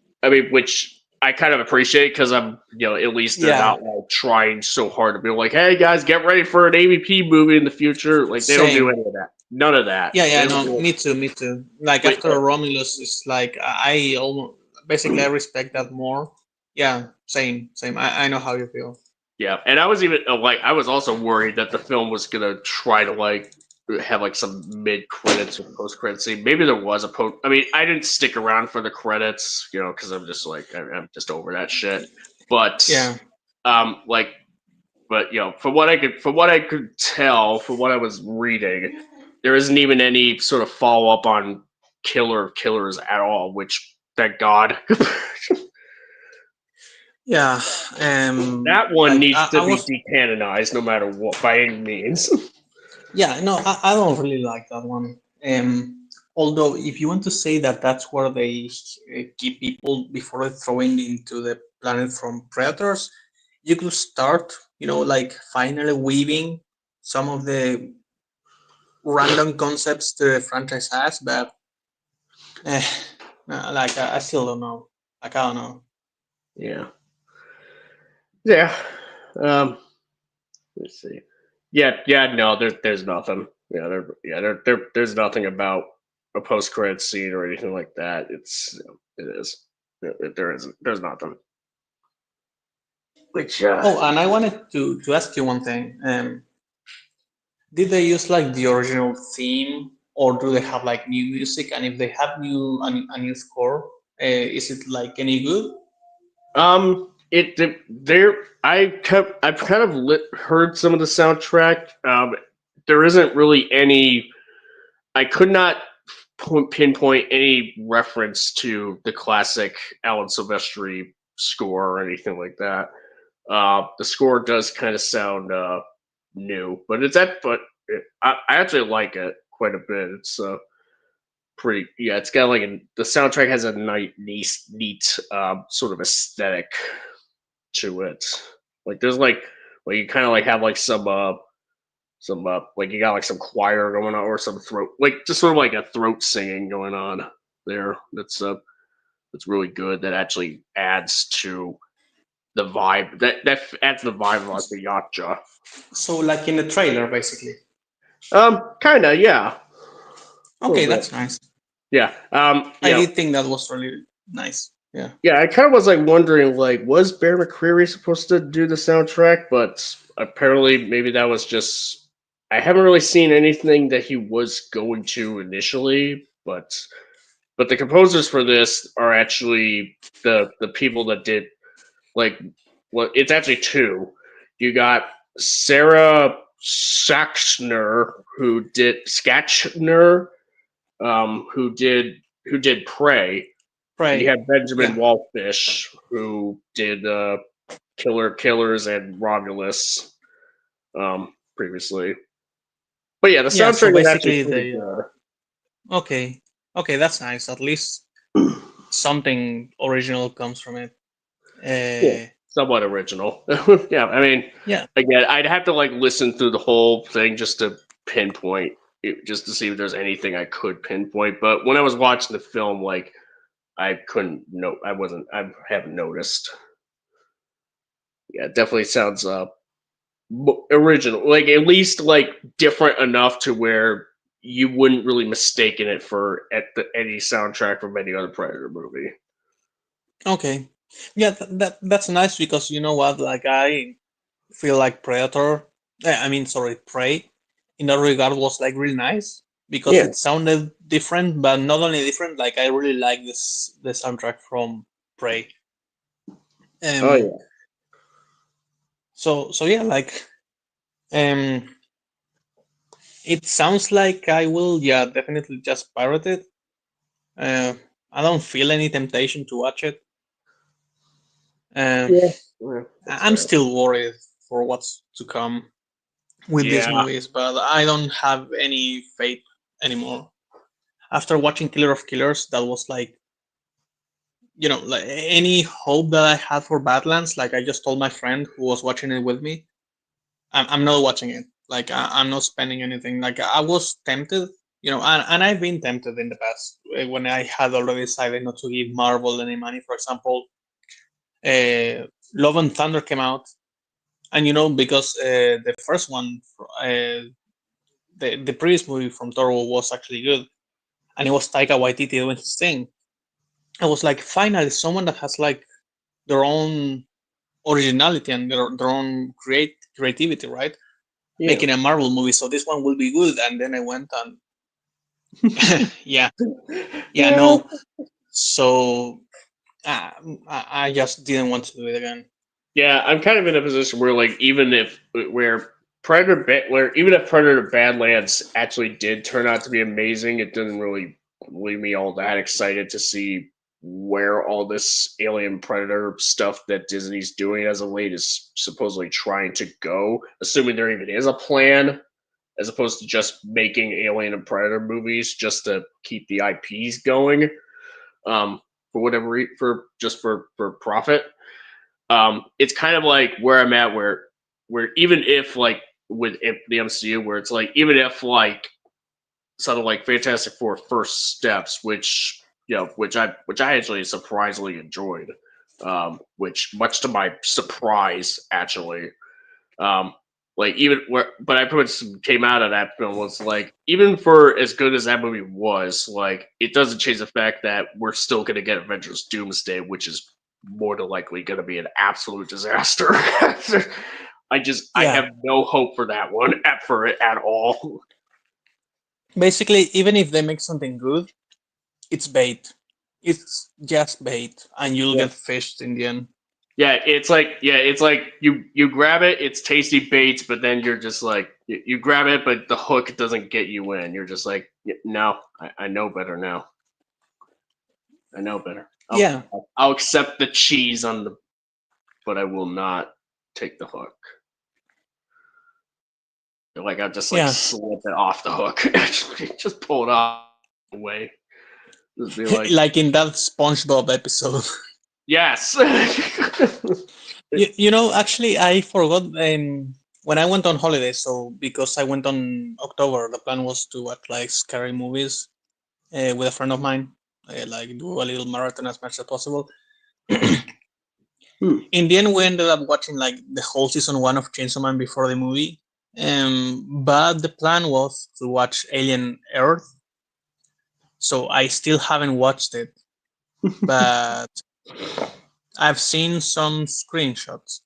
I kind of appreciate, because I'm at least they're Yeah, not like trying so hard to be like, hey guys, get ready for an AVP movie in the future. Like they don't do same. any of that, none of that. Yeah, They yeah, don't no, do it. me too, me too. Like, But, after Romulus, it's like I almost basically I respect that more. Yeah, same, same. I know how you feel. yeah, and I was even I was also worried that the film was gonna try to like have like some mid credits or post credits scene. Maybe there was a post. I mean, I didn't stick around for the credits, because I'm just like I'm just over that shit. But Yeah, like, but from what I could tell, from what I was reading, there isn't even any sort of follow up on killers at all. Which, thank God. yeah. That one Like, needs to I be was. decanonized, no matter what, by any means. Yeah, no, I don't really like that one. Although, if you want to say that that's where they keep people before they throw into the planet from predators, you could start, like, finally weaving some of the random concepts the franchise has, but eh, like, I still don't know. Like, I don't know. Yeah. Yeah. Um. Let's see. Yeah. Yeah. No. There's nothing. There's nothing about a post credit scene or anything like that. It is. There isn't. There's nothing. Which. Oh, and I wanted to ask you one thing. Did they use like the original theme, or do they have like new music? And if they have a new score, is it like any good? There. I've kind of heard some of the soundtrack. There isn't really any. I could not pinpoint any reference to the classic Alan Silvestri score or anything like that. The score does kind of sound new, but I actually like it quite a bit. It's pretty, yeah. It's got like the soundtrack has a neat sort of aesthetic to it. Like there's like you kind of like have like some like you got like some choir going on or some throat, like just sort of like a throat singing going on there. That's really good. That actually adds to the vibe. That adds the vibe of like the yacha. So, like in the trailer, basically. Kind of, yeah, a little Okay, bit, that's nice. yeah. I did think that was really nice. Yeah. Yeah. I kind of was like wondering, like, was Bear McCreary supposed to do the soundtrack? But apparently, maybe that was just. I haven't really seen anything that he was going to initially, but the composers for this are actually the people that did like it's actually two. You got Sarah Skachner, who did Prey, and you Right. had Benjamin Yeah. Wallfish, who did Killers and Romulus previously. But yeah, the Yeah. So soundtrack is actually basically, pretty they. good. Okay. Okay, that's nice. At least something original comes from it. Yeah, Uh, somewhat original. Yeah, I mean, yeah. again, I'd have to like listen through the whole thing just to pinpoint it, just to see if there's anything I could pinpoint. But when I was watching the film, like I couldn't know, I haven't noticed. Yeah, it definitely sounds original, like at least like different enough to where you wouldn't really mistaken it for any soundtrack from any other Predator movie. Okay. Yeah, that's nice because you know what? Like I feel like Predator. I mean, sorry, Prey. In that regard, was like really nice because Yeah. it sounded different, but not only different. Like I really like the soundtrack from Prey. Oh Um. yeah. So yeah, like um, it sounds like I will. Yeah, definitely just pirate it. Uh, I don't feel any temptation to watch it. Um, Yeah, that's I'm fair. still worried for what's to come with these Yeah. movies, but I don't have any faith anymore. After watching Killer of Killers, that was like, like any hope that I had for Badlands. Like I just told my friend who was watching it with me, I'm not watching it. Like I'm not spending anything. Like I was tempted, and I've been tempted in the past when I had already decided not to give Marvel any money. For example, Love and Thunder came out, and because the first one, the previous movie from Toro was actually good, and it was Taika Waititi doing his thing. I was like, finally, someone that has like their own originality and their own creativity, right? Yeah. Making a Marvel movie, so this one will be good. And then I went and yeah, yeah, Yeah. no. So I just didn't want to do it again. Yeah, I'm kind of in a position where, like, even if Predator Badlands actually did turn out to be amazing, it didn't really leave me all that excited to see where all this Alien Predator stuff that Disney's doing as of late is supposedly trying to go. Assuming there even is a plan, as opposed to just making Alien and Predator movies just to keep the IPs going, for whatever for profit. It's kind of like where I'm at, where even if like with the MCU, where it's like even if like something like Fantastic Four First Steps, which I actually surprisingly enjoyed, which much to my surprise actually, um, like even where, but I pretty much came out of that film was like, even for as good as that movie was, like it doesn't change the fact that we're still gonna get Avengers Doomsday, which is more than likely gonna be an absolute disaster. I Yeah, have no hope for that one for it at all. basically, even if they make something good, it's bait. It's just bait, and you'll Yeah. get fished in the end. It's like you grab it, it's tasty baits, but then you're just like you grab it, but the hook doesn't get you in. You're just like, no, I know better now. I know better. Yeah, I'll accept the cheese but I will not take the hook. Like I'll just like yeah. slip it off the hook, just pull it off away. Just be like, Like in that SpongeBob episode. yes. Actually, I forgot when I went on holiday. So because I went on October, the plan was to watch like scary movies with a friend of mine, like do a little marathon as much as possible. Hmm. In the end, we ended up watching like the whole season one of Chainsaw Man before the movie. But the plan was to watch Alien Earth, so I still haven't watched it, but I've seen some screenshots.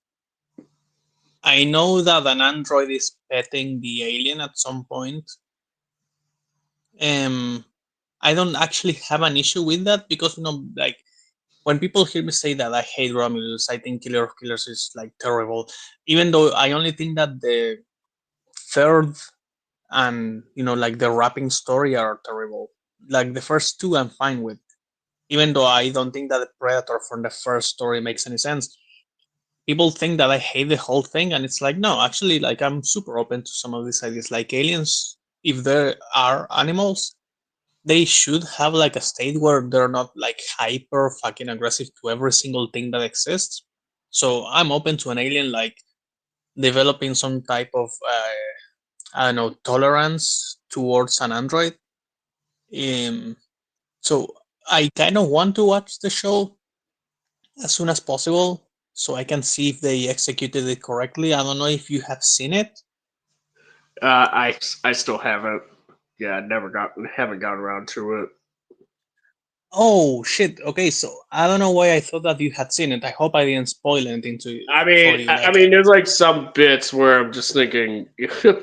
I know that an android is petting the alien at some point. Um, I don't actually have an issue with that because like when people hear me say that I hate Romulus, I think Killer of Killers is like terrible. Even though I only think that the third and like the wrapping story are terrible. Like the first two, I'm fine with. Even though I don't think that the Predator from the first story makes any sense. People think that I hate the whole thing, and it's like no, actually, like I'm super open to some of these ideas. Like aliens, if there are animals, they should have like a state where they're not like hyper fucking aggressive to every single thing that exists. So I'm open to an alien like developing some type of I don't know tolerance towards an android. Um, so I kind of want to watch the show as soon as possible so I can see if they executed it correctly. I don't know if you have seen it. I still haven't. Yeah, haven't got around to it. Oh shit. Okay, so I don't know why I thought that you had seen it. I hope I didn't spoil anything for you. I Like, mean, there's like some bits where I'm just thinking,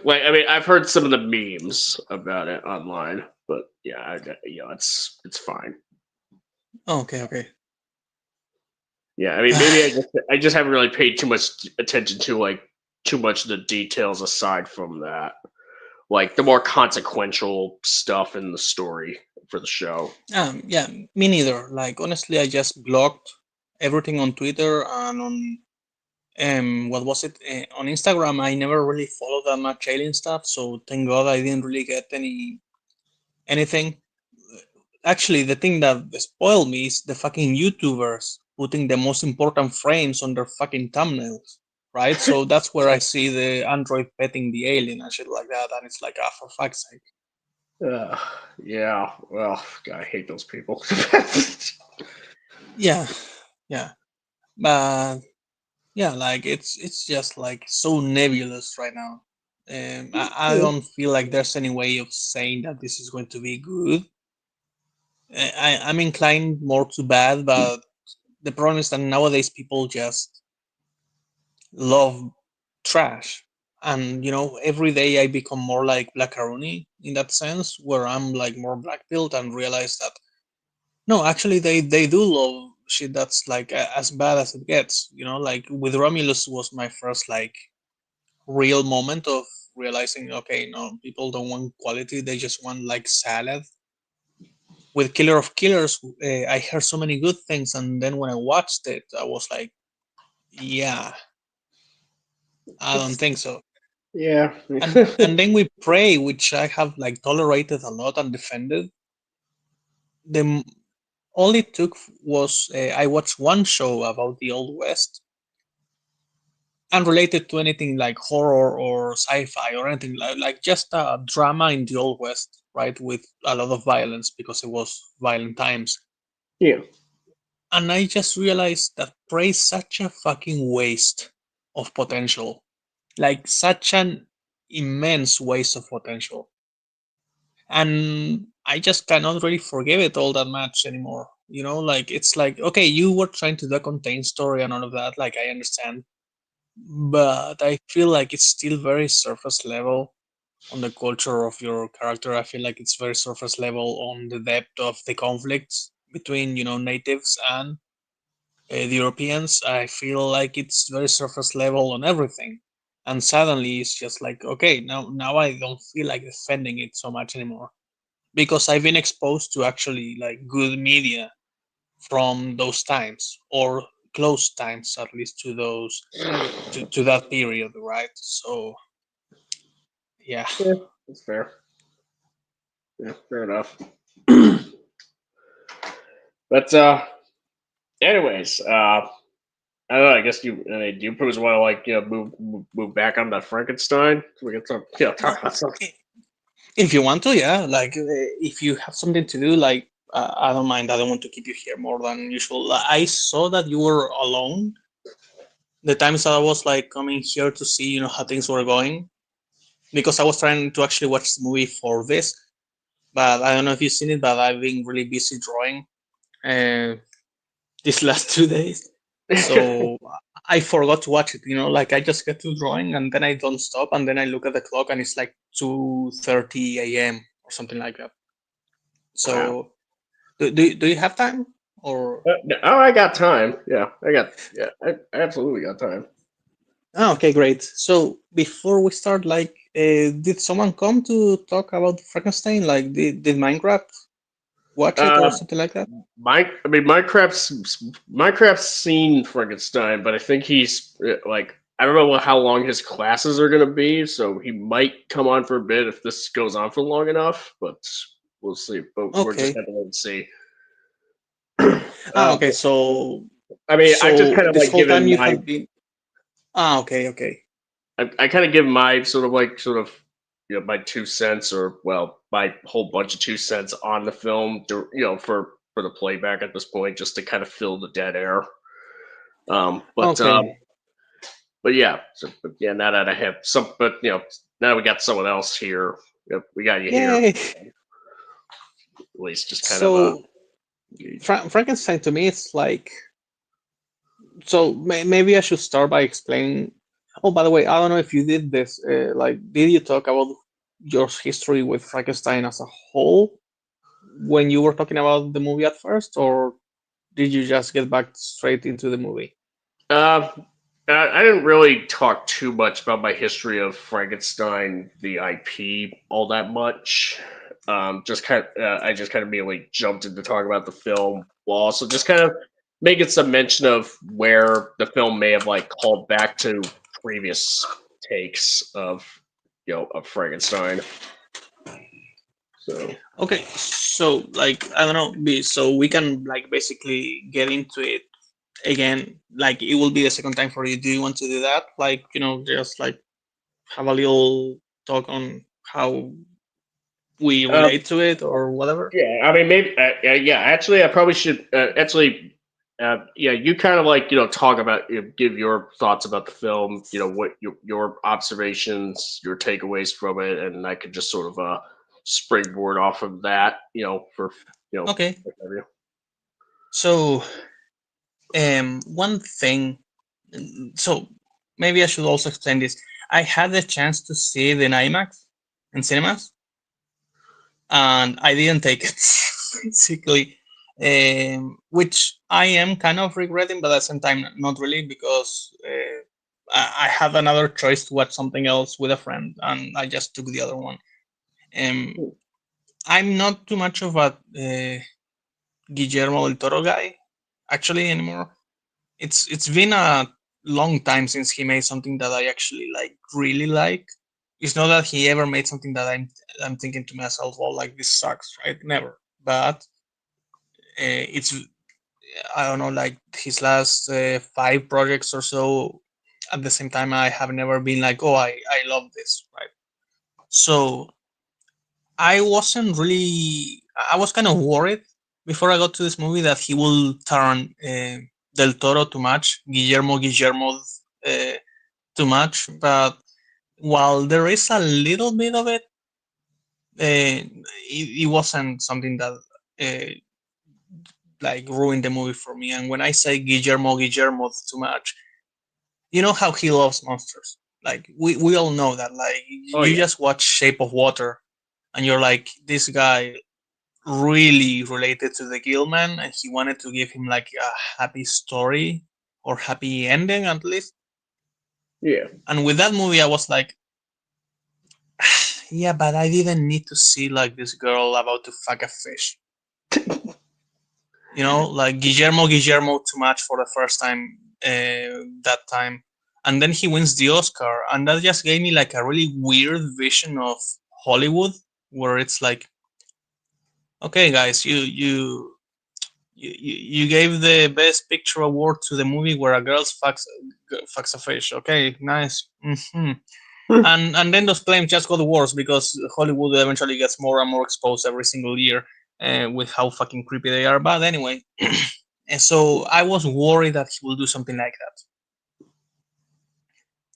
like, I mean, I've heard some of the memes about it online, but yeah, it's fine. okay, okay. Yeah, I mean, maybe I just haven't really paid too much attention to like too much of the details aside from that, like the more consequential stuff in the story for the show. Yeah, me neither. Like, honestly, I just blocked everything on Twitter and on what was it on Instagram. I never really followed that much alien stuff, so thank God I didn't really get anything. Actually, the thing that spoiled me is the fucking YouTubers putting the most important frames on their fucking thumbnails, right? So that's where I see the android petting the alien and shit like that, and it's like, ah, for fuck's sake. Uh, yeah, well, God, I hate those people. Yeah, yeah, but yeah, like it's just like so nebulous right now. I Yeah. don't feel like there's any way of saying that this is going to be good. I'm inclined more to bad, but the problem is that nowadays people just love trash. And every day I become more like Blackaroni in that sense, where I'm like more black pilled and realize that no, actually they do love shit that's like as bad as it gets. Like with Romulus was my first like real moment of realizing, okay, no, people don't want quality; they just want like salad. With Killer of Killers, I heard so many good things, and then when I watched it, I was like, yeah, I don't It's think so. yeah. And then we Prey, which I have like tolerated a lot and defended. The all it took was I watched one show about the Old West, unrelated to anything like horror or sci-fi or anything like just a drama in the Old West, right, with a lot of violence because it was violent times. Yeah. And I just realized that Prey is such a fucking waste of potential, like such an immense waste of potential. And I just cannot really forgive it all that much anymore. Like it's like, okay, you were trying to do a contained story and all of that, like I understand, but I feel like it's still very surface level on the culture of your character. I feel like it's very surface level on the depth of the conflicts between natives and the Europeans. I feel like it's very surface level on everything, and suddenly it's just like, okay, now I don't feel like defending it so much anymore because I've been exposed to actually like good media from those times or close times at least to those to that period, right? So yeah. Yeah, that's fair. Yeah, fair enough. But anyways, I don't know. I guess do you probably want to like move back on that Frankenstein? So we can talk about something. If you want to, yeah, like if you have something to do, like I don't mind. I don't want to keep you here more than usual. I saw that you were alone the times that I was like coming here to see how things were going, because I was trying to actually watch the movie for this, but I don't know if you've seen it, but I've been really busy drawing uh, these last 2 days, so I forgot to watch it. Like I just get to drawing and then I don't stop, and then I look at the clock and it's like 2:30 a.m. or something like that. Wow. So do you have time or? No, oh, I got time. I absolutely got time. Oh, okay, great. So before we start, like, did someone come to talk about Frankenstein? Like, did Minecraft watch it or Uh, something like that? I mean, Minecraft's seen Frankenstein, but I think he's like I don't know how long his classes are gonna be, so he might come on for a bit if this goes on for long enough. But we'll see. But we're just Okay. gonna wait and see. Okay. So I mean, I've just kind of this like whole time given you my have been. Okay. Okay. I kind of give my sort of my 2 cents or well my whole bunch of 2 cents on the film for the playback at this point just to kind of fill the dead air. Um, but um, Okay. but yeah, but yeah. Now that I have some, but now that we got someone else here, we got you here Yay. at least. Just kind of So Frankenstein to me, it's like, so maybe I should start by explaining. Oh, by the way, I don't know if you did this. Like, did you talk about your history with Frankenstein as a whole when you were talking about the movie at first, or did you just get back straight into the movie? Uh, I didn't really talk too much about my history of Frankenstein, the IP, all that much. I just kind of immediately jumped into talking about the film, while also just kind of making some mention of where the film may have like called back to previous takes of of Frankenstein. So Okay, so like I don't know, so we can like basically get into it again. Like it will be the second time for you. Do you want to do that? Like just like have a little talk on how we um, relate to it or whatever. yeah, I mean maybe yeah. Actually, I probably should actually. Yeah, you kind of like talk about give your thoughts about the film. What your observations, your takeaways from it, and I could just sort of springboard off of that. For Okay, whatever. so one thing. So maybe I should also explain this. I had the chance to see it in IMAX in cinemas, and I didn't take it basically, which I am kind of regretting, but at the same time, not really because I had another choice to watch something else with a friend, and I just took the other one. Um, I'm not too much of a Guillermo del Toro guy actually anymore. It's been a long time since he made something that I actually like really like. It's not that he ever made something that I'm thinking to myself, "Oh, like this sucks," right? Never. But it's I don't know, like his last five projects or so. At the same time, I have never been like, "Oh, I love this," right? So I wasn't really. I was kind of worried before I got to this movie that he will turn Del Toro too much, Guillermo too much. But while there is a little bit of it, it wasn't something that uh, like ruined the movie for me. And when I say Guillermo too much, you know how he loves monsters. Like we all know that. Like Oh you yeah, just watch Shape of Water, and you're like, this guy really related to the Gilman, and he wanted to give him like a happy story or happy ending at least. yeah. And with that movie, I was like, yeah, but I didn't need to see like this girl about to fuck a fish. Like Guillermo too much for the first time that time, and then he wins the Oscar, and that just gave me like a really weird vision of Hollywood, where it's like, okay, guys, you gave the best picture award to the movie where a girl fucks a fish. Okay, nice. And then those claims just got worse because Hollywood eventually gets more and more exposed every single year with how fucking creepy they are. But anyway, and so I was worried that he will do something like that.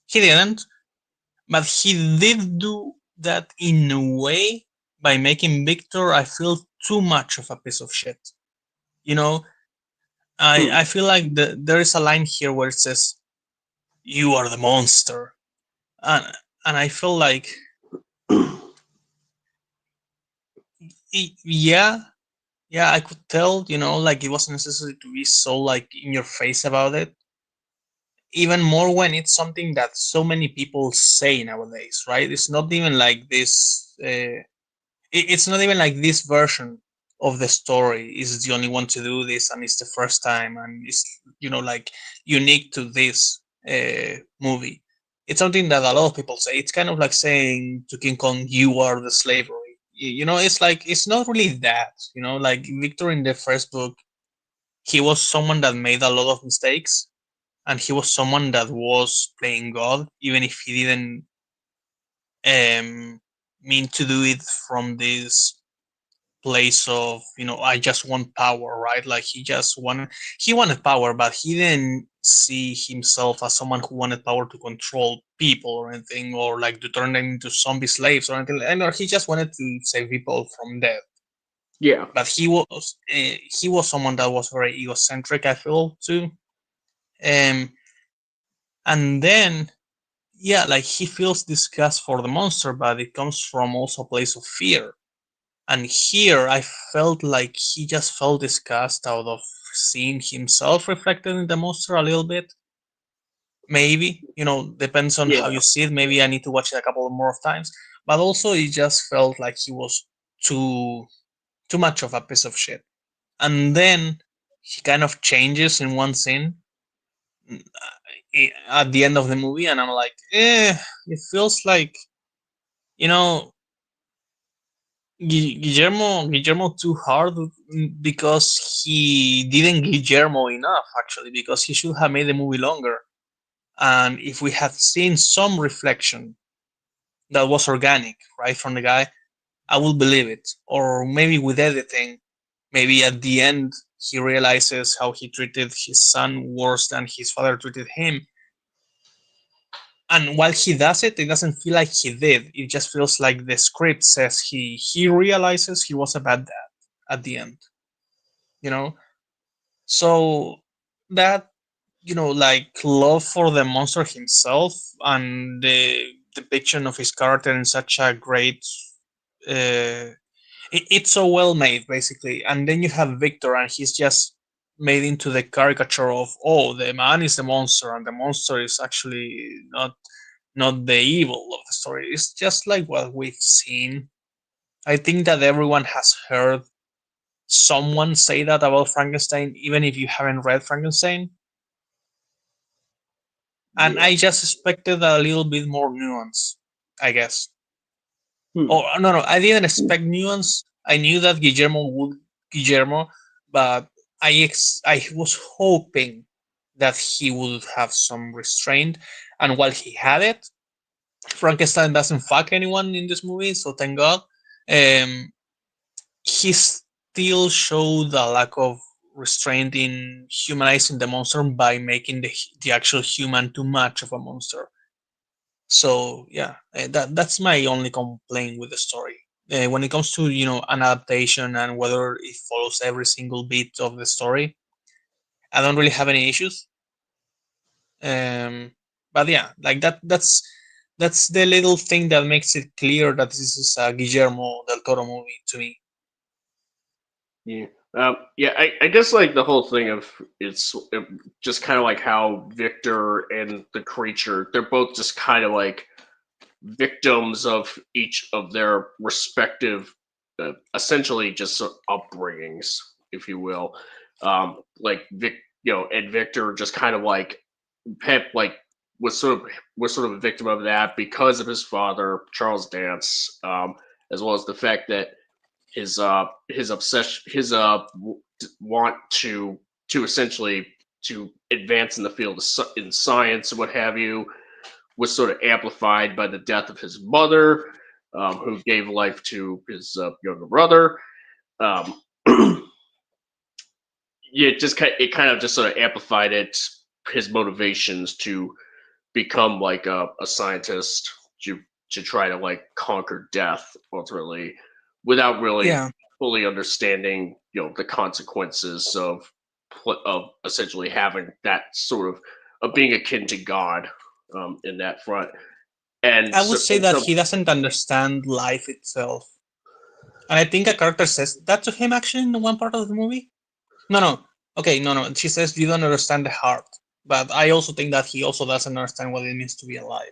He didn't, but he did do that in a way by making Victor, I feel, too much of a piece of shit. You know, I feel like there is a line here where it says, "You are the monster," and I feel like, yeah, yeah, I could tell, like it wasn't necessary to be so like in your face about it. Even more when it's something that so many people say nowadays, right? It's not even like this. It's not even like this version of the story is the only one to do this, and it's the first time, and it's like unique to this movie. It's something that a lot of people say. It's kind of like saying to King Kong, "You are the slavery." It's like it's not really that. Like Victor in the first book, he was someone that made a lot of mistakes, and he was someone that was playing God, even if he didn't um, mean to do it from this place of I just want power, right? Like he wanted power, but he didn't see himself as someone who wanted power to control people or anything, or like to turn them into zombie slaves or anything. And or he just wanted to save people from death. Yeah. But he was someone that was very egocentric, I feel too. Um, and then yeah, like he feels disgust for the monster, but it comes from also a place of fear. And here I felt like he just felt disgust out of seeing himself reflected in the monster a little bit. Maybe, depends on how Yeah. you see it. Maybe I need to watch it a couple more of times. But also it just felt like he was too much of a piece of shit. And then he kind of changes in one scene at the end of the movie, and I'm like, it feels like, you know, Guillermo too hard, because he didn't Guillermo enough, actually, because he should have made the movie longer. And if we had seen some reflection that was organic, right, from the guy, I will believe it. Or maybe with editing, maybe at the end he realizes how he treated his son worse than his father treated him. And while he does it, it doesn't feel like he did. It just feels like the script says he realizes he was a bad dad at the end. You know, so that, like love for the monster himself and the depiction of his character in such a great, uh, it's so well made, basically. And then you have Victor, and he's just made into the caricature of, oh, the man is the monster, and the monster is actually not the evil of the story. It's just like what we've seen. I think that everyone has heard someone say that about Frankenstein, even if you haven't read Frankenstein. And Yeah. I just expected a little bit more nuance, I guess. Hmm. Oh no, I didn't expect nuance. I knew that Guillermo, but I was hoping that he would have some restraint. And while he had it, Frankenstein doesn't fuck anyone in this movie, so thank God. Um, he still showed a lack of restraint in humanizing the monster by making the actual human too much of a monster. So yeah, that's my only complaint with the story. When it comes to an adaptation and whether it follows every single bit of the story, I don't really have any issues. Um, but yeah, like that's the little thing that makes it clear that this is a Guillermo del Toro movie to me. Yeah. Yeah, I guess like the whole thing of it's just kind of like how Victor and the creature, they're both just kind of like victims of each of their respective, essentially just sort of upbringings, if you will. Like and Victor just kind of like Pep like was sort of a victim of that because of his father, Charles Dance, as well as the fact that his obsession want to essentially to advance in the field of in science and what have you was sort of amplified by the death of his mother, who gave life to his younger brother. Um, yeah, it kind of just sort of amplified his motivations to become like a scientist to try to like conquer death ultimately, without really Yeah, fully understanding the consequences of essentially having that sort of being akin to God, in that front. And I would so, say that he doesn't understand life itself, and I think a character says that to him actually in one part of the movie. No. Okay, no. She says you don't understand the heart, but I also think that he also doesn't understand what it means to be alive.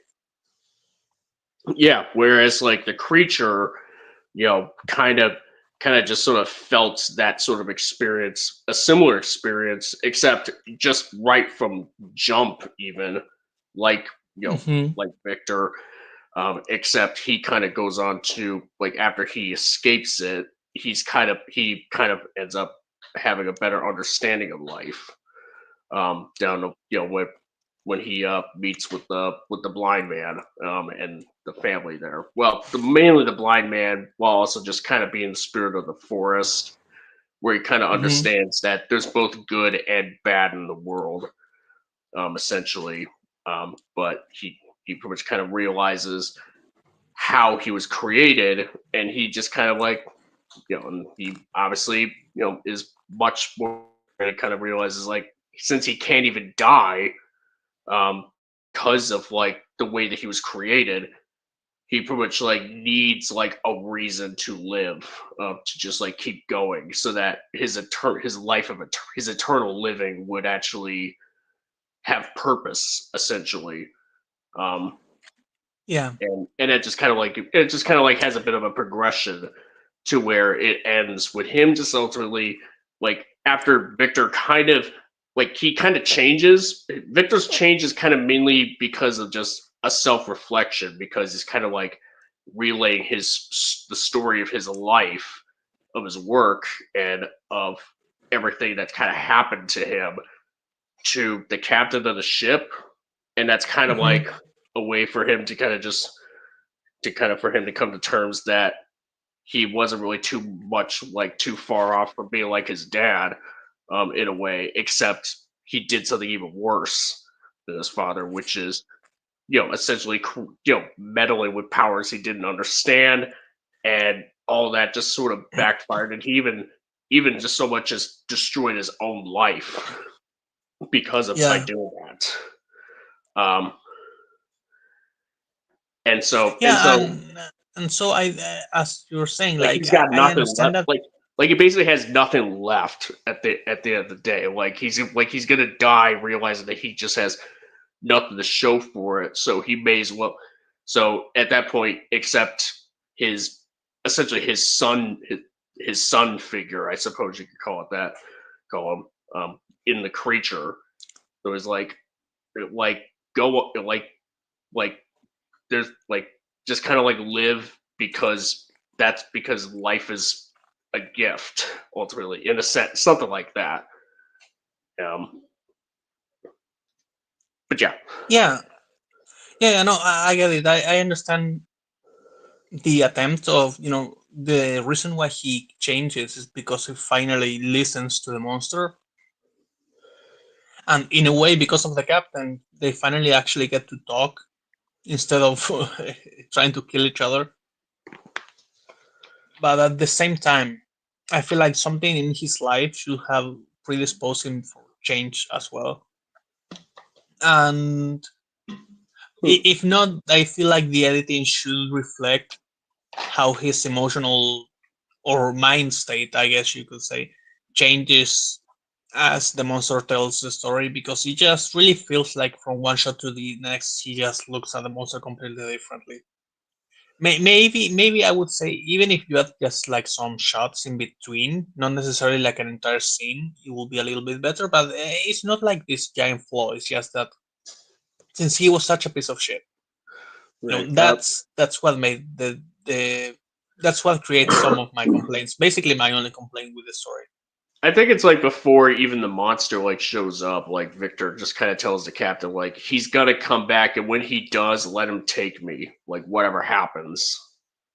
yeah, whereas like the creature, kind of just sort of felt that sort of experience, a similar experience, except just right from jump, even like you know, Hmm. like Victor, except he kind of goes on to like after he escapes it, he kind of ends up having a better understanding of life. Down to when he meets with the blind man, and the family there. Well, mainly the blind man, while also just kind of being the spirit of the forest, where he kind of Hmm. understands that there's both good and bad in the world, essentially. But he pretty much kind of realizes how he was created, and he just kind of like and he obviously, is much more, and it kind of realizes, like, since he can't even die, because of, like, the way that he was created, he pretty much, like, needs, like, a reason to live, to just, like, keep going, so that his eternal living would actually have purpose, essentially. Um, Yeah. and it just kind of like has a bit of a progression to where it ends with him just ultimately, like, after Victor kind of, like, he kind of changes. Victor's change is kind of mainly because of just a self-reflection, because he's kind of like relaying the story of his life, of his work, and of everything that kind of happened to him to the captain of the ship. And that's kind of Hmm. like a way for him to kind of just to kind of for him to come to terms that he wasn't really too much, like, too far off from being like his dad, in a way, except he did something even worse than his father, which is, essentially, meddling with powers he didn't understand, and all that just sort of backfired, and he even just so much as destroyed his own life because of by Yeah. doing that. Um, and so and Yeah, so and so as you were saying, like, like he's got I nothing understand left. that. Like he basically has nothing left at the end of the day. Like he's gonna die realizing that he just has nothing to show for it. So he may as well. So at that point, accept his essentially his son figure, I suppose you could call it that. Call him, in the creature. So it's like go like there's like just kind of like live, because that's because life is a gift, ultimately, in a sense, something like that. um but yeah. Yeah, yeah, no, I get it. I understand the attempt of, the reason why he changes is because he finally listens to the monster, and in a way, because of the captain, they finally actually get to talk instead of trying to kill each other. But at the same time, I feel like something in his life should have predisposed him for change as well. And Hmm. if not, I feel like the editing should reflect how his emotional or mind state, I guess you could say, changes as the monster tells the story, because it just really feels like from one shot to the next, he just looks at the monster completely differently. Maybe I would say, even if you had just like some shots in between, not necessarily like an entire scene, it will be a little bit better. But it's not like this giant flaw. It's just that since he was such a piece of shit, Right. that's what made the that's what creates some of my complaints. Basically, my only complaint with the story. I think it's like before even the monster like shows up, like Victor just kind of tells the captain, like, he's gonna come back, and when he does, let him take me, like, whatever happens.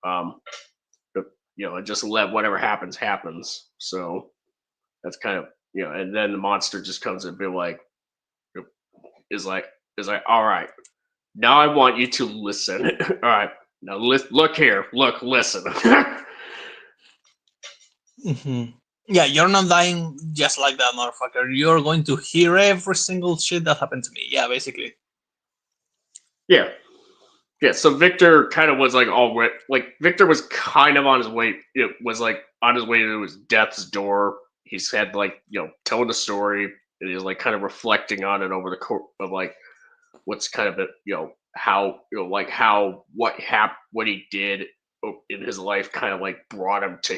um but, and just let whatever happens. So that's kind of, and then the monster just comes and be like, is like is like, all right, now I want you to listen. All right, now look here, listen. Hmm. Yeah, you're not dying just like that, motherfucker. You're going to hear every single shit that happened to me. Yeah, basically. Yeah. Yeah, so Victor kind of was like like Victor was kind of on his way. It was like on his way to his death's door. He's had, like, telling the story, and he's like kind of reflecting on it over the course of, like, what's kind of how, like, how what he did in his life kind of like brought him to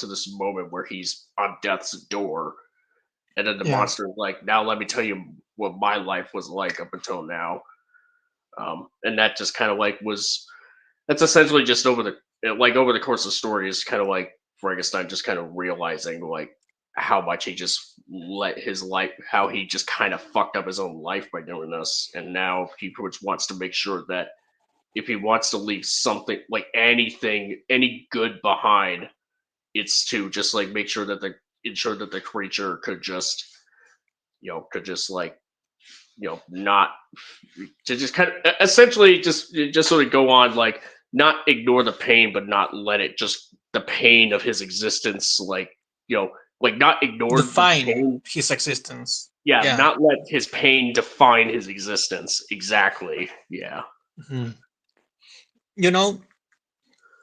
this moment where he's on death's door. And then the Yeah. monster is like, now let me tell you what my life was like up until now. And that just kind of like that's essentially just over the course of the story, is kind of like Frankenstein just kind of realizing, like, how much he just let his life, how he just kind of fucked up his own life by doing this, and now he pretty much wants to make sure that if he wants to leave something, like anything, any good behind, it's to just like make sure that ensure that the creature could just like, not to just kind of essentially just sort of go on, like, not ignore the pain, but not let it just the pain of his existence, like like not ignore the Define pain. his existence. Yeah, Yeah. not let his pain define his existence. Exactly. Yeah. Mhm. You know,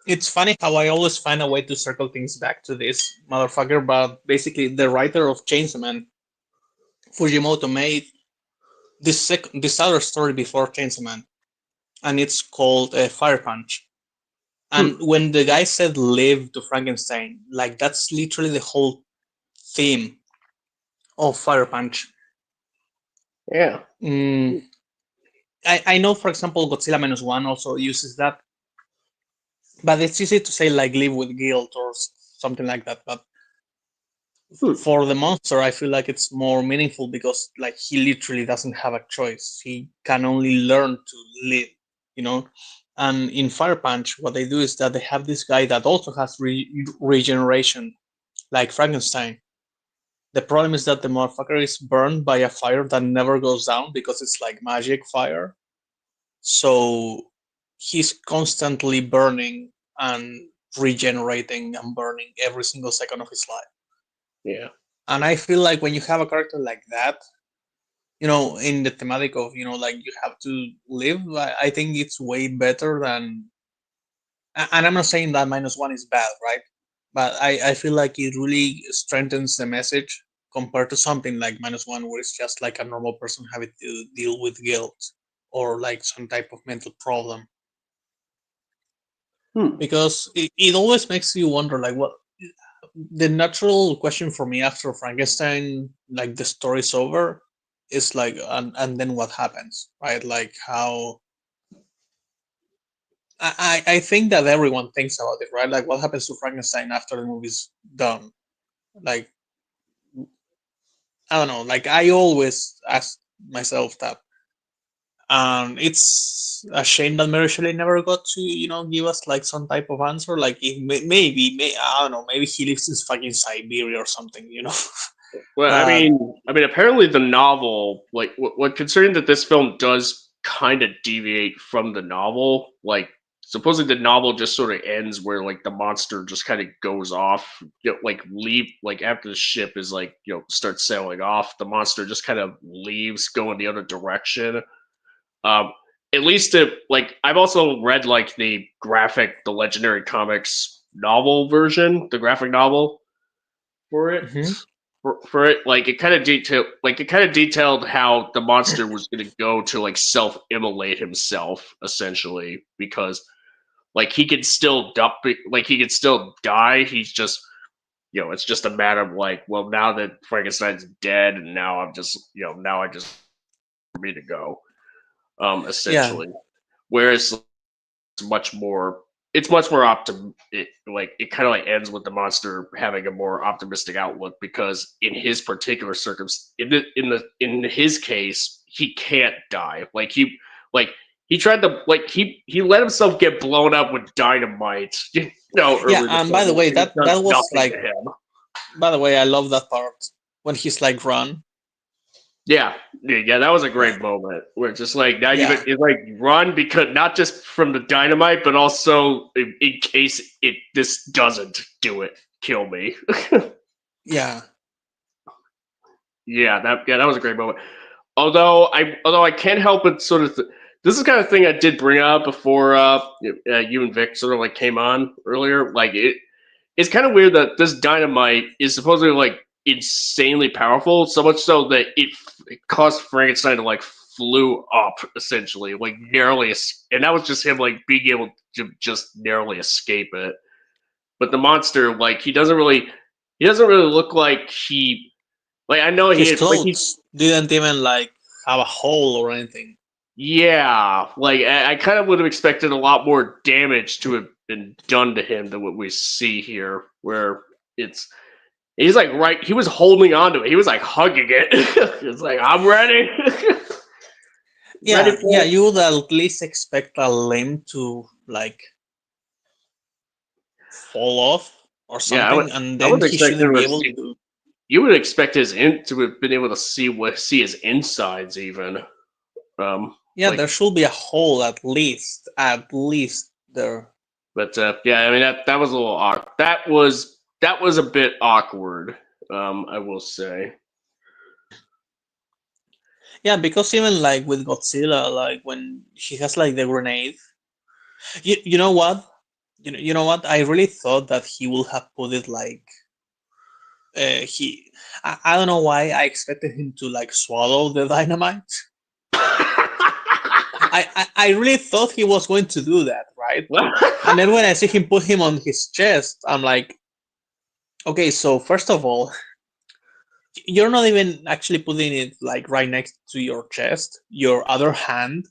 it's funny how I always find a way to circle things back to this motherfucker, but basically, the writer of Chainsaw Man, Fujimoto, made this other story before Chainsaw Man, and it's called Fire Punch. Hmm. And when the guy said "live" to Frankenstein, like that's literally the whole theme of Fire Punch. Yeah. Mm, I know, for example, Godzilla Minus One also uses that, but it's easy to say like "live with guilt" or something like that. But Hmm. for the monster, I feel like it's more meaningful because like he literally doesn't have a choice. He can only learn to live, you know. And in Fire Punch, what they do is that they have this guy that also has regeneration, like Frankenstein. The problem is that the motherfucker is burned by a fire that never goes down because it's like magic fire. So he's constantly burning and regenerating and burning every single second of his life. Yeah. And I feel like when you have a character like that, in the thematic of, like you have to live, I think it's way better than. And I'm not saying that minus one is bad, right? But I feel like it really strengthens the message compared to something like minus one, where it's just like a normal person having to deal with guilt or like some type of mental problem. Hmm. Because it always makes you wonder, like, what the natural question for me after Frankenstein, like the story's over, is like, and then what happens, right? Like how I think that everyone thinks about it, right? Like what happens to Frankenstein after the movie's done? Like I don't know. Like I always ask myself that. It's a shame that Mary Shelley never got to, give us like some type of answer. Like if I don't know, maybe he lives in fucking Siberia or something. Well, But apparently the novel, like, what concerning that this film does kind of deviate from the novel. Like, supposedly the novel just sort of ends where like the monster just kind of goes off, like leave, like after the ship is like starts sailing off, the monster just kind of leaves, going the other direction. Um, at least like I've also read like the Legendary Comics novel version, the graphic novel for it. mhm. For it, like it kind of detailed how the monster was going to go to like self-immolate himself essentially, because like he could still he could still die. He's just it's just a matter of like, well, now that Frankenstein's dead, and now I'm just now I just for me to go, Yeah, essentially. Whereas much more it's much more it kind of like ends with the monster having a more optimistic outlook, because in his particular circumstance, in his case, he can't die. Like he tried to he let himself get blown up with dynamite yeah. earlier in the And by film, the way, and it that does was nothing to like, him. by the way, I love that part when he's like run. Yeah, that was a great moment. Where it's just like now Yeah, it's like run, because not just from the dynamite, but also in case this doesn't do it, kill me. yeah. That was a great moment. Although I can't help but sort of this is the kind of thing I did bring up before you and Vic sort of like came on earlier. Like it's kind of weird that this dynamite is supposedly like insanely powerful, so much so that it caused Frankenstein to like flew up essentially, like narrowly, and that was just him like being able to just narrowly escape it. But the monster, like he doesn't really look like I know His he clothes didn't even like have a hole or anything. yeah, like I kind of would have expected a lot more damage to have been done to him than what we see here, where it's he's like he was holding on to it, he was like hugging it. It's like I'm ready, ready Yeah, for yeah. it. You would at least expect a limb to like fall off or Yeah, something, and I then would he expect shouldn't him be to able see. to. You would expect his to have been able to see his insides even. Yeah, Like there should be a hole at least there. But yeah, I mean that was a little awkward. That was a bit awkward. I will say. Yeah, because even like with Godzilla, like when he has like the grenade, you know what? You know what? I really thought that he would have put it like he. I don't know why I expected him to like swallow the dynamite. I really thought he was going to do that, right? And then when I see him put him on his chest, I'm like, okay, so first of all, you're not even actually putting it like right next to your chest. Your other hand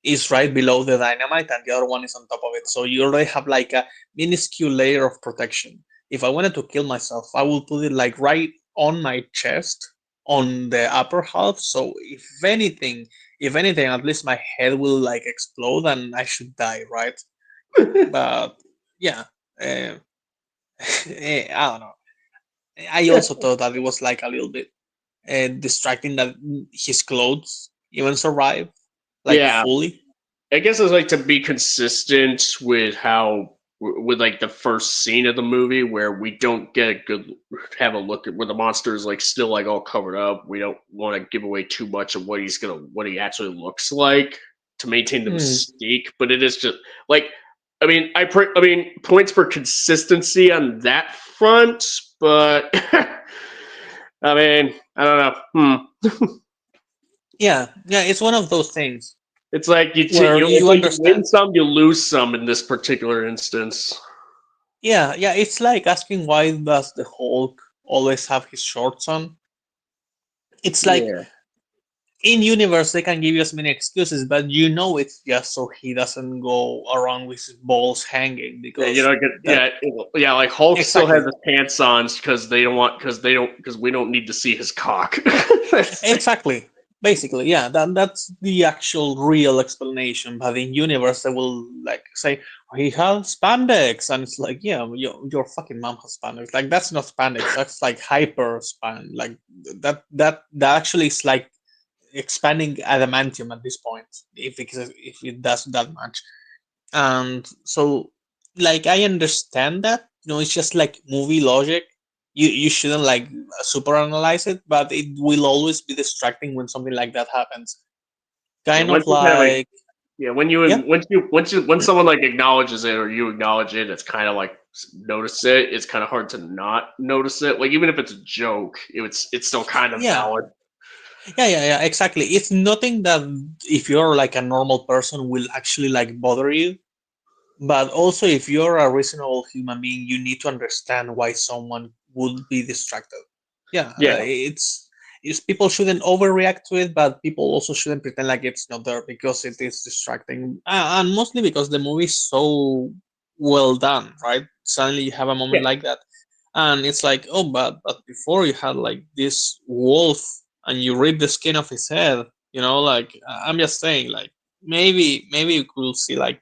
is right below the dynamite, and the other one is on top of it. So you already have like a minuscule layer of protection. If I wanted to kill myself, I will put it like right on my chest, on the upper half. So if anything, at least my head will like explode and I should die, right? But yeah, uh, I don't know. I also thought that it was like a little bit distracting that his clothes even survive like Yeah, fully. I guess it's like to be consistent with how with like the first scene of the movie where we don't get a good have a look at where the monster is like still like all covered up. We don't want to give away too much of what he actually looks like to maintain the Hmm. mystique. But it is just like I mean points for consistency on that front, but I mean I don't know. Yeah, it's one of those things It's like where it's you like you win understand. some, you lose some in this particular instance. Yeah, it's like asking why does the Hulk always have his shorts on? It's like Yeah, in universe they can give you as many excuses, but you know it's just so he doesn't go around with his balls hanging yeah, you because know, that yeah. Like Hulk still has exactly. his pants on because we don't need to see his cock. Exactly. Basically, yeah, that's the actual real explanation. But in universe, they will like say "Oh, he has spandex, and it's like, yeah, your fucking mom has spandex. Like that's not spandex. That's like hyper span. Like that actually is like expanding adamantium at this point, if it does that much. And so like I understand that, it's just like movie logic. You shouldn't like super analyze it, but it will always be distracting when something like that happens, Yeah, kind once of you kind of like like. yeah, Yeah, when someone like acknowledges it or you acknowledge it, it's kind of like notice it. It's kind of hard to not notice it. Like even if it's a joke, it's still kind of yeah, valid. yeah, exactly. It's nothing that if you're like a normal person will actually like bother you, but also if you're a reasonable human being you need to understand why someone would be distracted. Yeah, Yeah, it's people shouldn't overreact to it, but people also shouldn't pretend like it's not there because it is distracting. And mostly because the movie is so well done, right? Suddenly you have a moment yeah. like that and it's like, oh, but before you had like this wolf and you rip the skin off his head, like I'm just saying, like maybe you could see like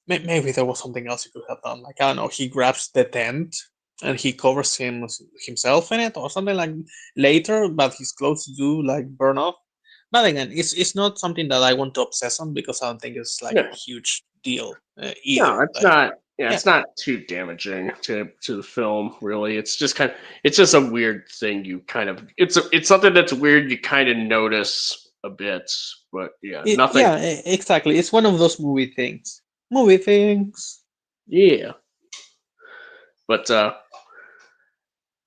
maybe there was something else he could have done. Like I don't know, he grabs the tent and he covers himself in it or something like later, but his clothes do like burn off. But again, it's not something that I want to obsess on because I don't think it's like No, a huge deal no, either. it's Like not. Yeah, yeah, it's not too damaging to the film. Really, it's just a weird thing. You kind of it's something that's weird. You kind of notice a bit, but yeah, nothing. exactly. It's one of those movie things. Movie things. Yeah, but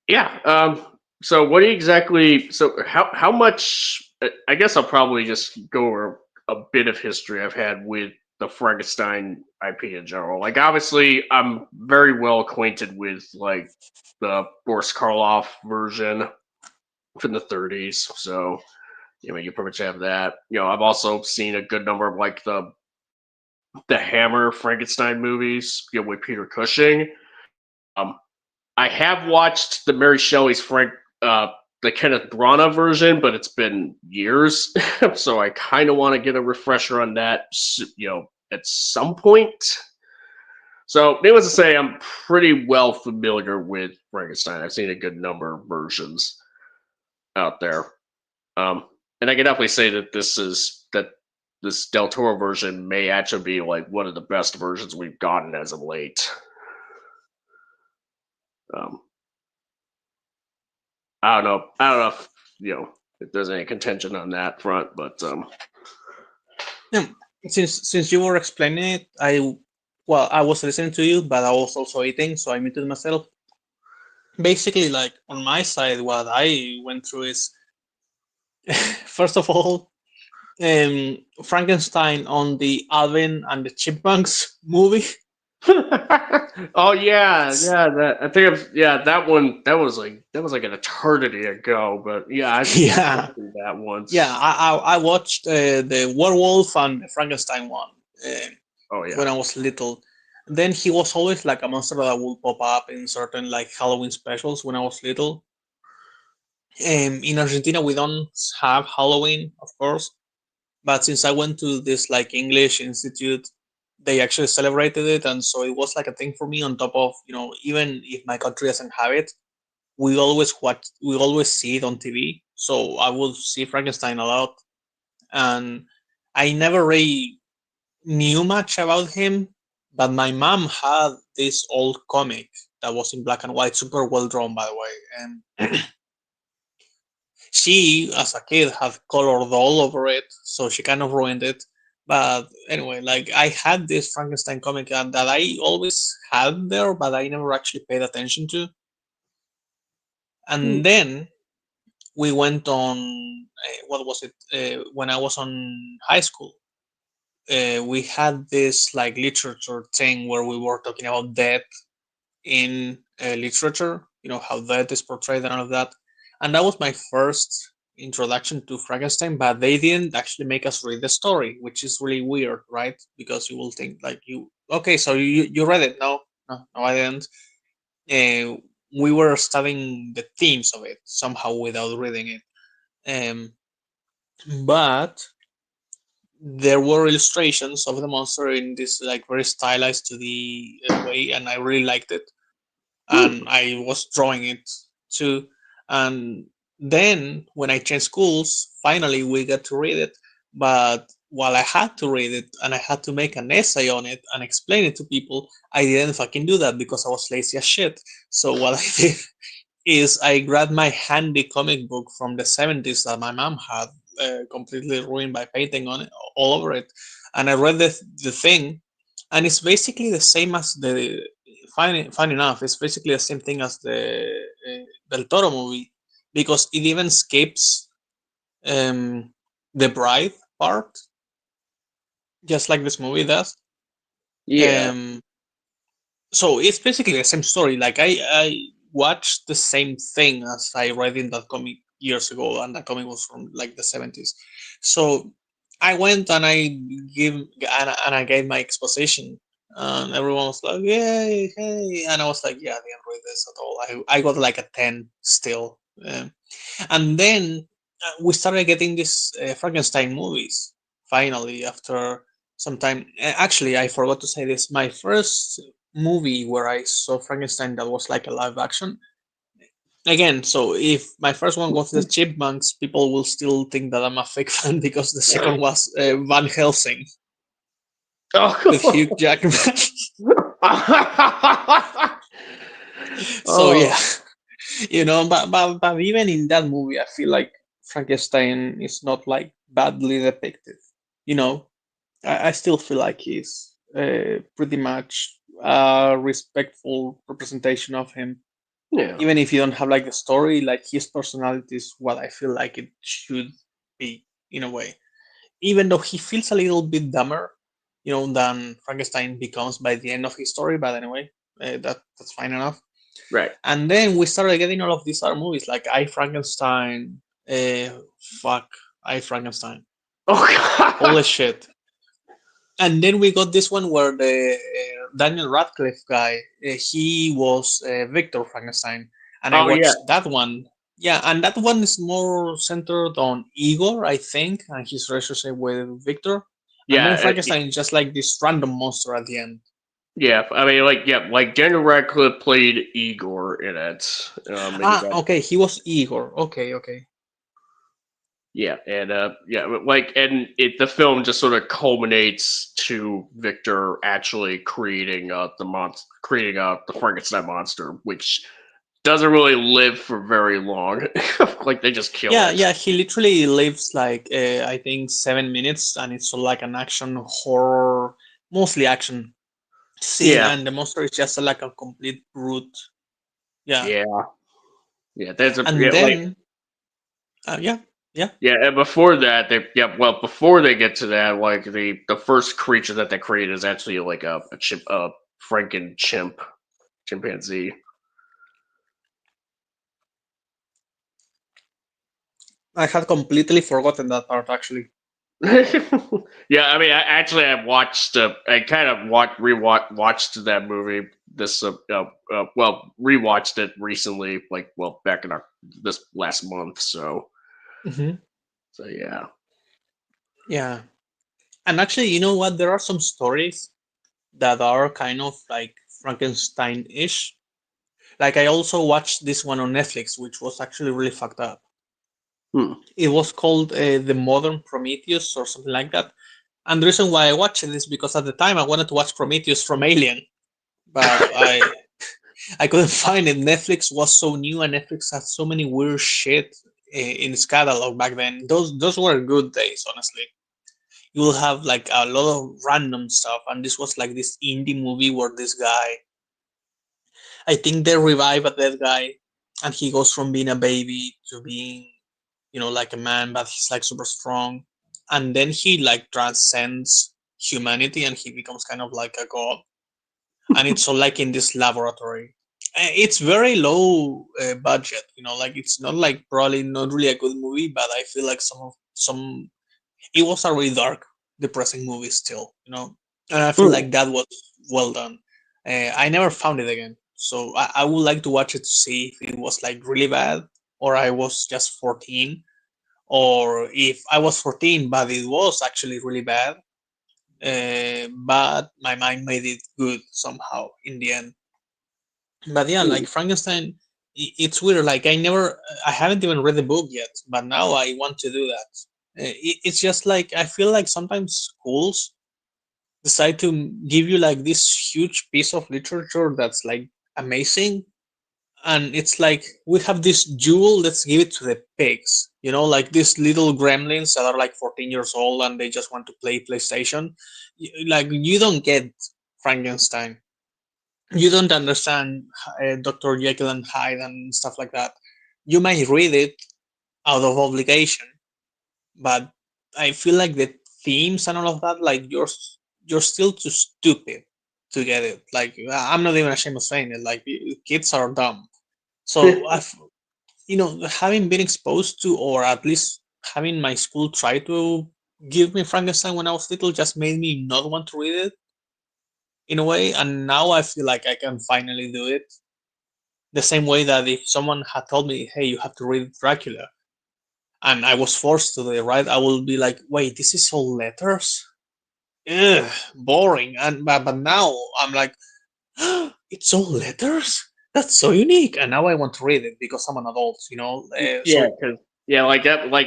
yeah. So what do you exactly? So how much? I guess I'll probably just go over a bit of history I've had with the Frankenstein IP in general. Like obviously, I'm very well acquainted with like the Boris Karloff version from the 30s. So you pretty much have that. I've also seen a good number of like the Hammer Frankenstein movies. With Peter Cushing. Um, I have watched the Mary Shelley's the Kenneth Branagh version, but it's been years, so I kind of want to get a refresher on that. At some point. So, needless to say, I'm pretty well familiar with Frankenstein. I've seen a good number of versions out there, and I can definitely say that this Del Toro version may actually be like one of the best versions we've gotten as of late. I don't know. I don't know if if there's any contention on that front, but Yeah, since you were explaining it, I was listening to you, but I was also eating, so I muted myself. Basically, like on my side, what I went through is first of all, Frankenstein on the Alvin and the Chipmunks movie. oh yeah, that I think that one that was like an eternity ago, but yeah, I think I've Yeah, watched that once. yeah. I watched the werewolf and the Frankenstein one Oh yeah, when I was little. Then he was always like a monster that would pop up in certain like Halloween specials when I was little. In Argentina, we don't have Halloween, of course, but since I went to this like English institute, they actually celebrated it, and so it was like a thing for me. On top of even if my country doesn't have it, we always see it on TV. So I will see Frankenstein a lot, and I never really knew much about him. But my mom had this old comic that was in black and white, super well drawn, by the way, and she, as a kid, had colored all over it, so she kind of ruined it. But anyway, like I had this Frankenstein comic that I always had there, but I never actually paid attention to. And then we went on what was it when I was on high school. We had this like literature thing where we were talking about death in literature, how death is portrayed and all of that. And that was my first introduction to Frankenstein, but they didn't actually make us read the story, which is really weird, right? Because you will think like okay, so you read it. No, I didn't. Uh, we were studying the themes of it somehow without reading it. Um, but there were illustrations of the monster in this like very stylized to the way, and I really liked it. And I was drawing it too. And then when I changed schools, finally we got to read it. But while I had to read it and I had to make an essay on it and explain it to people, I didn't fucking do that because I was lazy as shit. So what I did is I grabbed my handy comic book from the 70s that my mom had completely ruined by painting on it all over it, and I read the thing, and it's basically the same as the fine enough. It's basically the same thing as the Del Toro movie because it even skips um, the bride part, just like this movie does. yeah, Um, so it's basically the same story. Like I watched the same thing as I read in that comic years ago, and that comic was from like the 70s. So I went and I gave my exposition, and everyone was like, "Yay, hey!" And I was like, "Yeah, I didn't read this at all. I got like a 10 still." And then we started getting these Frankenstein movies finally after some time. Actually, I forgot to say this. My first movie where I saw Frankenstein that was like a live action. Again, so if my first one was the Chipmunks, people will still think that I'm a fake fan because the second was Van Helsing with Hugh oh, Jackman. So yeah, oh, but even in that movie, I feel like Frankenstein is not like badly depicted. You know, I still feel like he's pretty much a respectful representation of him. yeah, Even if you don't have like the story, like his personality is what I feel like it should be in a way. Even though he feels a little bit dumber, than Frankenstein becomes by the end of his story. But anyway, that's fine enough. right. And then we started getting all of these other movies like I Frankenstein. Fuck, I Frankenstein. Oh Holy god. shit. And then we got this one where the Daniel Radcliffe guy, he was Victor Frankenstein, and I Oh yeah, watched that one. Yeah, and that one is more centered on Igor, I think, and his relationship with Victor. And then yeah, Frankenstein is just like this random monster at the end. yeah. I mean, like Daniel Radcliffe played Igor in it. And you Ah, got okay, he was Igor. Okay, okay. Yeah, and yeah, like, and the film just sort of culminates to Victor actually creating creating the Frankenstein monster, which doesn't really live for very long. Like they just kill Yeah, it. yeah, he literally lives like I think 7 minutes, and it's all like an action horror, mostly action scene, Yeah, and the monster is just like a complete brute. Yeah, yeah, yeah. There's a and yeah, like then yeah, yeah. yeah, and before that, before they get to that, like the first creature that they create is actually like a Franken chimpanzee. I had completely forgotten that part actually. Yeah, I mean, I watched, I kind of watched that movie. This, rewatched it recently, like, well, back in this last month. Hmm. So yeah. Yeah, and actually, you know what? There are some stories that are kind of like Frankenstein-ish. Like I also watched this one on Netflix, which was actually really fucked up. Hmm. It was called The Modern Prometheus or something like that. And the reason why I watched it is because at the time I wanted to watch Prometheus from Alien, but I couldn't find it. Netflix was so new, and Netflix had so many weird shit in its catalog back then. Those were good days, honestly. You will have like a lot of random stuff, and this was like this indie movie where this guy, I think they revive a dead guy, and he goes from being a baby to being, like a man, but he's like super strong, and then he like transcends humanity, and he becomes kind of like a god, and it's all like in this laboratory. It's very low budget, like it's not like probably not really a good movie, but I feel like some it was a really dark, depressing movie still, and I feel Hmm. like that was well done. I never found it again, so I would like to watch it to see if it was like really bad, or I was just 14, or if I was 14 but it was actually really bad, but my mind made it good somehow in the end. But yeah, Hmm. like Frankenstein, it's weird. Like I haven't even read the book yet, but now I want to do that. It's just like I feel like sometimes schools decide to give you like this huge piece of literature that's like amazing, and it's like we have this jewel, let's give it to the pigs, like these little gremlins that are like 14 years old and they just want to play PlayStation. Like you don't get Frankenstein, you don't understand Dr. Jekyll and Hyde and stuff like that. You might read it out of obligation, but I feel like the themes and all of that, like you're still too stupid to get it. Like I'm not even ashamed of saying it. Like kids are dumb. So having been exposed to, or at least having my school try to give me Frankenstein when I was little, just made me not want to read it in a way. And now I feel like I can finally do it. The same way that if someone had told me, "Hey, you have to read Dracula," and I was forced to do it, right? I will be like, "Wait, this is all letters? Ugh, boring." And but now I'm like, "It's all letters? That's so unique." And now I want to read it because I'm an adult. Yeah, So because yeah, like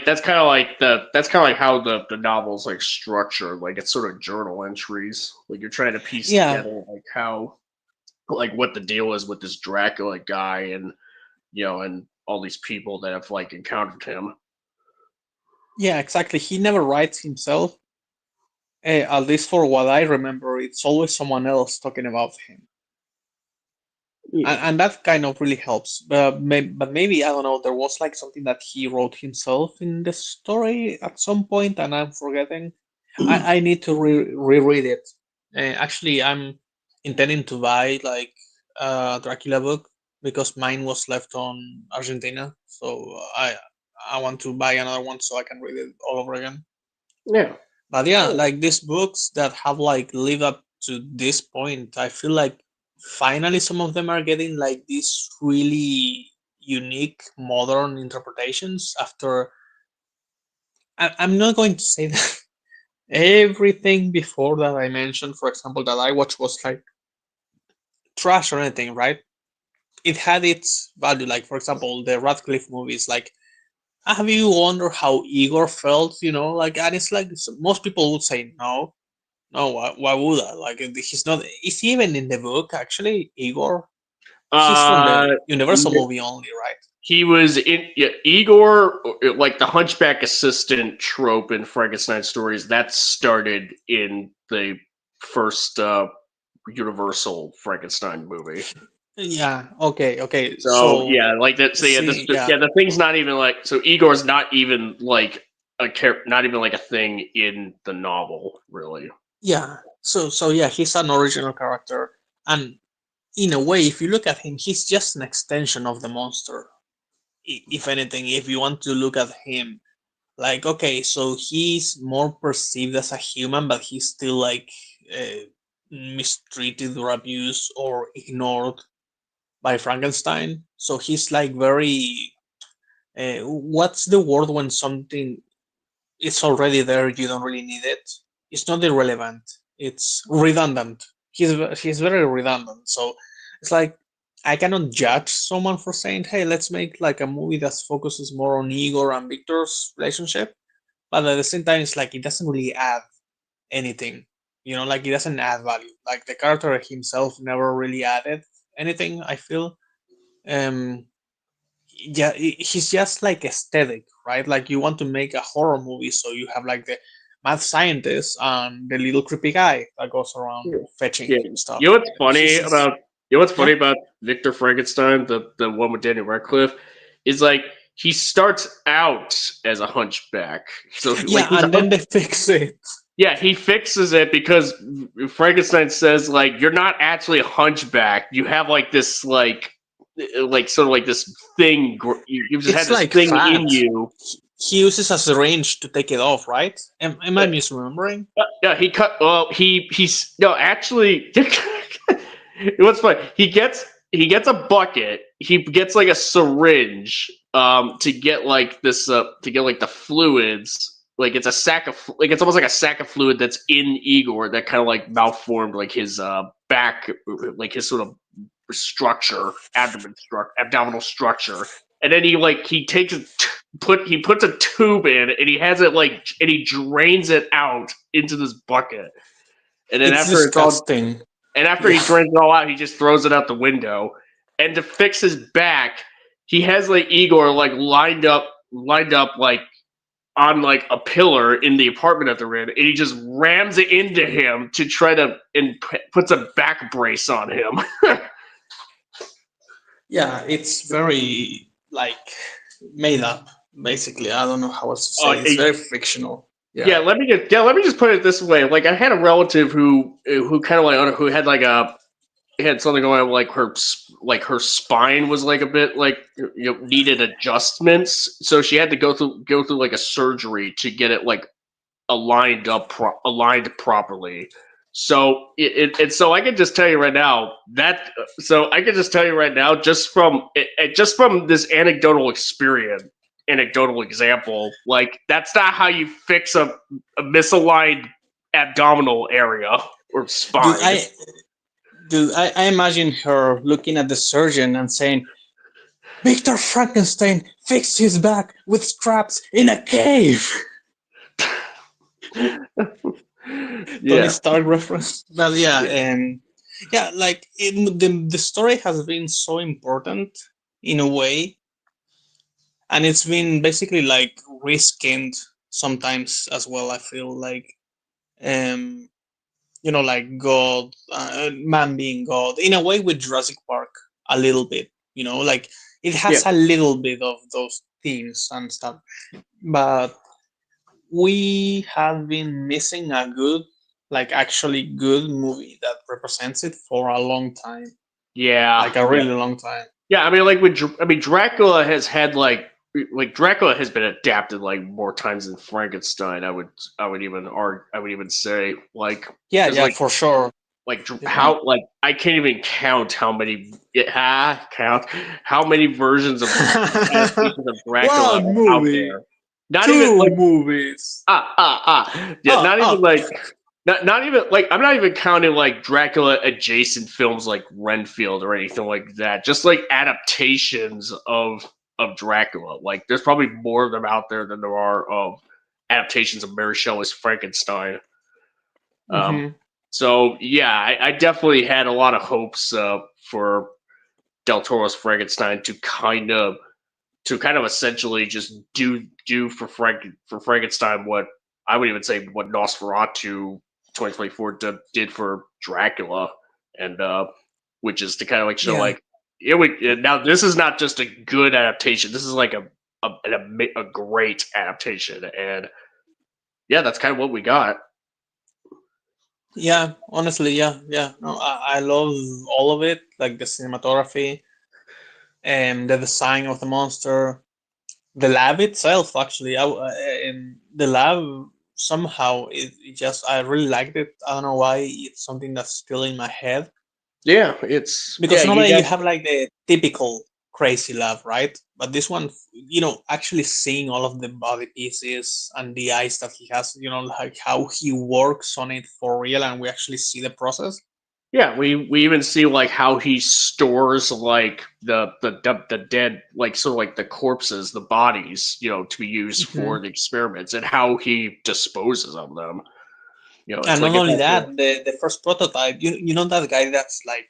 that's kind of like how the novel's like structured. Like it's sort of journal entries. Like you're trying to piece yeah, together like how like what the deal is with this Dracula guy, and and all these people that have like encountered him. yeah, exactly. He never writes himself. At least for what I remember, it's always someone else talking about him. and, Yeah. and that kind of really helps. But maybe I don't know. There was like something that he wrote himself in the story at some point, and I'm forgetting. I need to reread it. Actually, I'm intending to buy like a Dracula book because mine was left on Argentina. So I want to buy another one so I can read it all over again. Yeah. But yeah, Yeah. like these books that have like lived up to this point, I feel like finally some of them are getting like these really unique modern interpretations after I'm not going to say that everything before that I mentioned, for example, that I watched was like trash or anything, right? It had its value. Like for example, the Radcliffe movies, like have you wondered how Igor felt? Like, and it's like most people would say no, no. Why would I? Like, he's not. Is he even in the book? Actually, Igor. He's from Uh, the Universal movie only, right? he was in Igor, like the Hunchback assistant trope in Frankenstein stories. That started in the first Universal Frankenstein movie. Yeah. Okay. Okay. So So yeah, like that. So yeah, see. Yeah. the thing's not even like so. Igor's not even like not even like a thing in the novel, really. Yeah. So yeah, he's an original character, and in a way, if you look at him, he's just an extension of the monster. If anything, if you want to look at him, like, okay, so he's more perceived as a human, but he's still like mistreated or abused or ignored by Frankenstein. So he's like very. What's the word when something it's already there? You don't really need it. It's not irrelevant. It's redundant. He's very redundant. So it's like I cannot judge someone for saying, "Hey, let's make like a movie that focuses more on Igor and Victor's relationship," but at the same time, it's like it doesn't really add anything. Like it doesn't add value. Like the character himself never really added anything. I feel. Um, yeah, he's just like aesthetic, right? Like you want to make a horror movie, so you have like the mad scientist and the little creepy guy that goes around Yeah. fetching stuff. You know what's He's funny just about yeah, Victor Frankenstein, the one with Daniel Radcliffe, is like he starts out as a hunchback. So like yeah, and then they fix it. yeah, he fixes it because Frankenstein says like you're not actually a hunchback. You have like this like sort of like this thing. You just had It's this like thing fat. in you. He uses a syringe to take it off, right? Am I misremembering? Yeah, he cut. Well, he's no actually. What's funny? He gets a bucket. He gets like a syringe. To get like this. To get like the fluids. Like it's a sack of like it's almost like a sack of fluid that's in Igor that kind of like malformed like his back, like his sort of structure, abdominal structure, and then he takes he puts a tube in and he has it like and he drains it out into this bucket, and then It's disgusting. after he Yeah, drains it all out, he just throws it out the window. And to fix his back, he has like Igor like lined up like on like a pillar in the apartment that they're in, and he just rams it into him to try to and puts a back brace on him. yeah, it's very like made up. Basically, I don't know how else to Oh, say. It's very fictional. yeah, Yeah. let me just put it this way. Like I had a relative who kind of like who had like a had something going on like her spine was like a bit like needed adjustments, so she had to go through like a surgery to get it like aligned properly. So so I can just tell you right now that so I can just tell you right now just from this anecdotal example, like that's not how you fix a misaligned abdominal area or Dude, spine. I imagine her looking at the surgeon and saying, Victor Frankenstein fixed his back with straps in a cave. Tony Yeah. Stark reference. But yeah, Yeah. and yeah, like the story has been so important in a way, and it's been basically like reskinned sometimes as well. I feel like, um, like God, man being God, in a way with Jurassic Park, a little bit. Like it Yeah. has a little bit of those themes and stuff, but we have been missing a good, like actually good movie that represents it for a long time, Yeah. like a really long time. Yeah, I mean, like Dracula has had like Dracula has been adapted like more times than Frankenstein. I would even say like Yeah, because yeah, for sure. Yeah. how like I can't even count how many count how many versions of adaptations of Dracula One are out movie, there. Not even two like movies. yeah, not even Oh, like not even like I'm not even counting like Dracula adjacent films like Renfield or anything like that. Just like adaptations of of Dracula. Like, there's probably more of them out there than there are of adaptations of Mary Shelley's Frankenstein. Um, Hmm. so yeah, I definitely had a lot of hopes for Del Toro's Frankenstein to kind of essentially just do for Frankenstein what I would even say what Nosferatu 2024 did for Dracula, and which is to kind of like show Yeah. like it would now this is not just a good adaptation. This is like a great adaptation, and yeah, that's kind of what we got. Yeah, honestly, yeah, yeah. No, I love all of it, like the cinematography and the design of the monster, the lab itself. Actually, in the lab somehow it just I really liked it. I don't know why it's something that's still in my head Yeah, it's yeah because you normally you got have like the typical crazy lab, right? But this one, actually seeing all of the body pieces and the eyes that he has, like how he works on it for real, and we actually see the process. yeah, we even see like how he stores like the dead like sort of like the corpses, the bodies, to be used Hmm. for the experiments, and how he disposes of them. It's And not like it's only actually that, the first prototype, you know that guy that's like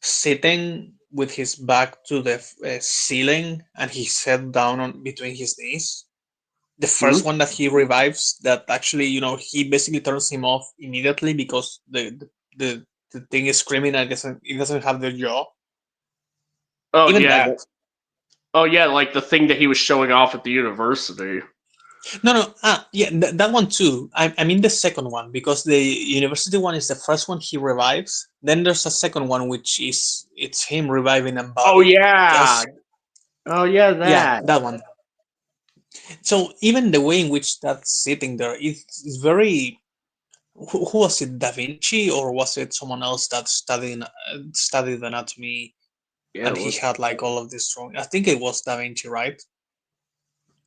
sitting with his back to the ceiling and his head down on between his knees. The hmm? first one that he revives, that actually, he basically turns him off immediately because the thing is screaming and it doesn't have the jaw. Oh Even yeah, that. oh yeah, like the thing that he was showing off at the university. No, no, yeah, that one too. I mean the second one because the university one is the first one he revives. Then there's a second one which is it's him reviving a Oh body. yeah, Just oh yeah, yeah, that. that one. So even the way in which that's sitting there is very. Who was it? Da Vinci, or was it someone else that studied anatomy Yeah, and it he was. had like all of this drawing? I think it was Da Vinci, right?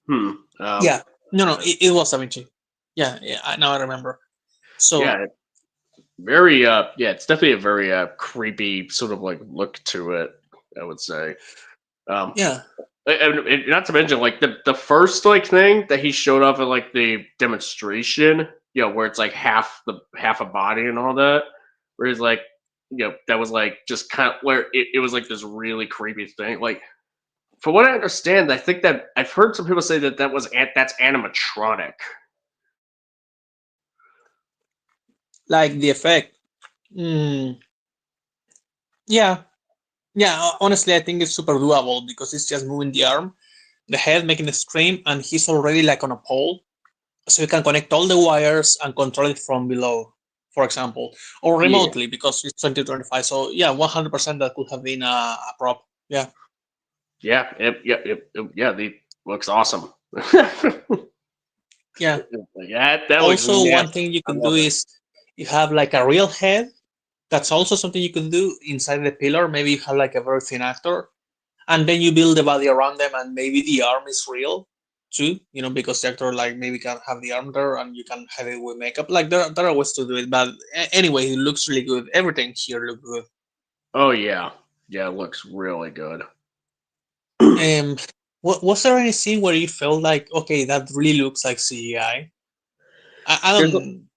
Hmm. Yeah. No, no, it was Da Vinci. Yeah, yeah. Now I remember. So Yeah, very. Yeah, it's definitely a very creepy sort of like look to it. I would say. Um, yeah. and not to mention like the first like thing that he showed off at like the demonstration, where it's like half a body and all that, where he's like, that was like just kind of where it was like this really creepy thing. Like from what I understand, I think that I've heard some people say that's animatronic. Like the effect. Mm, yeah. Yeah. Honestly, I think it's super doable because it's just moving the arm, the head making a scream, and he's already like on a pole, so you can connect all the wires and control it from below, for example, or Yeah, remotely because it's 2025. So yeah, 100% that could have been a prop. Yeah, yeah, the looks awesome. yeah. Yeah, that looks Also, one nasty. thing you I can do love it. is you have like a real head. That's also something you can do inside the pillar. Maybe you have like a very thin actor, and then you build the body around them, and maybe the arm is real too. Because the actor like maybe can have the arm there, and you can have it with makeup. Like there are ways to do it, but anyway, it looks really good. Everything here looks good. Oh yeah, yeah, it looks really good. Um, was there any scene where you felt like, okay, that really looks like CGI? I There's don't.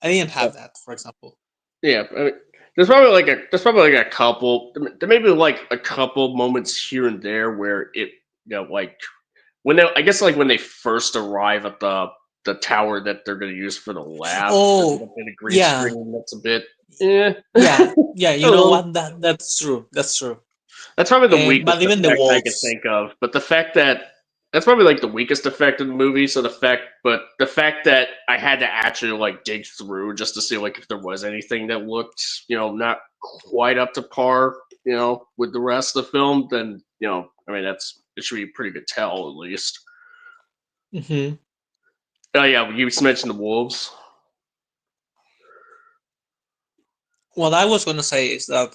I didn't have that, for example. Yeah, I mean, there's probably like a couple. There may be like a couple moments here and there where like when they I guess like when they first arrive at the tower that they're going to use for the lab. There's like Oh, a bit of green yeah, screen that's a bit. Eh. yeah, yeah. A You know little. what? That's true. That's true. That's probably the weakest But even the effect I could walls. think of. But the fact that that's probably like the weakest effect in the movie. So the fact that I had to actually like dig through just to see like if there was anything that looked, not quite up to par, with the rest of the film, then I mean it should be a pretty good tell at least. Hmm. Oh yeah, you mentioned the wolves. What I was gonna say is that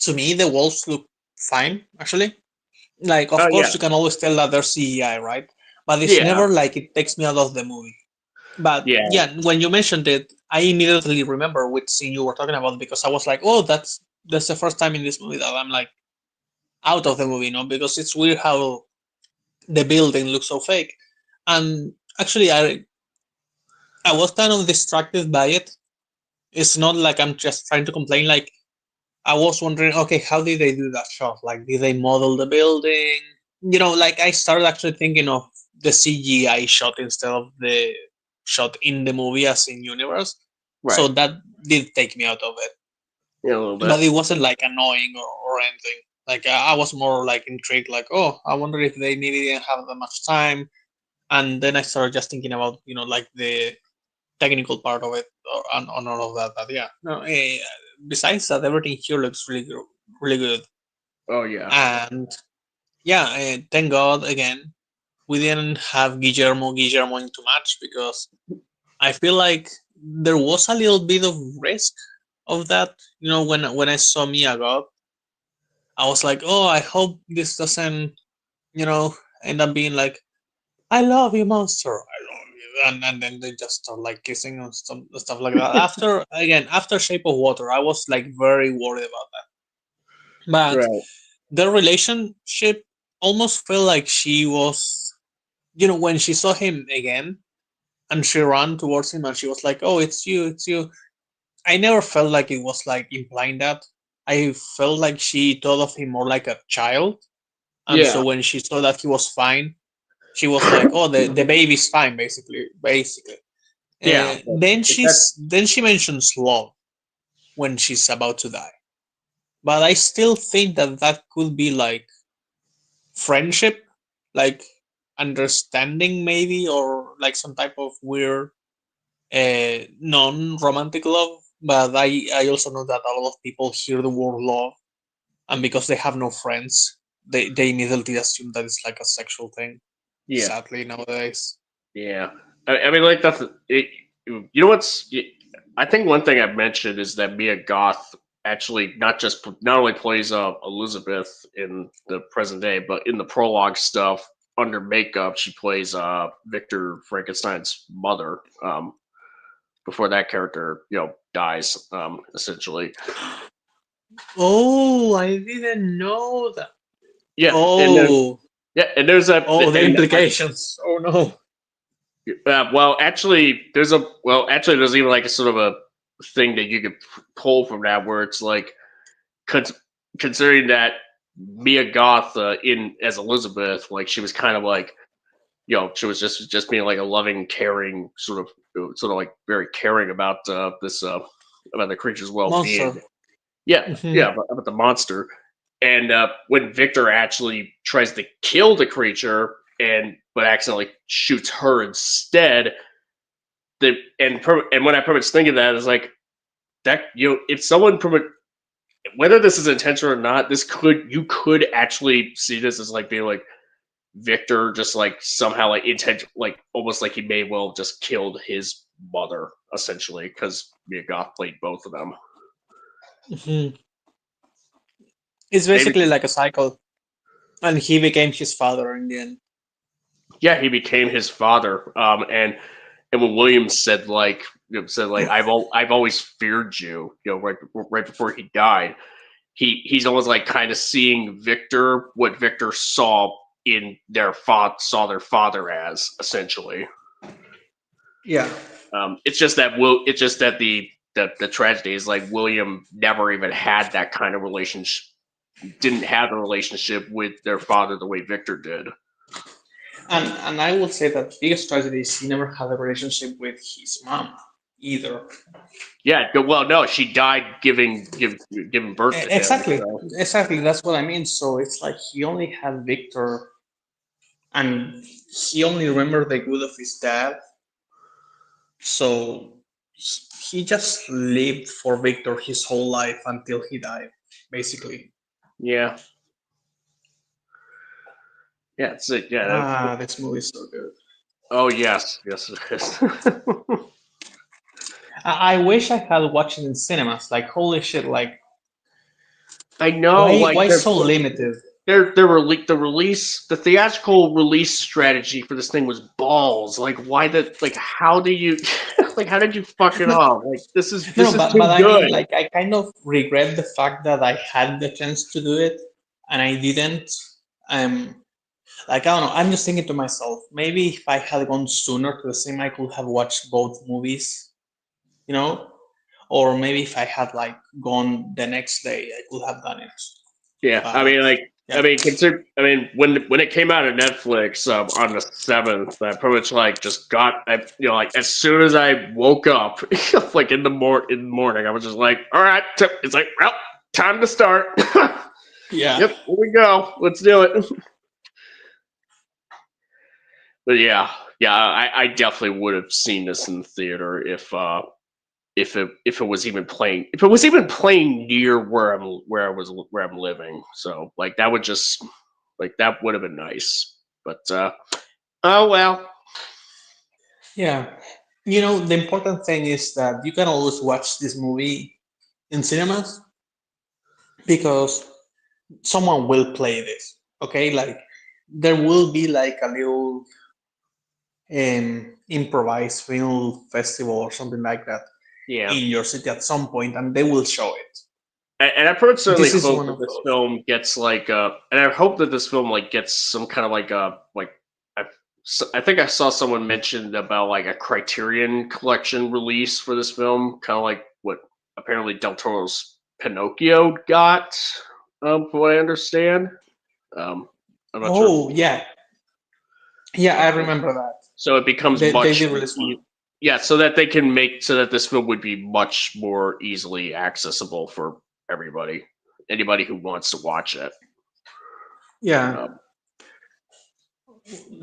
to me the walls look fine, actually. Like, Oh of yeah, course, you can always tell that they're CGI, right? But it's yeah, never like it takes me out of the movie. But yeah. yeah, when you mentioned it, I immediately remember which scene you were talking about because I was like, oh, that's the first time in this movie that I'm like, out of the movie, because it's weird how the building looks so fake. And actually, I was kind of distracted by it. It's not like I'm just trying to complain. Like I was wondering, okay, how did they do that shot? Like, did they model the building? Like I started actually thinking of the CGI shot instead of the shot in the movie as in universe. So Right. that did take me out of it, Yeah, a little but bit. it wasn't like annoying or anything. Like I was more like intrigued, like, oh, I wonder if they maybe didn't have that much time. And then I started just thinking about like the technical part of it on all of that. But yeah, no. Besides that, everything here looks really good. Oh yeah. And yeah, thank God again we didn't have Guillermo into match, because I feel like there was a little bit of risk of that. When I saw Mia God, I was like, oh, I hope this doesn't you know end up being like, I love you, monster. I love you. And then they just start like kissing and stuff like that. After Shape of Water, I was like very worried about that. But Right. their relationship almost felt like she was, when she saw him again and she ran towards him and she was like, oh, it's you, it's you. I never felt like it was like implying that. I felt like she thought of him more like a child. And Yeah. so when she saw that he was fine, she was like, "Oh, the baby's fine." Basically. Yeah. But Then if that. she mentions love when she's about to die, but I still think that that could be like friendship, like understanding maybe, or like some type of weird non-romantic love. But I also know that a lot of people hear the word love, and because they have no friends, they immediately assume that it's like a sexual thing. Yeah. Sadly, nowadays. Yeah. I mean, like that's it. You know what's? I think one thing I've mentioned is that Mia Goth actually not only plays Elizabeth in the present day, but in the prologue stuff under makeup, she plays Victor Frankenstein's mother. Before that character, dies, essentially. Oh, I didn't know that. Yeah, and then Oh, yeah, and there's a oh, the and implications. Oh no. actually, there's even like a sort of a thing that you could pull from that where it's like con- considering that Mia Goth in as Elizabeth, like she was kind of like she was just being like a loving, caring sort of like very caring about this about the creature's well being. Monster. Yeah, Hmm. yeah, about the monster. And when Victor actually tries to kill the creature but accidentally shoots her instead, and when I pretty much think of that is like that if someone whether this is intentional or not, you could actually see this as like being like Victor just like somehow like intent like almost like he may well just killed his mother essentially because Mia Goth played both of them. Hmm. It's Maybe basically like a cycle, and he became his father in the end. yeah, he became his father. And when Williams said like I've always feared you, right before he died, he's almost like kind of seeing Victor what Victor saw in saw their father as essentially. Yeah. It's just that the tragedy is like William never even had that kind of relationship, didn't have a relationship with their father the way Victor did. And I would say that the biggest tragedy is he never had a relationship with his mom either. Yeah, well, no, she died giving birth to him. Exactly. So Exactly. That's what I mean. So it's like he only had Victor, and he only remembered the good of his dad. So he just lived for Victor his whole life until he died, basically. yeah, yeah, it's yeah. This movie is so good. Oh yes, yes it is. I wish I had watched it in cinemas. Like holy shit! Like I know, like why so limited? the theatrical release strategy for this thing was balls. Like why how do you like how did you fuck it No, up? Like no, this no, is but too I mean, good. like I kind of regret the fact that I had the chance to do it, and I didn't. Um, like, I don't know. I'm just thinking to myself, maybe if I had gone sooner to the cinema, I could have watched both movies. You know, or maybe if I had like gone the next day, I could have done it. Yeah, I But mean, like, I yeah, mean, when it came out of Netflix on the 7th, I pretty much like just got, like as soon as I woke up, like in the morning, I was just like, all right, it's like, well, time to start. yeah, Yep, here we go. Let's do it. But yeah, I definitely would have seen this in the theater if it was even playing near where I'm living. So like that would just like that would have been nice. But oh well. yeah. The important thing is that you can always watch this movie in cinemas because someone will play this. Okay, like there will be like a little improvised film festival or something like that Yeah. in your city at some point, and they will show it. And I pretty certainly This is hope one that of this those. film gets like and I hope that this film like gets some kind of like I, I think I saw someone mention about like a Criterion Collection release for this film, kind of like what apparently Del Toro's Pinocchio got, from what I understand. Um, I'm not sure. Oh yeah, yeah, I remember that. So it becomes They much did release one. yeah, so that they can make so that this film would be much more easily accessible for everybody, anybody who wants to watch it. Yeah, Um,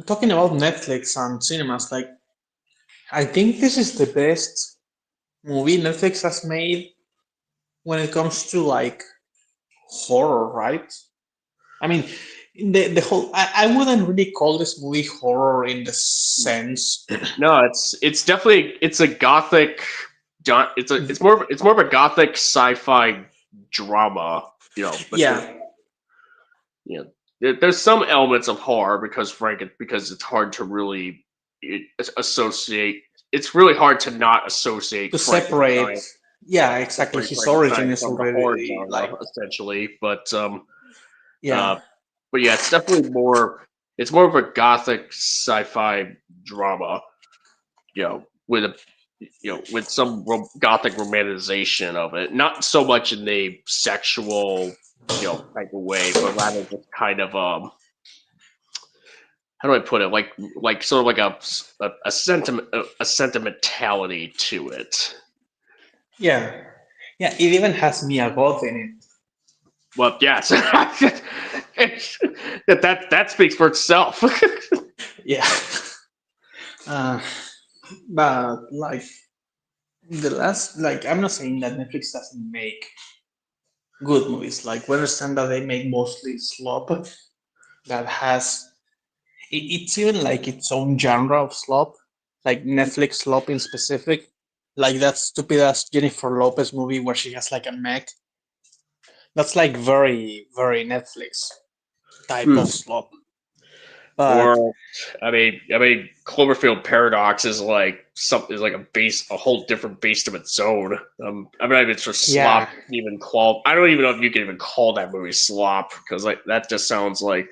talking about Netflix and cinemas, like I think this is the best movie Netflix has made when it comes to like horror, right? I mean, the whole I wouldn't really call this movie horror in the sense. no, it's definitely it's a gothic. It's more of a gothic sci-fi drama, but Yeah, there's some elements of horror because it's hard to really associate. It's really hard to not associate to separate. Frankenstein. Yeah, Yeah, exactly. separate His origin Frankenstein is from the horror already like genre essentially, yeah, uh, but yeah, it's definitely more. It's more of a gothic sci-fi drama, with a with some gothic romanticization of it. Not so much in a sexual, type of way, but rather just kind of how do I put it? Like sort of like a sentiment a sentimentality to it. yeah, yeah. It even has Mia Goth in it. Well, yes, that speaks for itself. Yeah, uh, but like the last, like I'm not saying that Netflix doesn't make good movies. Like we understand that they make mostly slop that has it's even like its own genre of slop, like Netflix slop in specific, like that stupid ass Jennifer Lopez movie where she has like a mech. That's like very very Netflix type Hmm. of slop. But Or, I mean, Cloverfield Paradox is like a whole different beast of its own. I'm not even sure slop yeah, even call. I don't even know if you can even call that movie slop because like that just sounds like,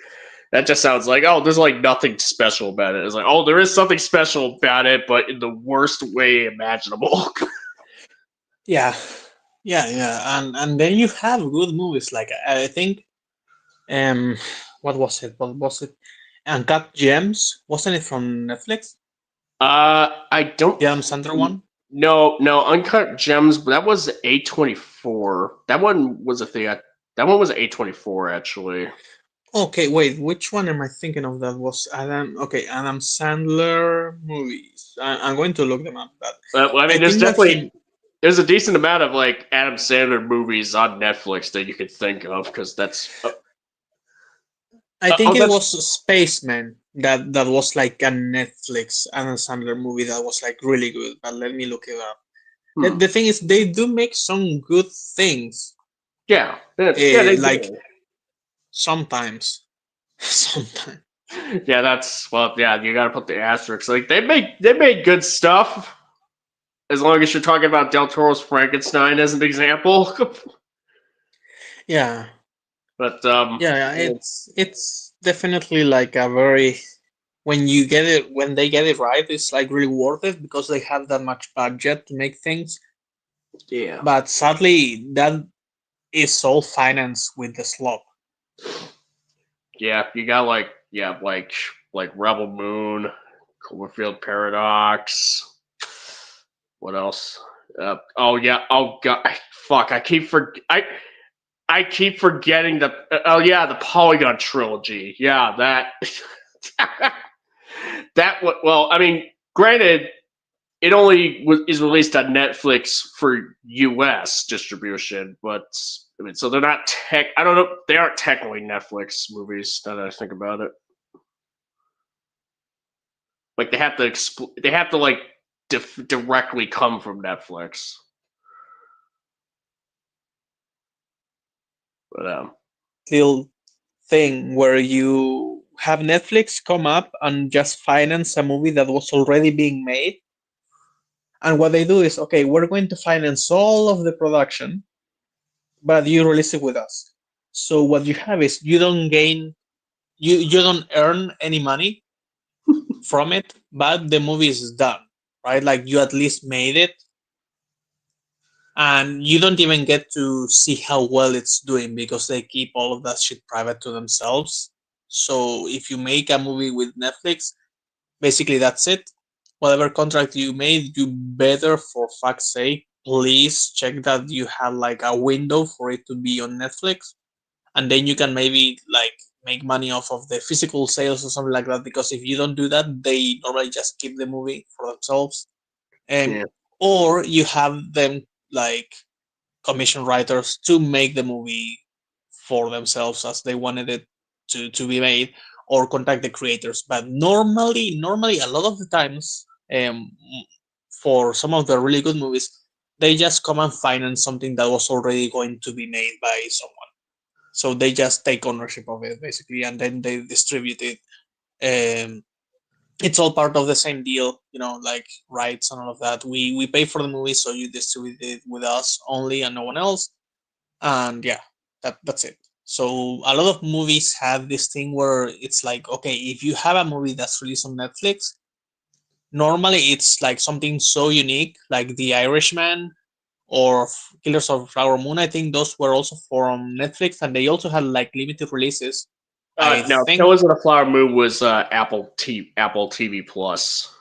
oh, there's like nothing special about it. It's like, oh, there is something special about it, but in the worst way imaginable. yeah, yeah, and then you have good movies like I think um what was it? Uncut Gems, wasn't it from Netflix? I don't. The Adam Sandler one. No, Uncut Gems. But that was A24. That one was a thing. That one was A24 actually. Okay, wait, which one am I thinking of that was Adam? Okay, Adam Sandler movies. I'm going to look them up, but Well, I I mean, think that he, there's a decent amount of like Adam Sandler movies on Netflix that you could think of because I think it that's was Spaceman that was like a Netflix Adam Sandler movie that was like really good. But let me look it up. The thing is, they do make some good things. yeah, they Like do. sometimes, sometimes. Yeah, yeah. You got to put the asterisk. Like they make good stuff as long as you're talking about Del Toro's Frankenstein as an example. Yeah, But Yeah, it's definitely like a very when they get it right, it's like really worth it because they have that much budget to make things. yeah, But sadly, that is all financed with the slop. yeah, you got like Rebel Moon, Cloverfield Paradox. What else? Oh yeah. Oh god. Fuck. I keep forgetting the. Oh yeah, the Polygon trilogy. Yeah, that. Well, I mean, granted, it only is released on Netflix for U.S. distribution, but I mean, so they're not tech. I don't know. They aren't technically Netflix movies. Now that I think about it, like they have to like directly come from Netflix. But Little thing where you have Netflix come up and just finance a movie that was already being made. And what they do is, okay, we're going to finance all of the production, but you release it with us. So what you have is you don't earn any money from it, but the movie is done, right? Like you at least made it, and you don't even get to see how well it's doing because they keep all of that shit private to themselves. So if you make a movie with Netflix, basically that's it. Whatever contract you made, you better, for fuck's sake, please check that you have like a window for it to be on Netflix, and then you can maybe like make money off of the physical sales or something like that. Because if you don't do that, they normally just keep the movie for themselves. yeah, Or you have them like commission writers to make the movie for themselves as they wanted it to be made, or contact the creators. But normally a lot of the times, for some of the really good movies, they just come and finance something that was already going to be made by someone. So they just take ownership of it basically, and then they distribute it. um, it's all part of the same deal, like rights and all of that. We pay for the movie, so you distribute it with us only and no one else. And yeah, that's it. So a lot of movies have this thing where it's like, okay, if you have a movie that's released on Netflix, normally it's like something so unique, like The Irishman or Killers of the Flower Moon. I think those were also from Netflix, and they also had like limited releases. I no, think. Killers of the Flower Moon was Apple TV Plus.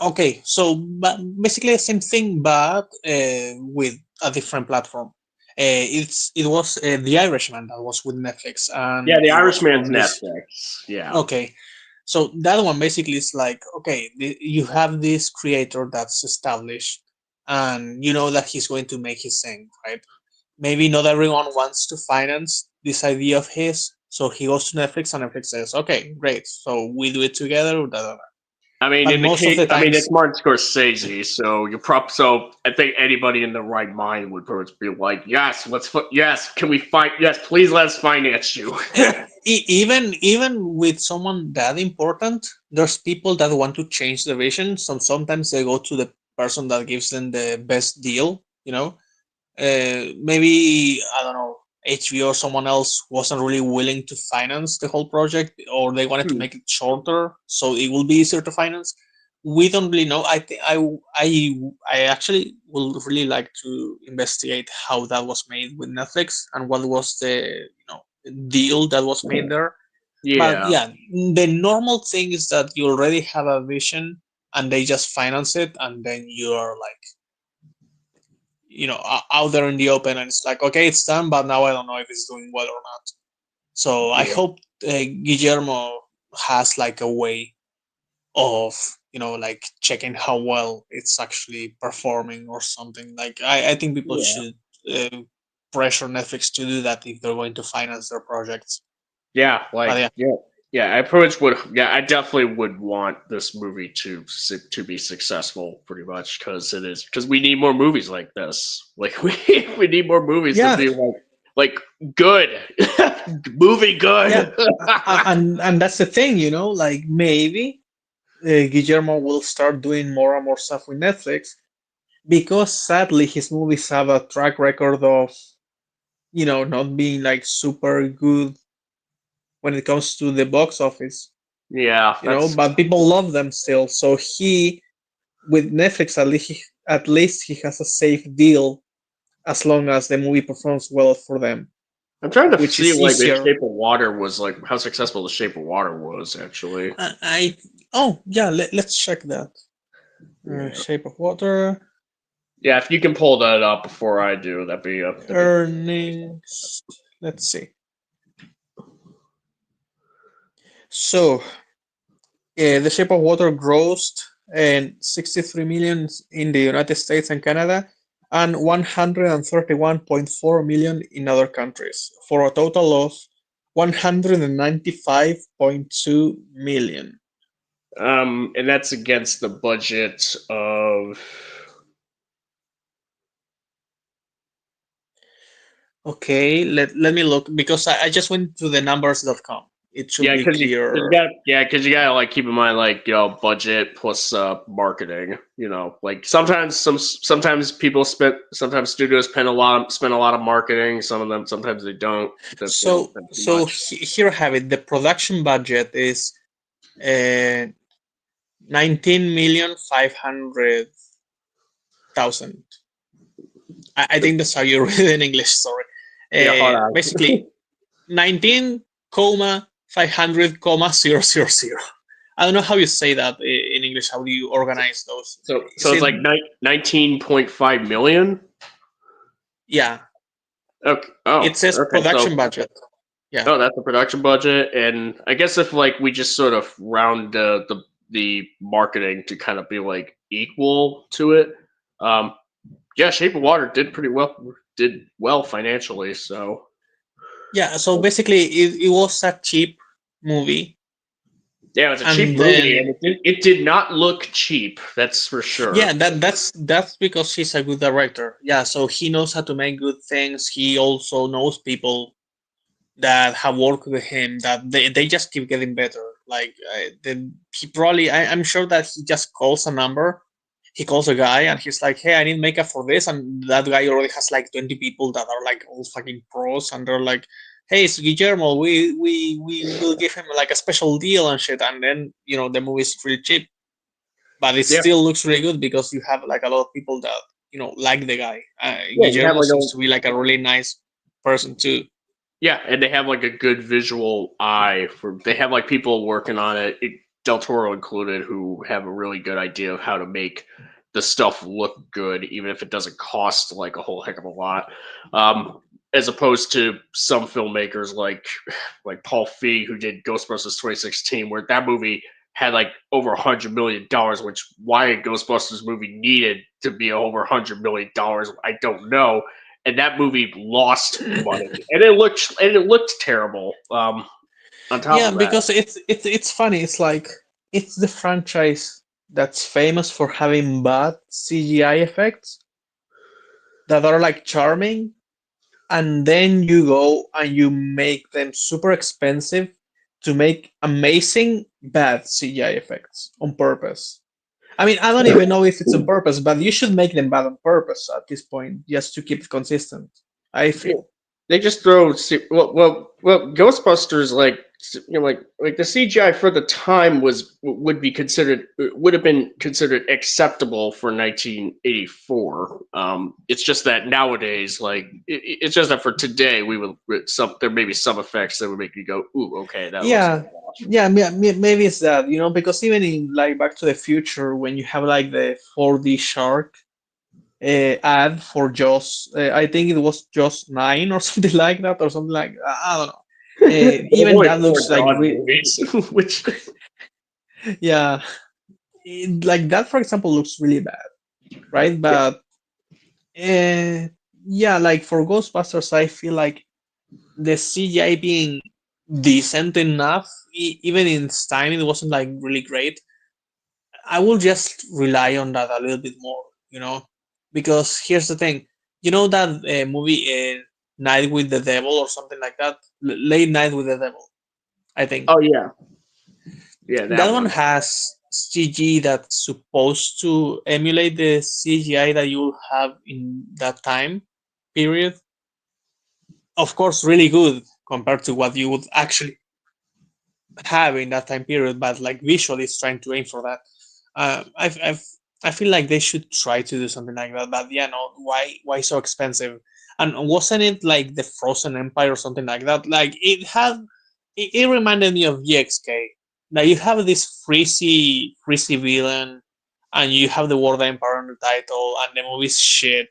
Okay. So, but basically the same thing, but with a different platform. It was The Irishman that was with Netflix, Yeah, and The it was Irishman's from this. Netflix. Yeah, Okay, so that one basically is like, okay, you have this creator that's established, and you know that he's going to make his thing, right? Maybe not everyone wants to finance this idea of his, so he goes to Netflix, and Netflix says, okay, great, so we do it together. Da, da, da. I mean, But in the most of case, the I mean, times, it's Martin Scorsese, so so I think anybody in the right mind would pretty much be like, yes, yes, can we find, yes, please let us finance you. even with someone that important, there's people that want to change the vision. So sometimes they go to the person that gives them the best deal. Maybe I don't know, HBO or someone else wasn't really willing to finance the whole project, or they wanted to Hmm. make it shorter so it will be easier to finance. We don't really know. I actually would really like to investigate how that was made with Netflix and what was the deal that was made there. But Yeah, yeah, the normal thing is that you already have a vision and they just finance it, and then you're like, out there in the open, and it's like, okay, it's done, but now I don't know if it's doing well or not. So I yeah, hope Guillermo has like a way of like checking how well it's actually performing or something. Like I think people yeah, should uh, pressure Netflix to do that if they're going to finance their projects. yeah, But like yeah, yeah, yeah. I pretty much would. Yeah, I definitely would want this movie to be successful, pretty much, because we need more movies like this. Like we need more movies to yeah, be like good movie yeah. good. And that's the thing, like maybe Guillermo will start doing more and more stuff with Netflix, because sadly his movies have a track record of not being like super good when it comes to the box office, Yeah, that's but people love them still. So he, with Netflix, at least he has a safe deal as long as the movie performs well for them, I'm trying to which see is like if easier. Shape of Water was like how successful the Shape of Water was actually. I oh yeah, let's check that. Yeah. Shape of Water Yeah, if you can pull that up before I do, that'd be earnings. Let's see. So The Shape of Water grossed and 63 million in the United States and Canada, and 131.4 million in other countries, for a total of 195.2 million. and that's against the budget of Okay, let me look because I just went to the numbers.com. It should yeah, be clear. because you gotta like keep in mind like budget plus marketing. Like sometimes people sometimes studios spend a lot of marketing. Some of them sometimes they don't. They don't So spend too so much. here I have it. The production budget is uh, 19,500,000. I think that's how you read it in English. Sorry. Yeah, hold Basically, on. 19 comma 500 comma 000. I don't know how you say that in English. How do you organize those? So Is it's it? like 19.5 million. Yeah. Okay. It says Okay. production budget. Yeah. That's the production budget, and I guess if like we just sort of round the marketing to kind of be like equal to it, um, yeah, Shape of Water did well financially. So Yeah. So basically, it was a cheap movie, yeah, it was a cheap and movie, then and it did not look cheap. That's for yeah, sure. that's because he's a good director. Yeah. So he knows how to make good things. He also knows people that have worked with him that they just keep getting better. Like then he probably I'm sure that he just calls a number. He calls a guy and he's like, "Hey, I need makeup for this," and that guy already has like 20 people that are like all fucking pros, and they're like, "Hey, it's Guillermo. We will give him like a special deal and shit," and then the movie is really cheap, but it Yeah, still looks really good because you have like a lot of people that like the guy. yeah, you have Guillermo like seems to be like a really nice person too. yeah, and they have like a good visual eye for. They have like people working on Del Toro included, who have a really good idea of how to make the stuff look good, even if it doesn't cost like a whole heck of a lot. As opposed to some filmmakers like Paul Feig, who did Ghostbusters 2016, where that movie had like over $100 million. Which why a Ghostbusters movie needed to be over $100 million, I don't know, and that movie lost money, and it looked terrible. On top Yeah, of that, because it's funny. It's like it's the franchise that's famous for having bad CGI effects that are like charming, and then you go and you make them super expensive to make amazing bad CGI effects on purpose. I mean, I don't even know if it's on purpose, but you should make them bad on purpose at this point, just to keep it consistent. I yeah, feel. they just throw Ghostbusters like the CGI for the time would have been considered acceptable for 1984. It's just that nowadays it's just that for today we would there may be some effects that would make you go, ooh, okay, that looks a Yeah, little off. yeah, maybe it's that, because even in like Back to the Future, when you have like the 4D shark ad for Jaws, I think it was Jaws 9 or something like that, or something like I don't know. There's Even only that four looks like Jaws movies, which yeah, like that, for example, looks really bad, right? But uh, yeah, like for Ghostbusters, I feel like the CGI being decent enough, even in its time, it wasn't like really great. I will just rely on that a little bit more, because here's the thing, that movie, Night with the Devil or something like that, Late Night with the Devil, I think oh yeah, that that one one. has CG that's supposed to emulate the CGI that you will have in that time period. of course, really good compared to what you would actually have in that time period, but like visually, it's trying to aim for that. I've I feel like they should try to do something like that, but yeah, no, why so expensive? And wasn't it like the Frozen Empire or something like that? Like it reminded me of GXK. Now you have this freezy villain, and you have the World Empire on the title, and the movie's shit.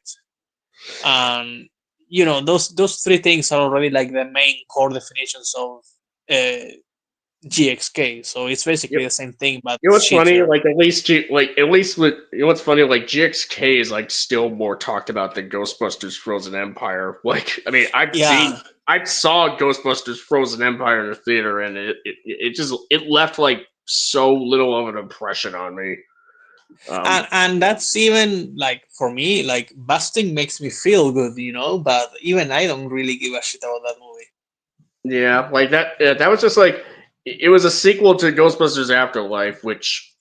And those three things are already like the main core definitions of uh, GXK. So it's basically the same thing, but You know what's funny? shittier. Like at least with you know what's funny? Like GXK is like still more talked about than Ghostbusters Frozen Empire. Like I mean, Yeah, I saw Ghostbusters Frozen Empire in the theater, and it just it left like so little of an impression on me. and that's even like for me, like busting makes me feel good, but even I don't really give a shit about that movie. Yeah, like that. Yeah, that was just like it was a sequel to Ghostbusters Afterlife, which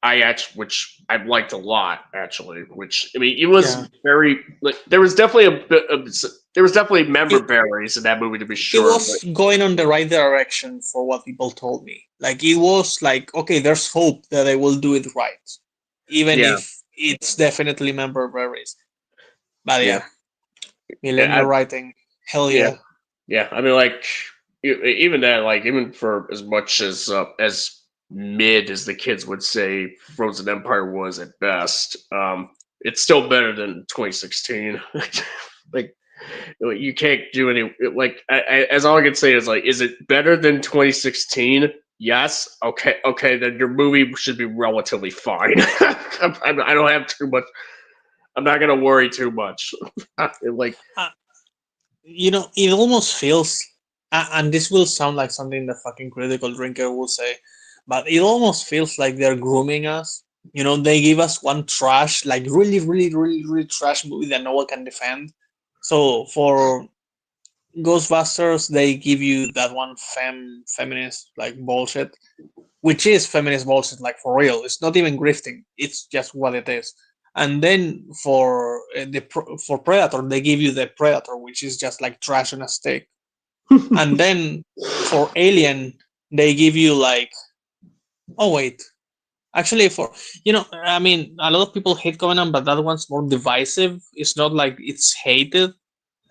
I liked a lot actually. Which I mean, it was Yeah, very like there was definitely there was definitely member it, berries in that movie to be it sure. But was going on the right direction for what people told me. Like it was like, okay, there's hope that they will do it right, even yeah, if it's definitely member berries. But yeah, yeah, yeah, millennial writing, hell yeah, yeah. yeah. I mean, like even that, like even for as much as mid as the kids would say Frozen Empire was at best, it's still better than 2016. Like you can't do any like as all I can say is like, is it better than 2016? Yes. Okay. Okay. Then your movie should be relatively fine. I don't have too much. I'm not gonna worry too much. Like Uh, it almost feels, and this will sound like something the fucking critical drinker will say, but it almost feels like they're grooming us. They give us one trash, like really, really, really, really trash movie that no one can defend. So for Ghostbusters, they give you that one feminist like bullshit, which is feminist bullshit, like for real. It's not even grifting. It's just what it is. And then for Predator, they give you the Predator, which is just like trash on a stick. And then for Alien, they give you like, oh wait, actually I mean, a lot of people hate Covenant, but that one's more divisive. It's not like it's hated.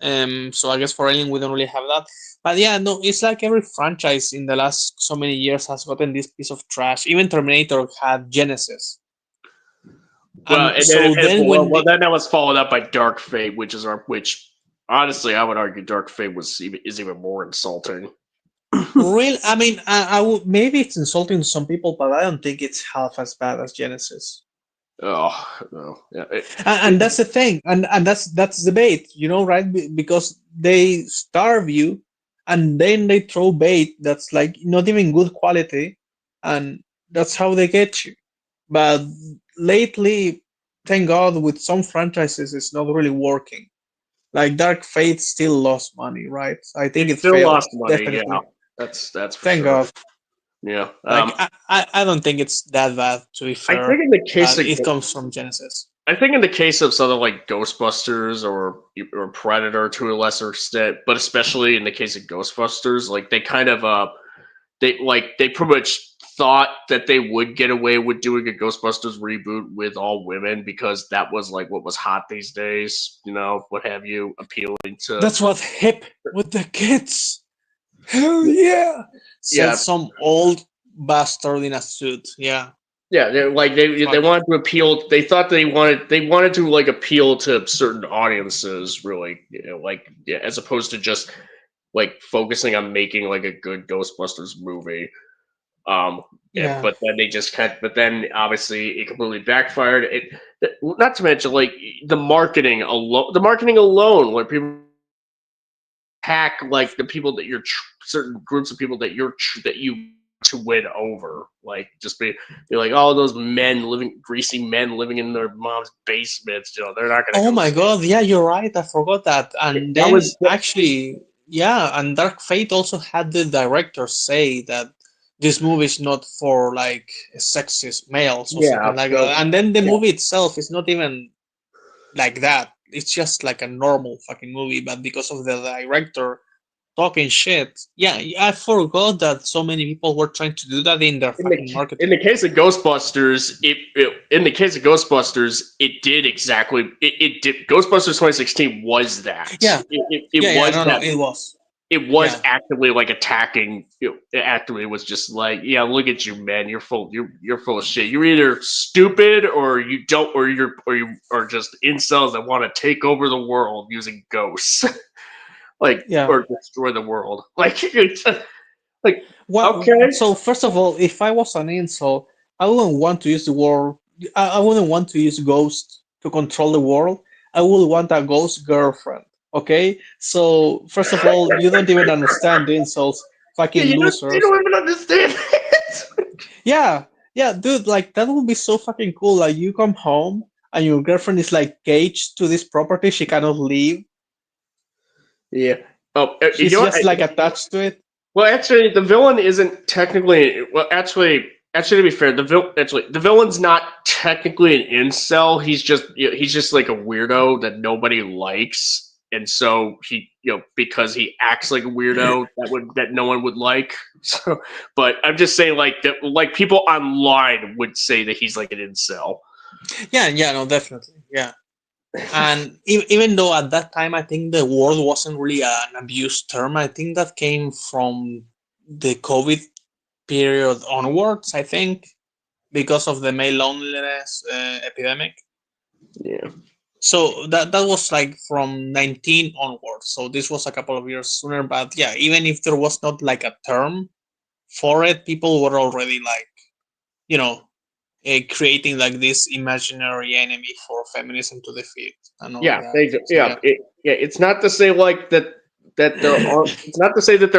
So I guess for Alien we don't really have that. But yeah, no, it's like every franchise in the last so many years has gotten this piece of trash. Even Terminator had Genesis, well, and so then when well, then that was followed up by Dark Fate, which honestly I would argue Dark Fate is even more insulting. real, I mean, I would, maybe it's insulting to some people, but I don't think it's half as bad as Genesis. Oh no, yeah, And that's the thing, and that's the bait, right? Because they starve you, and then they throw bait that's like not even good quality, and that's how they get you. But lately, thank God, with some franchises, it's not really working. Like Dark Fate still lost money, right? I think it it still failed, lost money. Yeah, definitely. that's for Thank sure. God. Yeah. Like I don't think it's that bad, to be I think fair. in the case But of it comes from Genesis. I think in the case of something like Ghostbusters or Predator to a lesser extent, but especially in the case of Ghostbusters, like they kind of they pretty much thought that they would get away with doing a Ghostbusters reboot with all women because that was like what was hot these days, what have you, appealing to That's what hip with the kids. Hell yeah! Said yeah, some old bastard in a suit. Yeah. yeah, they Fuck. wanted to appeal. They thought they wanted to like appeal to certain audiences, really, like yeah, as opposed to just like focusing on making like a good Ghostbusters movie. Yeah, Yeah. but then but then obviously it completely backfired. Not to mention like the marketing alone, where people hack like the people that certain groups of people that you to win over, like just be like, oh, those greasy men living in their mom's basements, they're not gonna Oh go my see it. god, yeah, you're right. I forgot that. And That then was actually, yeah, and Dark Fate also had the director say that this movie is not for like sexist males or yeah, something like so that. And then the yeah, movie itself is not even like that. it's just like a normal fucking movie, but because of the director talking shit, yeah, I forgot that so many people were trying to do that in their in the fucking in marketing. the case of Ghostbusters, in the case of Ghostbusters, it did exactly. It did. Ghostbusters 2016 was that. Yeah, It yeah, was no, that. it was. It was Yeah, actively like attacking. It actively was just like, yeah, look at you, man. You're full of shit. You're either stupid or you don't, or you are just incels that want to take over the world using ghosts, like yeah. or destroy the world. Like Well, okay, so first of all, if I was an incel, I wouldn't want to use the world. I wouldn't want to use ghost to control the world. I would want a ghost girlfriend. Okay, so first of all, you don't even understand the incels, fucking you losers. don't even understand it. Yeah, yeah, dude, like that would be so fucking cool. Like you come home and your girlfriend is like caged to this property, she cannot leave. Yeah. Oh, you She's know what? just like attached to it. Well, actually, the villain isn't technically. Well, actually, to be fair, the villain's not technically an incel. He's just like a weirdo that nobody likes, and so because he acts like a weirdo that no one would like. So, but I'm just saying like that, like people online would say that he's like an incel. Yeah, yeah, no, definitely. Yeah. And even though at that time I think the word wasn't really an abused term, I think that came from the COVID period onwards, I think, because of the male loneliness epidemic. Yeah. So that was like from 19 onwards. So this was a couple of years sooner. But yeah, even if there was not like a term for it, people were already like, you know, creating like this imaginary enemy for feminism to defeat and all of Yeah, that. they do. So Yeah, yeah. it's not to say like that there aren't. It's not to say that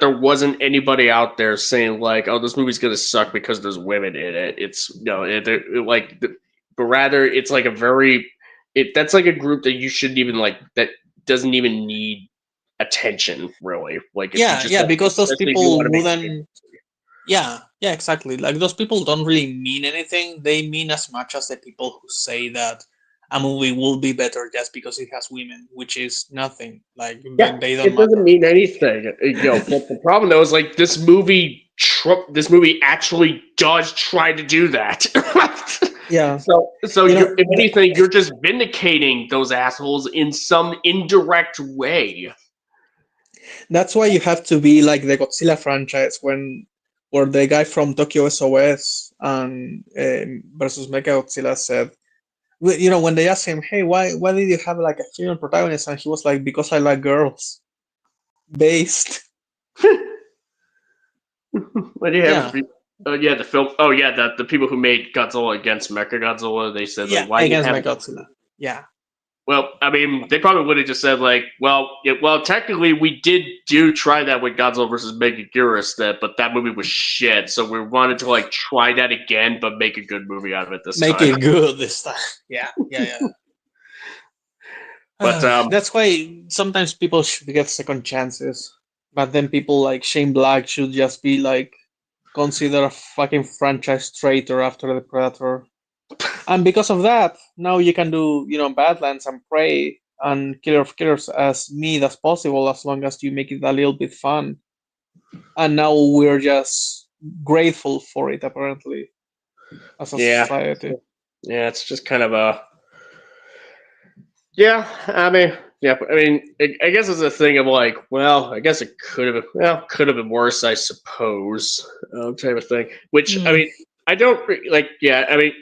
there wasn't anybody out there saying like, oh, this movie's gonna suck because there's women in it. It's but rather it's like a very that's like a group that you shouldn't even like that doesn't even need attention really. Like if you Yeah, just yeah, because those especially if you want people to make a wouldn't. Yeah, yeah, exactly. Like those people don't really mean anything. They mean as much as the people who say that a movie will be better just because it has women, which is nothing. Like yeah, they don't it doesn't matter. mean anything. But the problem though is like this movie actually does try to do that. Yeah, So you you're, know, if anything, you're just vindicating those assholes in some indirect way. that's why you have to be like the Godzilla franchise when, where the guy from Tokyo SOS and versus Mechagodzilla said, you know, when they asked him, "Hey, why did you have like a female protagonist?" and he was like, "Because I like girls." Based. What do you have? Yeah, Oh yeah, the film. Oh yeah, the people who made Godzilla against Mechagodzilla. They said yeah, like, why do you against have? Mechagodzilla. Yeah. Well, I mean, they probably would have just said like, well, technically we do try that with Godzilla versus Megaguirus, but that movie was shit. So we wanted to like try that again, but make a good movie out of it this Make time. it good this time. Yeah, yeah, But yeah. That's why sometimes people should get second chances, but then people like Shane Black should just be like consider a fucking franchise traitor after the Predator. And because of that, now you can do, you know, Badlands and Prey and Killer of Killers as neat as possible as long as you make it a little bit fun. And now we're just grateful for it apparently as a yeah, society. yeah, it's just kind of a yeah. I mean, yeah. I mean, I guess it's a thing of like, well, I guess it could have been worse, I suppose, type of thing. Which I Hmm. mean, I don't like. Yeah, I mean,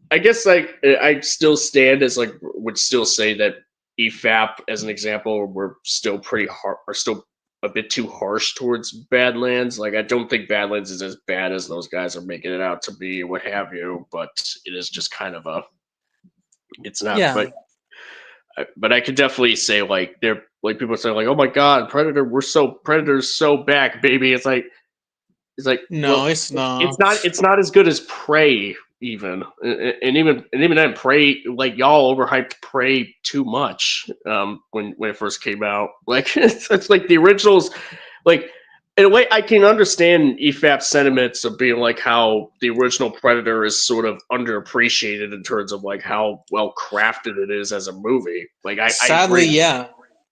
I guess like I still stand as like would still say that EFAP as an example, we're still pretty hard, are still a bit too harsh towards Badlands. Like I don't think Badlands is as bad as those guys are making it out to be, what have you. But it is just kind of a. It's not, Yeah. but I could definitely say like they're like people say like, oh my god, Predator's so back, baby. It's like No, well, it's not. it's not as good as Prey even, and even then Prey like y'all overhyped Prey too much when it first came out. Like it's like the originals like in a way, I can understand EFAP's sentiments of being like how the original Predator is sort of underappreciated in terms of like how well crafted it is as a movie. Like I Sadly, agree. yeah.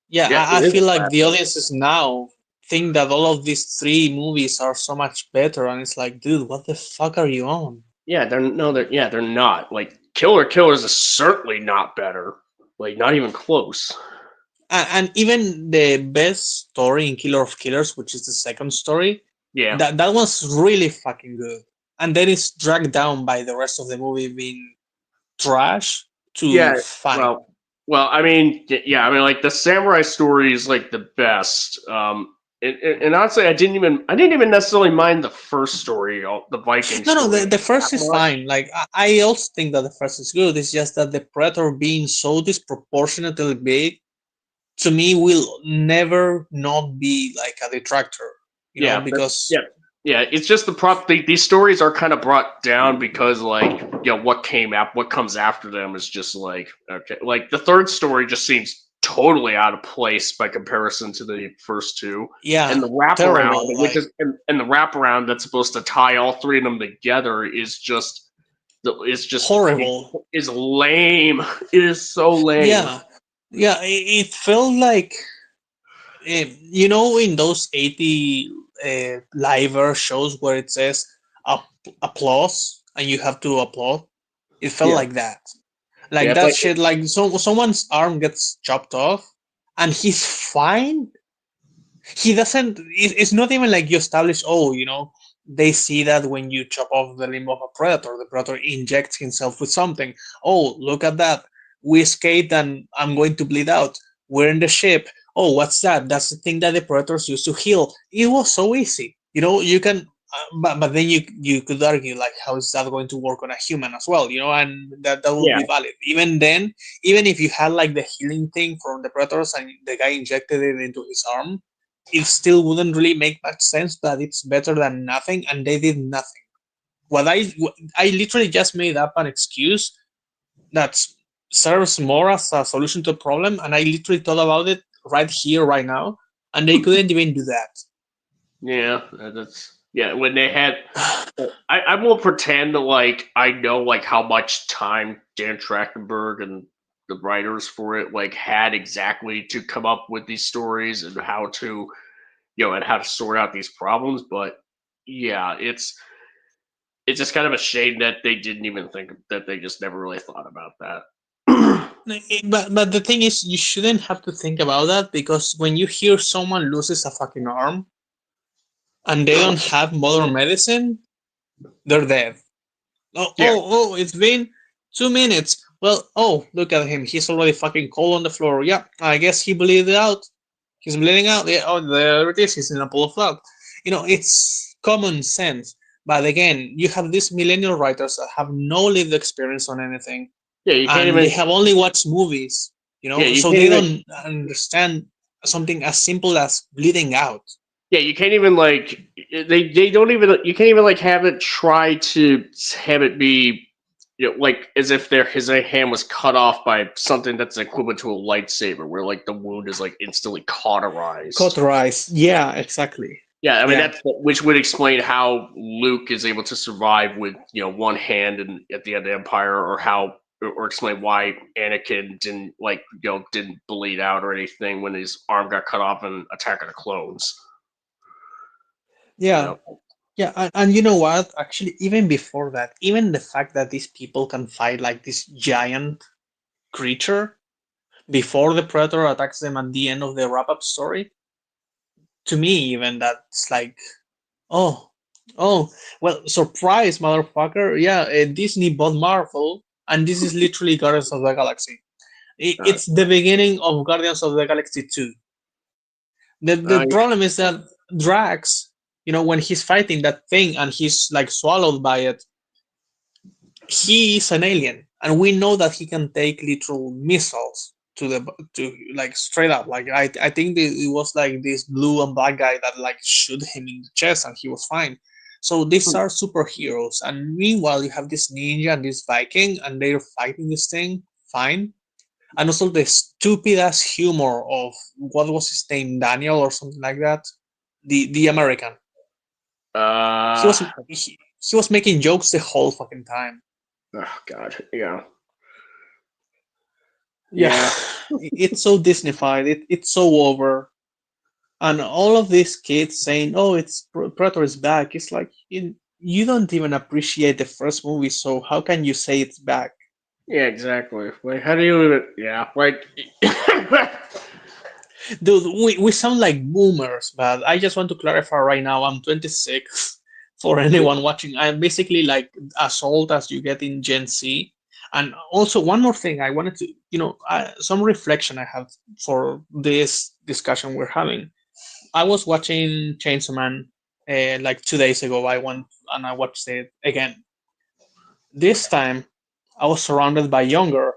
Yeah, Yeah, I it is a feel like the classic. audiences now think that all of these three movies are so much better, and it's like, dude, what the fuck are you on? Yeah, they're not. Like Killer Killers is certainly not better. Like not even close. And even the best story in Killer of Killers, which is the second story, Yeah. that was really fucking good. And then it's dragged down by the rest of the movie being trash to Yeah. fine. Well, I mean, yeah, I mean, like the samurai story is like the best. And honestly, I didn't even necessarily mind the first story, the Viking No, no, story, the that first is much. fine. Like I also think that the first is good. It's just that the Predator being so disproportionately big to me will never not be like a detractor. You know, Yeah, because yeah, yeah. It's just these stories are kind of brought down because like what came up, what comes after them is just like okay, like the third story just seems totally out of place by comparison to the first two, and yeah, the wraparound, terrible. which Like is and the wraparound that's supposed to tie all three of them together is just horrible. is lame. It is so lame. Yeah, yeah. It felt like in those 80 live shows where it says applause and you have to applaud. It felt Yeah, like that. yeah. Like It's that like shit. Like someone's arm gets chopped off and he's fine. He doesn't. It's not even like you establish. Oh, they see that when you chop off the limb of a predator, the predator injects himself with something. Oh, look at that. We escaped and I'm going to bleed out. We're in the ship. Oh, what's that? That's the thing that the predators used to heal. It was so easy. You can, but then you could argue like, how is that going to work on a human as well? And that would yeah, be valid. Even then, even if you had like the healing thing from the predators and the guy injected it into his arm, it still wouldn't really make much sense that it's better than nothing, and they did nothing. I literally just made up an excuse that serves more as a solution to a problem, and I literally thought about it right here, right now, and they couldn't even do that. yeah. That's yeah. When they had I won't pretend to like I know like how much time Dan Trachtenberg and the writers for it like had exactly to come up with these stories and how to and how to sort out these problems. But yeah, it's just kind of a shame that they didn't even think that they just never really thought about that. But the thing is, you shouldn't have to think about that because when you hear someone loses a fucking arm and they don't have modern medicine, they're dead. Yeah, It's been 2 minutes. Well, look at him. He's already fucking cold on the floor. Yeah, I guess he bleeded out. He's bleeding out. Yeah, there it is. He's in a pool of blood. It's common sense. But again, you have these millennial writers that have no lived experience on anything, yeah. You can't and they even. have only watched movies. Yeah, you So can't they even. don't understand something as simple as bleeding out. Yeah, you can't even like they don't even you can't even like have it try to have it be like as if his hand was cut off by something that's equivalent to a lightsaber where like the wound is like instantly cauterized. Cauterize. Yeah, exactly. Yeah, I mean Yeah. that's which would explain how Luke is able to survive with one hand and at the end of the Empire, or how or explain why Anakin didn't like didn't bleed out or anything when his arm got cut off in Attack of the Clones. You Yeah. know, Yeah, and you know what? Actually, even before that, even the fact that these people can fight like this giant creature before the predator attacks them at the end of the wrap-up story, to me, even that's like, oh, oh, well, surprise, motherfucker! Yeah, Disney bought Marvel, and this is literally Guardians of the Galaxy. uh, It's the beginning of Guardians of the Galaxy 2. The uh, problem is that Drax, when he's fighting that thing and he's like swallowed by it, he is an alien, and we know that he can take literal missiles to like straight up. Like I think it was like this blue and black guy that like shoot him in the chest, and he was fine. So these are superheroes, and meanwhile you have this ninja and this Viking, and they're fighting this thing fine. And also the stupid ass humor of what was his name, Daniel or something like that. the American. He was Uh, he was making jokes the whole fucking time. oh God, yeah, Yeah, yeah, it's so Disneyfied. It's so over, and all of these kids saying, "Oh, it's Predator is back." It's like you don't even appreciate the first movie, so how can you say it's back? yeah, exactly. Like, how do you even? Yeah, like, Dude, we sound like boomers, but I just want to clarify right now. I'm 26. For anyone watching, I'm basically like as old as you get in Gen Z. And also, one more thing, I wanted to, some reflection I have for this discussion we're having. I was watching Chainsaw Man like 2 days ago. I went and I watched it again. This time, I was surrounded by younger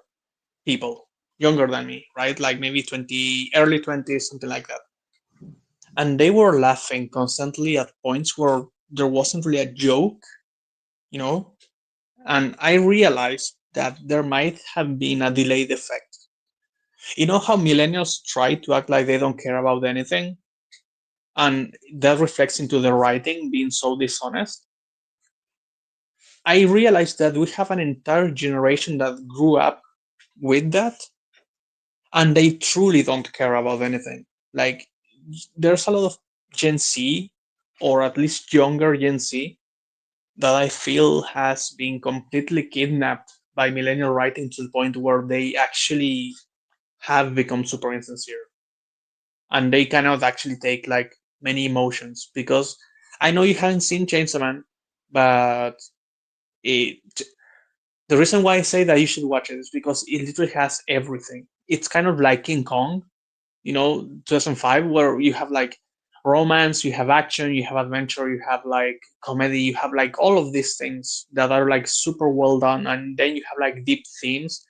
people, younger than me, right? Like maybe 20, early 20s, something like that. And they were laughing constantly at points where there wasn't really a joke, you know? And I realized that there might have been a delayed effect. You know how millennials try to act like they don't care about anything? And that reflects into the writing being so dishonest. I realized that we have an entire generation that grew up with that and they truly don't care about anything. Like, there's a lot of Gen Z, or at least younger Gen Z, that I feel has been completely kidnapped by millennial writing to the point where they actually have become super insincere and they cannot actually take like many emotions because I know you haven't seen Chainsaw Man, but it, the reason why I say that you should watch it is because it literally has everything. It's kind of like King Kong, 2005, where you have like romance, you have action, you have adventure, you have like comedy, you have like all of these things that are like super well done, and then you have like deep themes.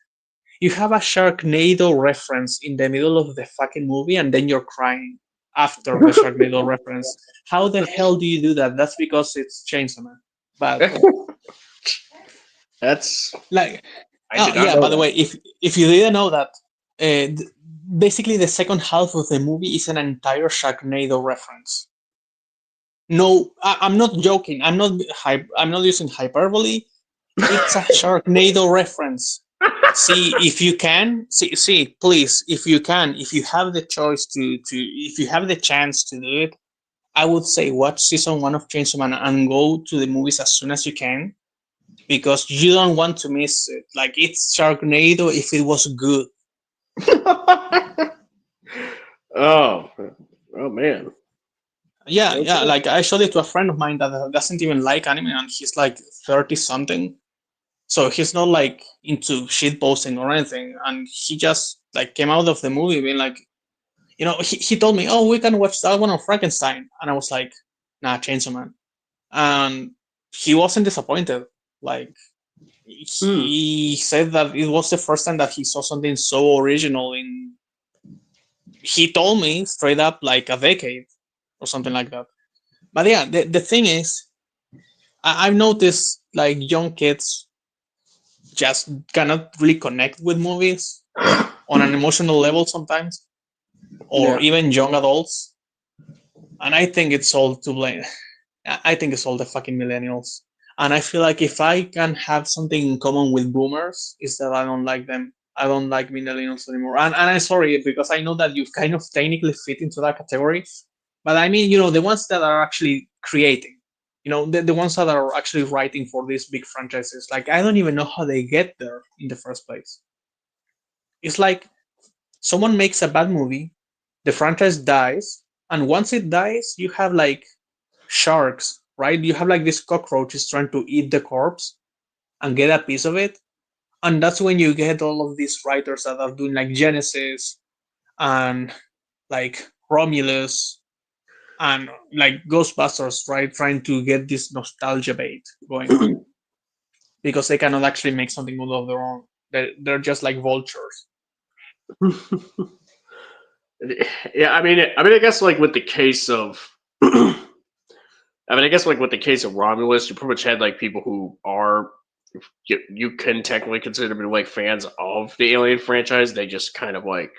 You have a Sharknado reference in the middle of the fucking movie, and then you're crying after the Sharknado reference. How the hell do you do that? That's because it's Chainsaw Man. But that's. like, I oh did not yeah. know By the that. way, if you didn't know that, basically the second half of the movie is an entire Sharknado reference. No, I'm not joking. I'm not using hyperbole. It's a Sharknado reference. See if you can. See, please, if you can, if you have the choice if you have the chance to do it, I would say watch season one of Chainsaw Man and go to the movies as soon as you can because you don't want to miss it. Like it's Sharknado if it was good. Oh, oh man. Yeah, yeah. Okay. Like I showed it to a friend of mine that doesn't even like anime, and he's like 30 something. So he's not like into shit posting or anything, and he just like came out of the movie being like, he told me, "Oh, we can watch that one of Frankenstein," and I was like, "Nah, Chainsaw Man," and he wasn't disappointed. Like Hmm. he said that it was the first time that he saw something so original in. He told me straight up like a decade or something like that. But yeah, the thing is, I've noticed like young kids just cannot really connect with movies on an emotional level sometimes, or Yeah. even young adults. And I think it's all to blame. I think it's all the fucking millennials. And I feel like if I can have something in common with boomers, is that I don't like them. I don't like millennials anymore. And I'm sorry because I know that you kind of technically fit into that category. But I mean, the ones that are actually creating, the ones that are actually writing for these big franchises. Like, I don't even know how they get there in the first place. It's like someone makes a bad movie, the franchise dies, and once it dies, you have like sharks, right? You have like these cockroaches trying to eat the corpse and get a piece of it. And that's when you get all of these writers that are doing like Genesis and like Romulus and like Ghostbusters, right? Trying to get this nostalgia bait going on because they cannot actually make something out of their own. They're just like vultures. Yeah, I guess like with the case of, I guess like with the case of Romulus, you pretty much had like people who are you can technically consider them like fans of the Alien franchise. They just kind of like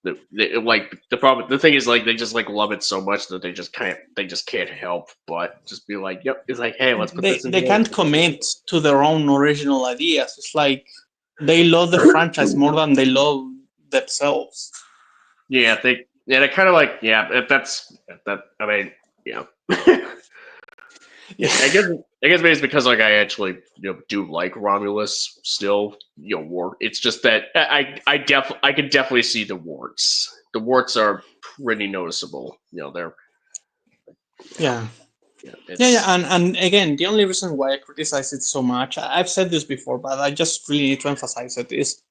the thing is, like, they just like love it so much that they just can't help but just be like, yep, it's like, hey, let's put this in They here. can't commit to their own original ideas. It's like they love the franchise more than they love themselves. Yeah, they kind of like, yeah, if that's that. I mean, yeah. Yeah. I guess maybe it's because like I actually do like Romulus still. It's just that I could definitely see the warts. The warts are pretty noticeable. They're Yeah. it's And again, the only reason why I criticize it so much, I've said this before, but I just really need to emphasize it, is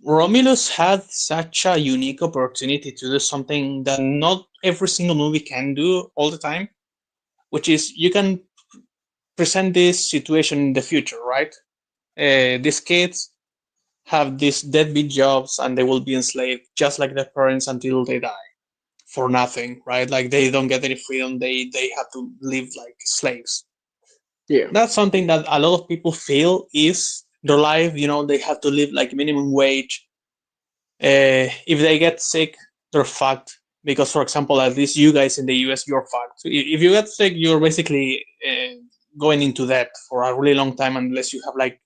Romulus had such a unique opportunity to do something that not every single movie can do all the time, which is you can present this situation in the future, right? These kids have these deadbeat jobs and they will be enslaved just like their parents until they die for nothing, right? Like they don't get any freedom. They have to live like slaves. yeah. That's something that a lot of people feel is their life. They have to live like minimum wage. If they get sick, they're fucked. Because, for example, at least you guys in the US, you're fucked. If you get sick, you're basically going into debt for a really long time unless you have like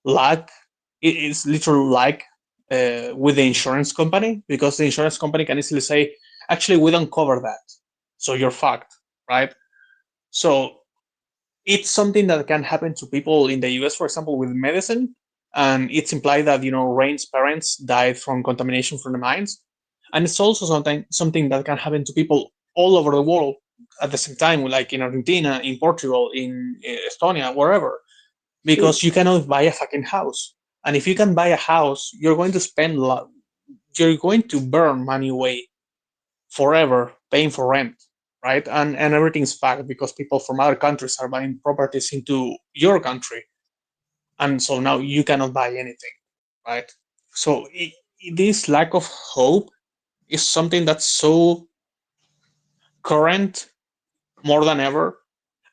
luck. It's literal luck with the insurance company, because the insurance company can easily say, actually, we don't cover that. So you're fucked, right? So it's something that can happen to people in the US, for example, with medicine. And it's implied that, Rain's parents died from contamination from the mines. And it's also something that can happen to people all over the world at the same time, like in Argentina, in Portugal, in Estonia, wherever, because you cannot buy a fucking house. And if you can buy a house, you're going to you're going to burn money away forever paying for rent, right? And everything's fucked because people from other countries are buying properties into your country, and so now you cannot buy anything, right? So this lack of hope is something that's so current more than ever,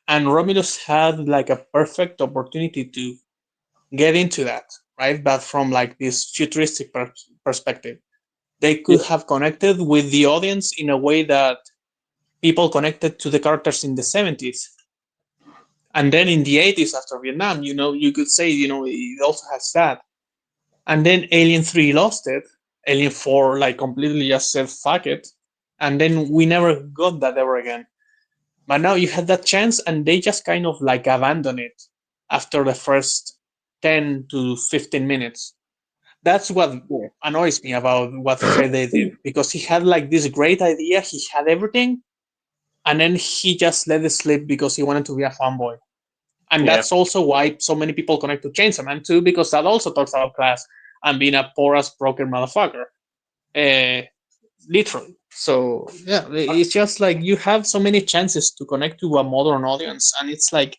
and Romulus had like a perfect opportunity to get into that, right? But from like this futuristic perspective, they could have connected with the audience in a way that people connected to the characters in the 70s. And then in the 80s, after Vietnam, you could say, it also has that. And then Alien 3 lost it. Alien 4, like, completely just said, fuck it. And then we never got that ever again. But now you had that chance, and they just kind of, like, abandoned it after the first 10 to 15 minutes. That's what annoys me about what Fede did, because he had, like, this great idea, he had everything, and then he just let it slip because he wanted to be a fanboy. And Yeah. that's also why so many people connect to Chainsaw Man too, because that also talks about class and being a poor ass broken motherfucker. Literally. So yeah, it's just like you have so many chances to connect to a modern audience, and it's like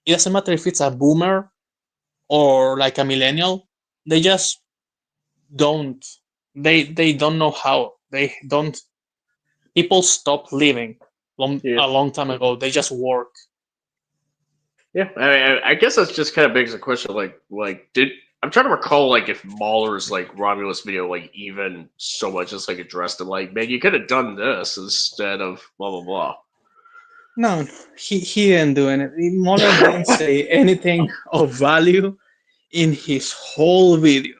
it doesn't matter if it's a boomer or like a millennial, they just don't. They don't know how. They don't. People stop living Yeah. a long time ago. They just work. Yeah, I guess that's just kind of begs the question, like did I'm trying to recall like if Mahler's like Romulus video like even so much as like addressed it, like, man, you could have done this instead of blah blah blah. No, he didn't do anything. Mueller didn't say anything of value in his whole video.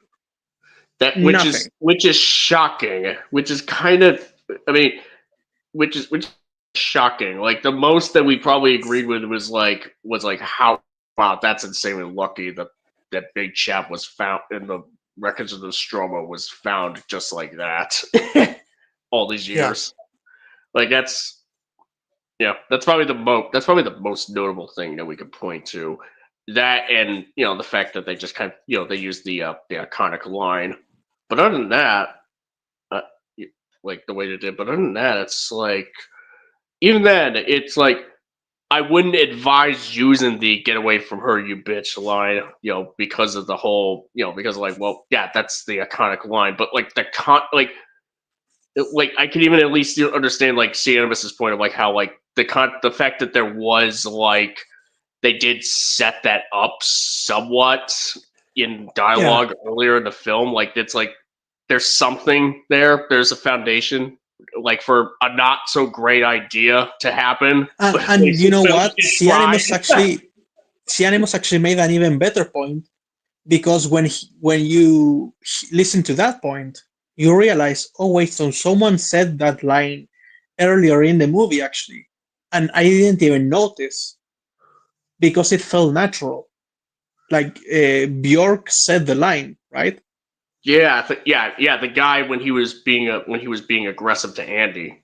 That Nothing. which is shocking, which is kind of, I mean, which is shocking. Like the most that we probably agreed with was like how, wow, that's insanely lucky that that big chap was found in the records of the Stroma was found just like that all these Yeah. years. Like that's probably the most notable thing that we could point to. That, and the fact that they just kind of they use the iconic line. But other than that, uh, like the way they did. But other than that, it's like, even then, it's like, I wouldn't advise using the "get away from her, you bitch" line, because of the whole, because like, well, yeah, that's the iconic line, but like like I can even at least understand like Cinemas's point of like how like the fact that there was like they did set that up somewhat in Yeah. dialogue earlier in the film, like it's like there's something there. There's a foundation, like for a not so great idea to happen. But And you know what? you try. Cianemos actually made an even better point, because when you listen to that point, you realize, oh wait, so someone said that line earlier in the movie actually, and I didn't even notice because it felt natural. Like Bjork said the line, right? Yeah, yeah. The guy when he was being aggressive to Andy.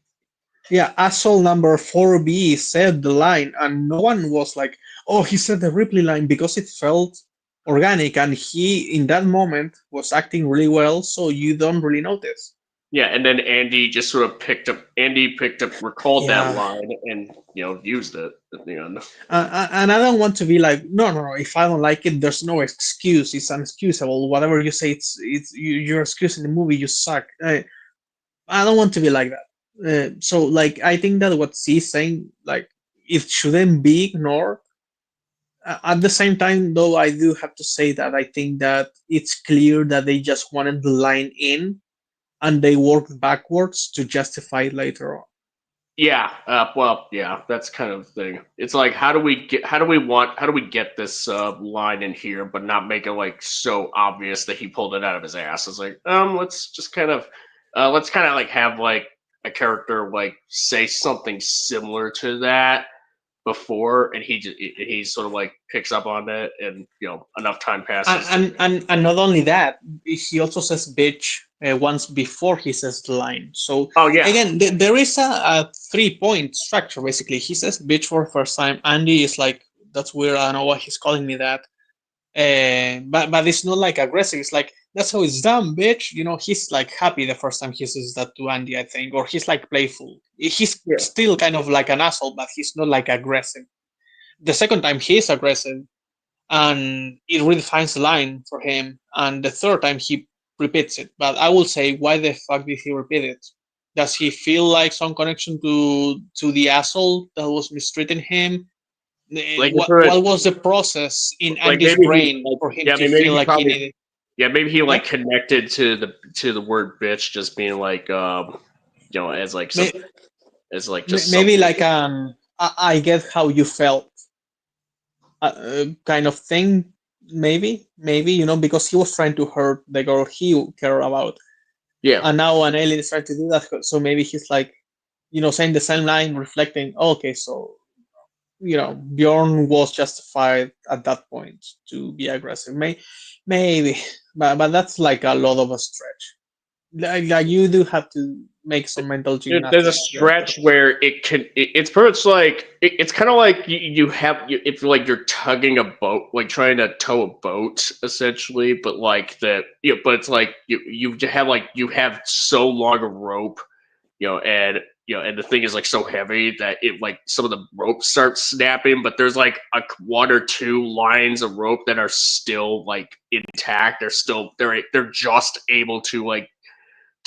Yeah, asshole number 4B said the line, and no one was like, oh, he said the Ripley line, because it felt organic, and he, in that moment, was acting really well, so you don't really notice. Yeah, and then Andy just sort of recalled that Yeah. line and used it at the end. And I don't want to be like, no. If I don't like it, there's no excuse. It's unexcusable. Whatever you say, you're excusing the movie. You suck. I don't want to be like that. So like, I think that what she's saying, like, it shouldn't be ignored. At the same time, though, I do have to say that I think that it's clear that they just wanted the line in, and they worked backwards to justify it later on. Yeah, well, yeah, that's kind of the thing. It's like, how do we get this line in here, but not make it like so obvious that he pulled it out of his ass? It's like, let's just kind of, like have like a character like say something similar to that before, and he sort of like picks up on it, and enough time passes. And not only that, he also says bitch once before he says the line. So Oh yeah, again, there is a 3-point structure. Basically, he says bitch for the first time. Andy is like, that's weird, I don't know why he's calling me that. But it's not like aggressive. It's like, that's how it's done, bitch. He's like happy the first time he says that to Andy, I think, or he's like playful. He's still kind of like an asshole, but he's not like aggressive. The second time he's aggressive, and it redefines the line for him. And the third time he repeats it. But I will say, why the fuck did he repeat it? Does he feel like some connection to the asshole that was mistreating him? like What was the process in like Andy's maybe brain for him to maybe feel he like he probably needed? maybe he like Yeah. connected to the word bitch just being like as like some May- as like just Maybe something. like I get how you felt kind of thing. Maybe because he was trying to hurt the girl he cared about, Yeah, and now an alien is trying to do that. So maybe he's like, saying the same line, reflecting. Okay, so Bjorn was justified at that point to be aggressive. Maybe, but that's like a lot of a stretch. Like you do have to make some mental there's a gymnastics there. stretch where it's pretty much like it's kind of like it's like you're tugging a boat, like trying to tow a boat essentially, but like but it's like you have so long a rope, and and the thing is like so heavy that it like some of the rope starts snapping, but there's like one or two lines of rope that are still like intact. They're just able to like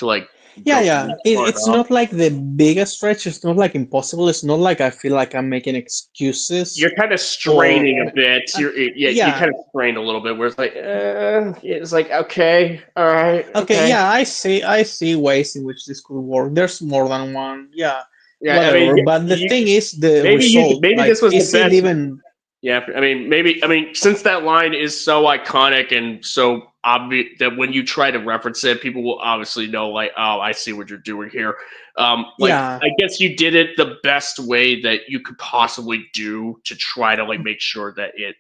go Yeah. It's enough. not like the biggest stretch. It's not like impossible. It's not like I feel like I'm making excuses You're kind of or. straining a bit. You Yeah. kind of strained a little bit. Where it's like okay, all right, Okay. okay, Yeah. I see ways in which this could work. There's more than one. Yeah. yeah. I mean, Whatever. But the thing is the result. maybe Like, this was the is it best. even? Yeah, I mean, since that line is so iconic and so obvious that when you try to reference it, people will obviously know, like, oh, I see what you're doing here. Like, Yeah. I guess you did it the best way that you could possibly do to try to like make sure that it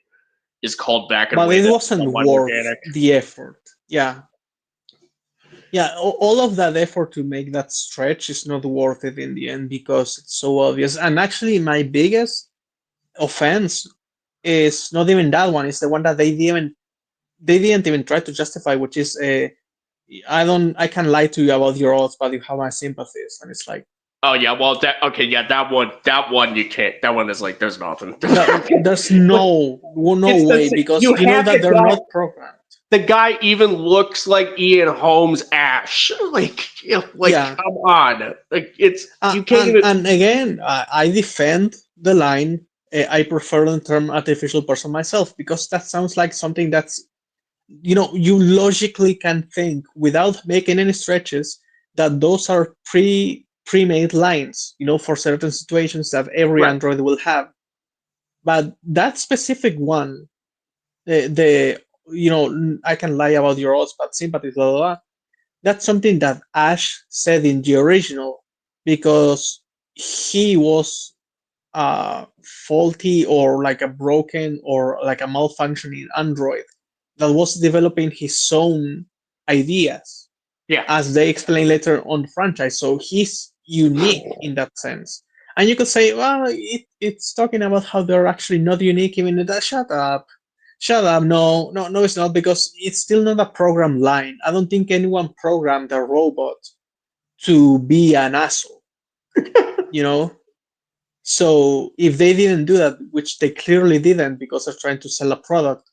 is called back in a But way it that's wasn't somewhat worth organic. the effort. Yeah. Yeah, all of that effort to make that stretch is not worth it in the end because it's so obvious. And actually, my biggest offense is not even that one. It's the one that they didn't even try to justify, which is I can lie to you about your odds, but you have my sympathies, and it's like Oh yeah, well that one you can't. That one is like there's nothing. there's But no it's way you because you know have that they're not programmed. the guy even looks like Ian Holmes Ash. Like Yeah, come on. Like it's you can't and even. and again, I defend the line. I prefer the term artificial person myself because that sounds like something that's you logically can think without making any stretches that those are pre-made lines, for certain situations that every Right. Android will have. But that specific one, the I can lie about your odds, but sympathy, blah, blah, blah. That's something that Ash said in the original because he was faulty or like a broken or like a malfunctioning android that was developing his own ideas, Yeah. as they explain later on the franchise. So he's unique in that sense. And you could say, well, it's talking about how they're actually not unique, even in that. Shut up. Shut up. No, no, no, it's not, because it's still not a program line. I don't think anyone programmed a robot to be an asshole, you know? So if they didn't do that, which they clearly didn't because they're trying to sell a product,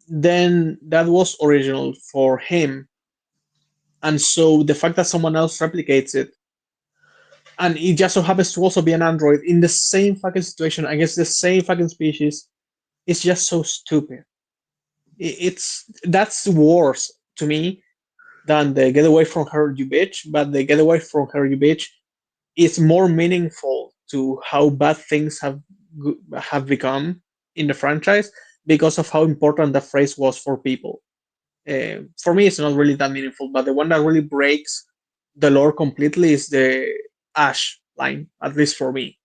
then that was original for him. And so the fact that someone else replicates it, and it just so happens to also be an android in the same fucking situation against the same fucking species, is just so stupid. It's that's worse to me than the get away from her, you bitch. But the get away from her, you bitch, is more meaningful to how bad things have become in the franchise because of how important the phrase was for people. For me, it's not really that meaningful, but the one that really breaks the lore completely is the Ash line, at least for me.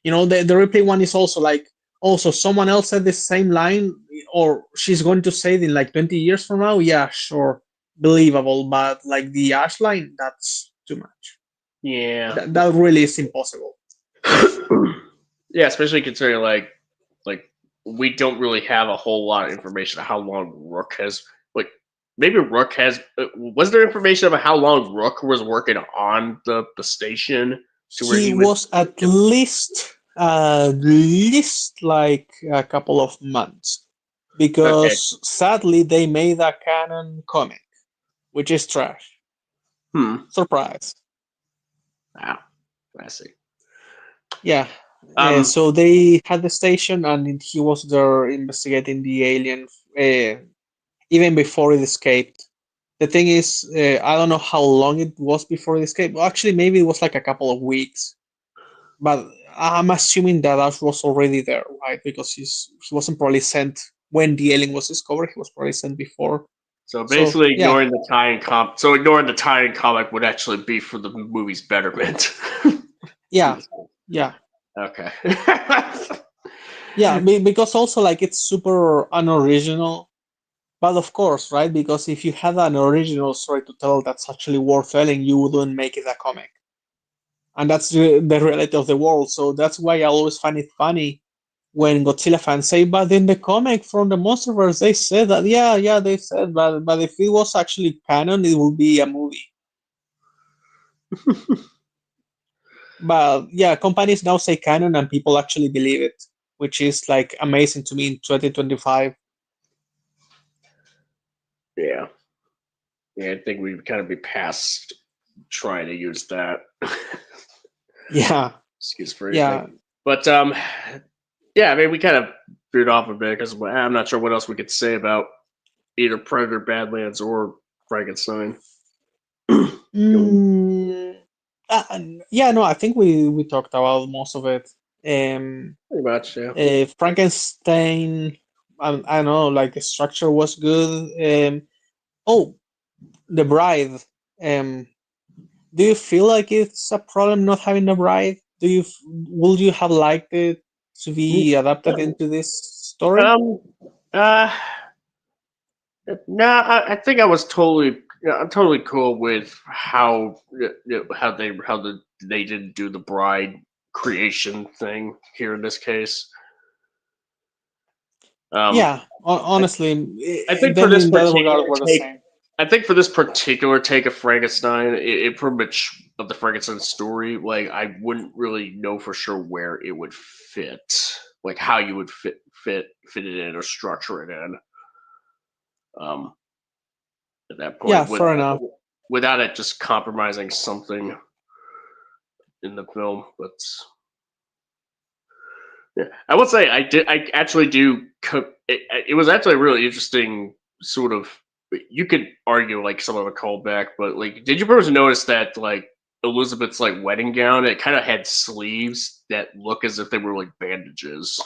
The replay one is also like, also someone else said the same line, or she's going to say it in like 20 years from now. Yeah, sure, believable, but like the Ash line, that's too much. Yeah. That really is impossible. Yeah, especially considering like we don't really have a whole lot of information on how long Rook has like maybe Rook has was there information about how long Rook was working on the station to where He he would was at least like a couple of months, okay. because sadly they made a canon comic, which is trash. Hmm. Surprise. Wow. I see. Yeah. Um So they had the station, and he was there investigating the alien, even before it escaped. The thing is, I don't know how long it was before it escaped. Well, actually, maybe it was like a couple of weeks. But I'm assuming that Ash was already there, right? Because he wasn't probably sent when the alien was discovered. He was probably sent before. so So basically yeah, ignoring the tie-in comic would actually be for the movie's betterment. yeah, Jesus. yeah, Okay. yeah. Because also like it's super unoriginal. But of course, right? Because if you had an original story to tell that's actually worth telling, you wouldn't make it a comic. And that's the reality of the world. So that's why I always find it funny when Godzilla fans say, but in the comic from the Monsterverse, they said that. Yeah, yeah, they said, but if it was actually canon, it would be a movie. But yeah, companies now say canon and people actually believe it, which is like amazing to me in 2025. Yeah. Yeah, I think we'd kind of be past trying to use that. Yeah, Excuse for yeah, anything. But yeah, I mean we kind of veered off a bit because I'm not sure what else we could say about either Predator Badlands or Frankenstein. mm, yeah. No, I think we talked about most of it. Pretty much, yeah. Frankenstein, I don't know, like the structure was good. Oh, the bride. Um, do you feel like it's a problem not having the bride? Would you have liked it to be adapted into this story? Um, uh, no, I think I was totally, I'm totally cool with they didn't do the bride creation thing here in this case. Um, Yeah, honestly, I think for then this in that particular regard, we're the take, same. I think for this particular take of Frankenstein, it pretty much of the Frankenstein story, like I wouldn't really know for sure where it would fit, like how you would fit it in or structure it in. Um, at that Yeah, point, fair enough. without it just compromising something in the film, but yeah, I would say I actually do. It was actually a really interesting sort of you could argue like some of a callback, but like, did you ever notice that like Elizabeth's like wedding gown? It kind of had sleeves that look as if they were like bandages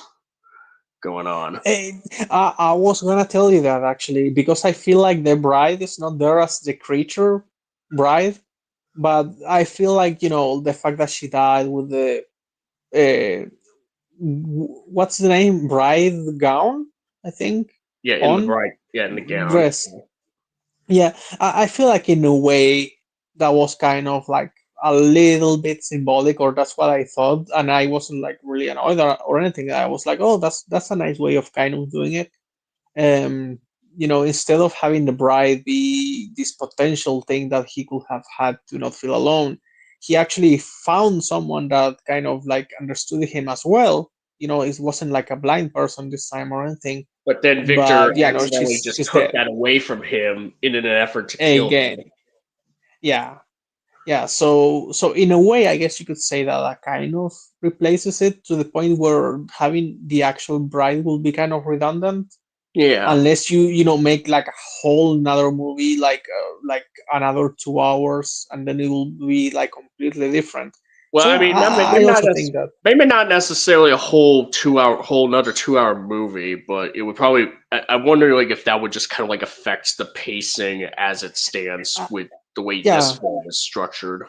going on. Eh, I was gonna tell you that actually because I feel like the bride is not there as the creature bride, but I feel like the fact that she died with the uh, what's the name, bride gown, I think, Yeah, in the on bride, yeah, in the gown. dress. Yeah, I feel like in a way that was kind of like a little bit symbolic, or that's what I thought, and I wasn't like really annoyed or anything. I was like, oh, that's a nice way of kind of doing it. Um, instead of having the bride be this potential thing that he could have had to not feel alone, he actually found someone that kind of like understood him as well. It wasn't like a blind person this time or anything. But then Victor But yeah, no, accidentally just she's took dead that away from him in an effort to kill again. him. Yeah, yeah. So in a way, I guess you could say that that kind of replaces it to the point where having the actual bride will be kind of redundant Yeah. unless you make like a whole another movie like another 2 hours, and then it will be like completely different. Well, So I yeah, mean, I also think that maybe not necessarily a whole 2 hour, whole another 2 hour movie, but it would probably. I wonder, like, if that would just kind of like affect the pacing as it stands uh, with the way this yeah, film is structured.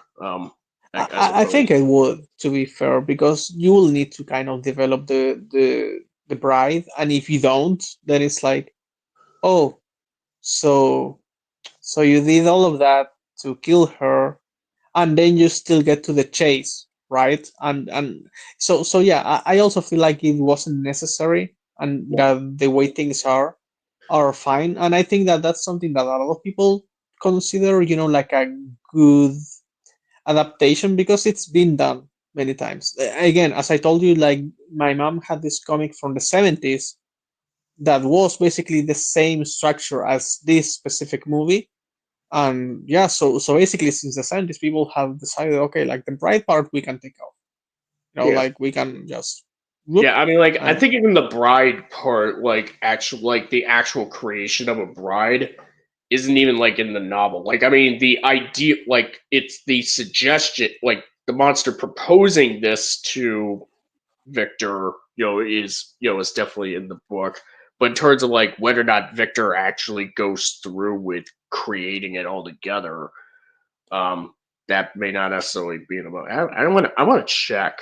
As I opposed. think it would, to be fair, because you will need to kind of develop the bride, and if you don't, then it's like, oh, so so you did all of that to kill her, and then you still get to the chase, right? And so yeah, I also feel like it wasn't necessary, and Yeah. that the way things are fine, and I think that that's something that a lot of people consider, like a good adaptation because it's been done many times. Again, as I told you, like my mom had this comic from the 70s that was basically the same structure as this specific movie. And yeah, so basically since the 70s people have decided, okay, like the bright part we can take off, Yeah. like we can just whoop Yeah, I mean, like, I and think even the bride part, like the actual creation of a bride, isn't even like in the novel. Like, I mean, the idea, like, it's the suggestion, like, the monster proposing this to Victor, is definitely in the book. But in terms of like whether or not Victor actually goes through with creating it all together, um, that may not necessarily be in the book. I don't want to. I want to check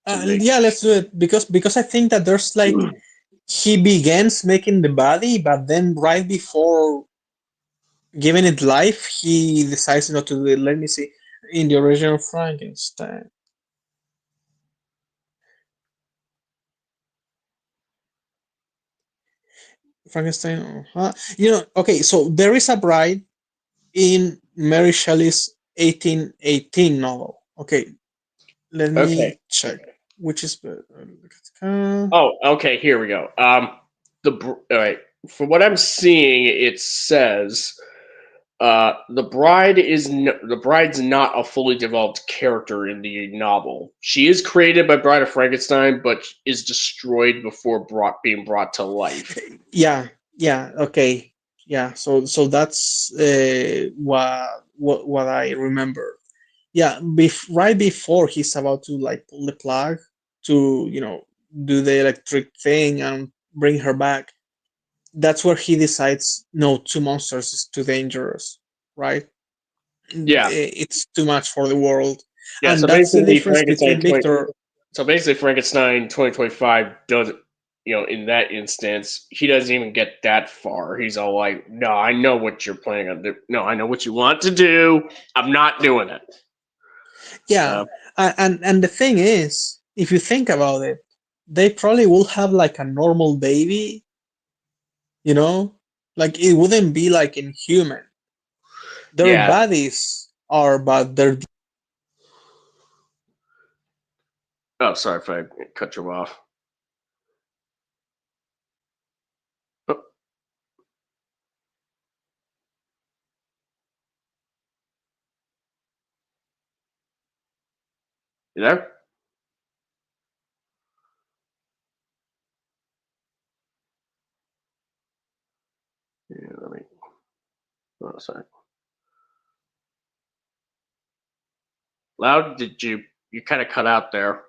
to make. yeah, let's do it because I think that there's like he begins making the body, but then right before giving it life, he decides not to do it. Let me see. In the original Frankenstein, Frankenstein, okay, so there is a bride in Mary Shelley's 1818 novel. Okay, let Okay. me check which is better. Oh, okay. Here we go. All right. For what I'm seeing, it says the bride's not a fully developed character in the novel. She is created by Bride of Frankenstein, but is destroyed before being brought to life. Yeah, yeah, okay, yeah. So that's what I remember. Yeah, right before he's about to like pull the plug to do the electric thing and bring her back. That's where he decides, no, two monsters is too dangerous, right? Yeah, It's too much for the world, yeah. and So that's the basically, difference between Victor. Frankenstein 2025 doesn't. In that instance, he doesn't even get that far. He's all like, "No, I know what you're planning on. No, I know what you want to do. I'm not doing it." Yeah, Uh, and the thing is, if you think about it, they probably will have like a normal baby, you know, like it wouldn't be like inhuman. Their yeah. bodies are, but their Oh, sorry if I cut you off. Oh, you there? Yeah, let me Oh, sorry. Loud? Did you kind of cut out there?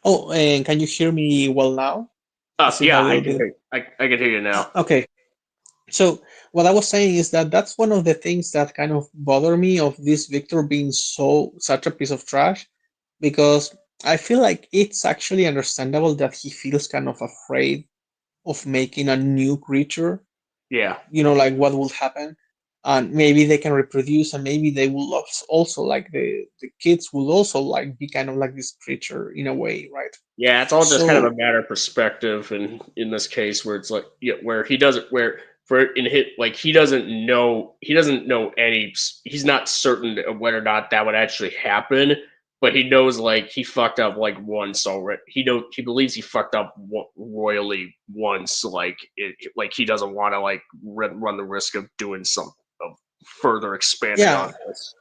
Oh, and can you hear me well now? Oh, Is it a yeah, I little can bit? hear. I can hear you now. Okay. So what I was saying is that that's one of the things that kind of bother me of this Victor being such a piece of trash, because I feel like it's actually understandable that he feels kind of afraid of making a new creature, Yeah, like what will happen, and maybe they can reproduce, and maybe they will also like the kids will also like be kind of like this creature in a way, right? yeah. It's all just kind of a So matter of perspective, and in this case, where it's like, yeah, where he doesn't, where for in hit, like he doesn't know, any. He's not certain of whether or not that would actually happen, but he knows like he fucked up like once already. He believes he fucked up royally once. Like he doesn't want to like run the risk of doing some of further expanding on yeah, this.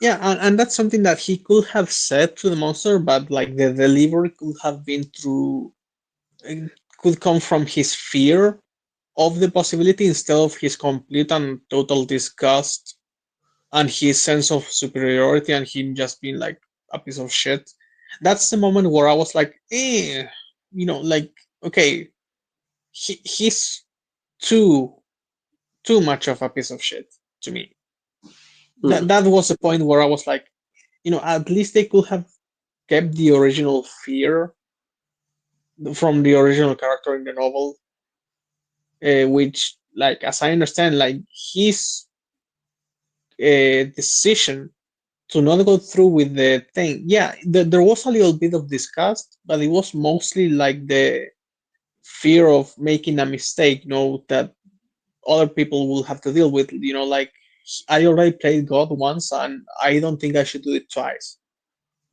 yeah, and that's something that he could have said to the monster, but like the delivery could have been through, it could come from his fear of the possibility instead of his complete and total disgust and his sense of superiority and him just being like a piece of shit. That's the moment where I was like, like, okay, he's too too much of a piece of shit to me. Hmm. That was the point where I was like, at least they could have kept the original fear from the original character in the novel, which, like, as I understand, like his decision to not go through with the thing. Yeah, there was a little bit of disgust, but it was mostly like the fear of making a mistake, that other people will have to deal with. Like, I already played God once, and I don't think I should do it twice.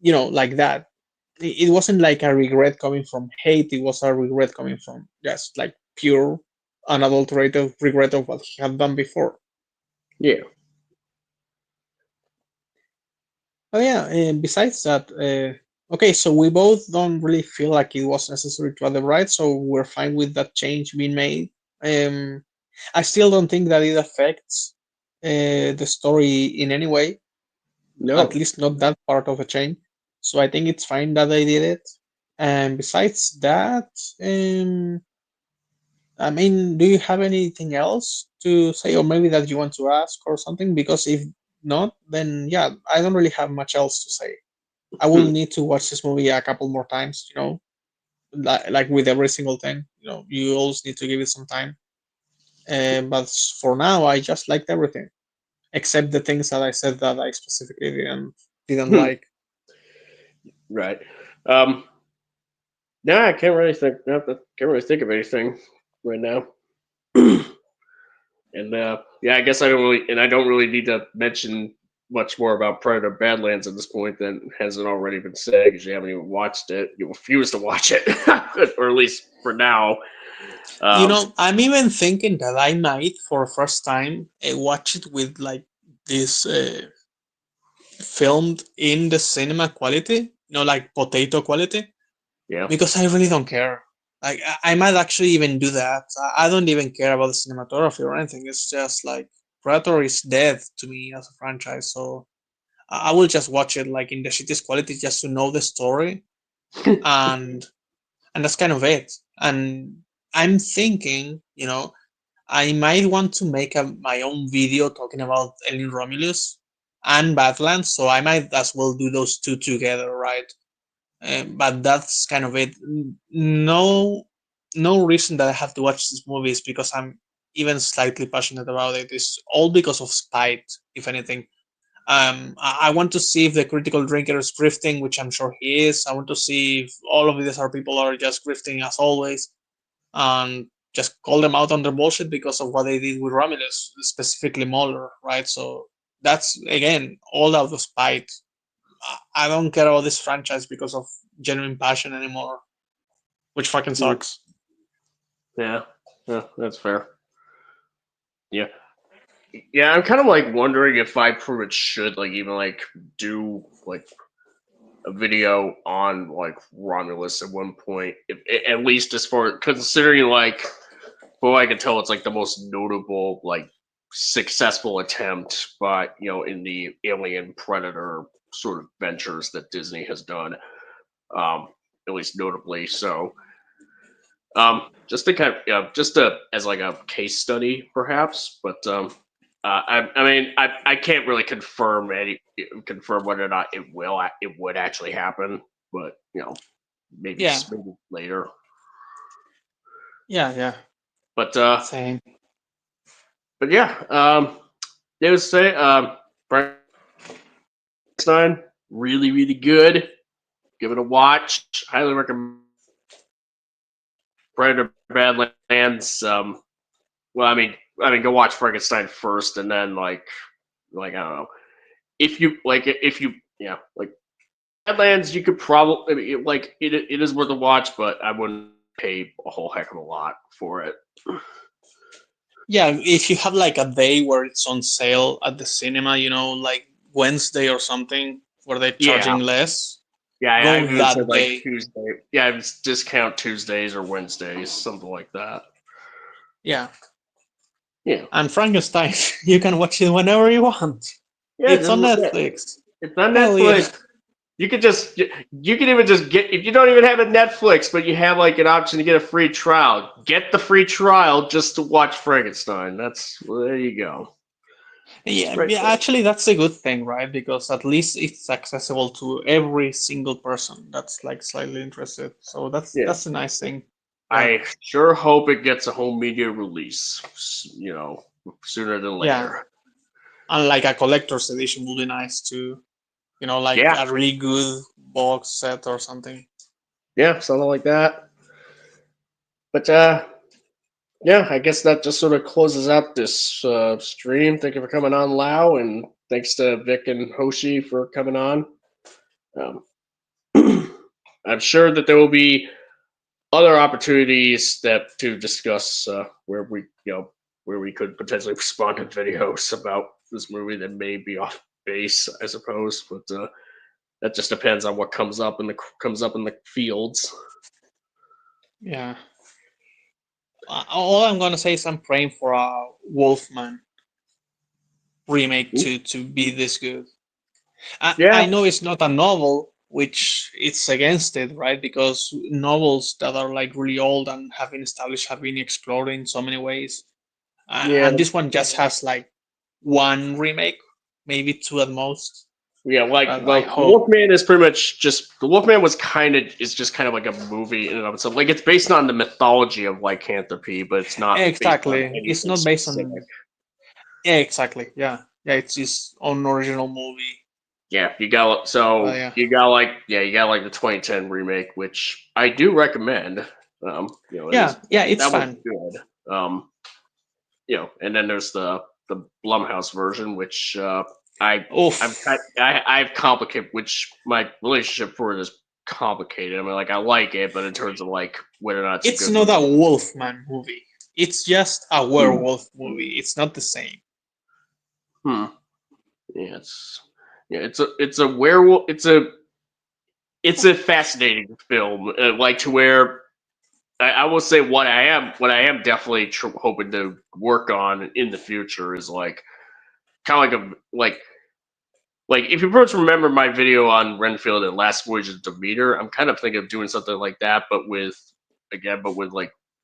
Like that. It wasn't like a regret coming from hate. It was a regret coming from just like pure, unadulterated regret of what he had done before. Yeah. Oh yeah, and besides that, okay, so we both don't really feel like it was necessary to add the right, so we're fine with that change being made. Um, I still don't think that it affects the story in any way, at No. least not that part of a change. So I think it's fine that they did it. And besides that, um, I mean, do you have anything else to say, or maybe that you want to ask or something? Because if not, then yeah, I don't really have much else to say. I will Hmm. need to watch this movie a couple more times, like with every single thing. You always need to give it some time. But for now, I just liked everything except the things that I said that I specifically didn't like. Right. Um. No, I can't really think. No, I can't really think of anything right now. And yeah, I guess I don't really need to mention much more about Predator Badlands at this point than hasn't already been said because you haven't even watched it. You refuse to watch it, or at least for now. Um, I'm even thinking that I might, for first time, watch it with like this filmed in the cinema quality, like potato quality, yeah. because I really don't care. Like I might actually even do that. I don't even care about the cinematography or anything. It's just like Predator is dead to me as a franchise, so I will just watch it like in the shittiest quality just to know the story, and that's kind of it. And I'm thinking, I might want to make my own video talking about Elin Romulus and Badlands, so I might as well do those two together, right? But that's kind of it. No, no reason that I have to watch these movies because I'm even slightly passionate about it. It's all because of spite, if anything. I want to see if the critical drinker is grifting, which I'm sure he is. I want to see if all of these are people are just grifting as always, and just call them out on their bullshit because of what they did with Romulus, specifically Mueller, right? So that's again all out of spite. I don't care about this franchise because of genuine passion anymore, which fucking sucks. Yeah, yeah, that's fair. Yeah, yeah. I'm kind of like wondering if I pretty much should like even like do like a video on like Romulus at one point, at least as far considering like, well, I can tell it's like the most notable like successful attempt, but in the Alien Predator sort of ventures that Disney has done, at least notably. So, just to kind of, as like a case study, perhaps. But I mean, I can't really confirm whether or not it would actually happen. But maybe Yeah. maybe later. Yeah. But Same. but yeah, they would say Frankenstein, really really good. Give it a watch. Highly recommend. Predator Badlands. Well, I mean, go watch Frankenstein first, and then like I don't know, if you like Badlands, you could probably it is worth a watch, but I wouldn't pay a whole heck of a lot for it. Yeah, if you have like a day where it's on sale at the cinema, like Wednesday or something, where they're charging less, Yeah, I go even said that like day. Tuesday. Yeah, it's discount Tuesdays or Wednesdays, something like that. Yeah. Yeah. And Frankenstein, you can watch it whenever you want. Yeah, It's on Netflix. it's on Hell yeah. Netflix. You can even just get, if you don't even have a Netflix, but you have like an option to get a free trial. Get the free trial just to watch Frankenstein. There you go. Yeah, Right. actually, that's a good thing, right? Because at least it's accessible to every single person that's like slightly interested. So that's a nice thing. Yeah. I sure hope it gets a home media release, sooner than later. Yeah. And like a collector's edition would be nice too. Like a really good box set or something. Yeah, something like that. But yeah, I guess that just sort of closes out this stream. Thank you for coming on, Lau, and thanks to Vic and Hoshi for coming on. I'm sure that there will be other opportunities to discuss where we could potentially respond to videos about this movie that may be off base, I suppose. But that just depends on what comes up in the fields. Yeah. All I'm gonna say is I'm praying for a Wolfman remake to be this good. I know it's not a novel, which it's against it, right? Because novels that are like really old and have been established have been explored in so many ways. And this one just has like one remake, maybe two at most. Yeah, hope. Wolfman is pretty much just the Wolfman is just kind of like a movie in and of itself. Like it's based on the mythology of lycanthropy, but it's not Exactly. It's not based specific. on. Yeah, exactly. Yeah, it's his own original movie. Yeah, you got like the 2010 remake, which I do recommend. It's fun. Good. And then there's the Blumhouse version, which I've complicated, which my relationship for it is complicated. I mean, like I like it, but in terms of like whether or not it's not a Wolfman movie. It's just a werewolf movie. It's not the same. Yeah, it's a werewolf. It's a fascinating film. Like to where I will say what I am definitely hoping to work on in the future is like kind of like if you first remember my video on Renfield and Last Voyage of Demeter, I'm kind of thinking of doing something like that, but with like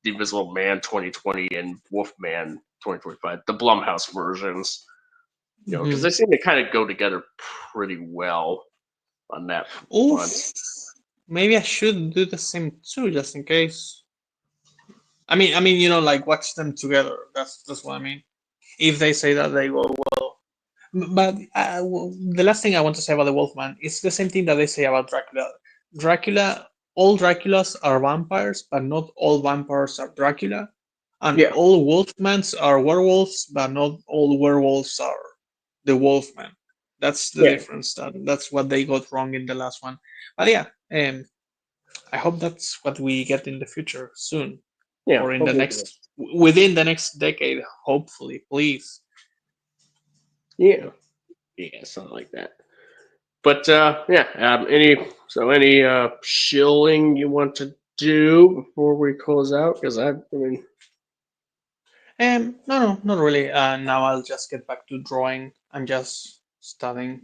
The Invisible Man 2020 and Wolfman 2025, the Blumhouse versions. Because they seem to kind of go together pretty well on that front. Maybe I should do the same too, just in case. I mean, like watch them together. That's what I mean. If they say that, they go well. But the last thing I want to say about the Wolfman is the same thing that they say about Dracula. All Draculas are vampires, but not all vampires are Dracula. And all Wolfmans are werewolves, but not all werewolves are the Wolfman. That's the difference. That's what they got wrong in the last one. But yeah, I hope that's what we get in the future soon. Yeah, or in within the next decade, hopefully, please. Yeah, something like that. But any shilling you want to do before we close out? Because No, not really. Now I'll just get back to drawing. I'm just studying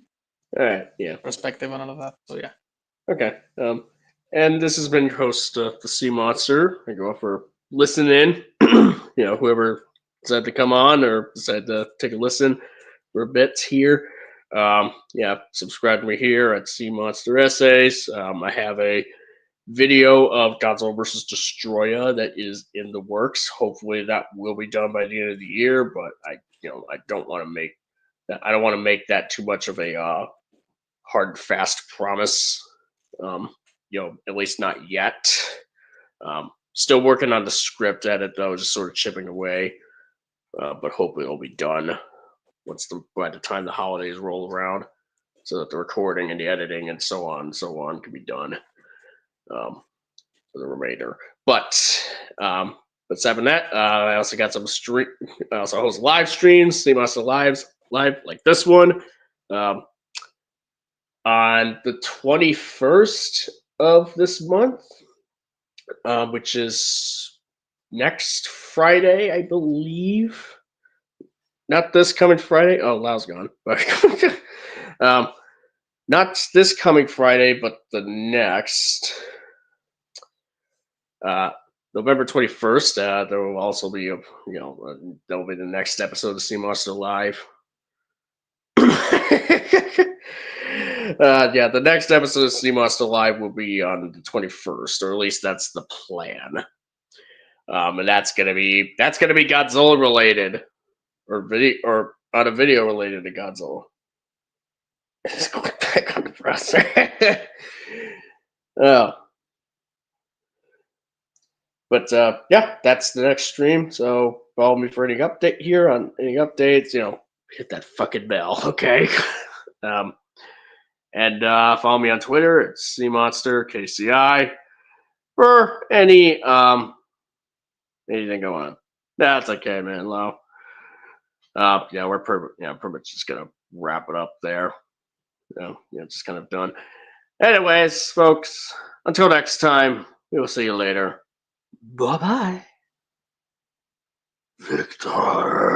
All right, yeah, perspective and all of that. So yeah. okay. And this has been your host, the Sea Monster. Thank you all for listening. Whoever decided to come on or decided to take a listen for a bit here. Subscribe to me here at Sea Monster Essays. I have a video of Godzilla versus Destroya that is in the works. Hopefully, that will be done by the end of the year. But I don't want to make that. I don't want to make that too much of a hard and fast promise. At least not yet. Still working on the script edit though, just sort of chipping away. But hopefully it'll be done by the time the holidays roll around, so that the recording and the editing and so on can be done for the remainder. But aside from that, I also got some stream. I also host live streams, Sea Monster live like this one. On the 21st of this month, which is next Friday, I believe. Not this coming Friday. Oh, Lau's gone. Not this coming Friday, but the next. November 21st, there will also be that will be the next episode of Sea Monster Live. The next episode of Sea Monster Live will be on the 21st, or at least that's the plan. And that's gonna be Godzilla related, or on a video related to Godzilla. Just going back on the press. Oh. But that's the next stream. So follow me for any update here on any updates. Hit that fucking bell, okay? And follow me on Twitter at CMonsterKCI for any anything going on. That's okay, man. Low. We're pretty much just gonna wrap it up there. Just kind of done. Anyways, folks, until next time, we will see you later. Bye bye. Victor.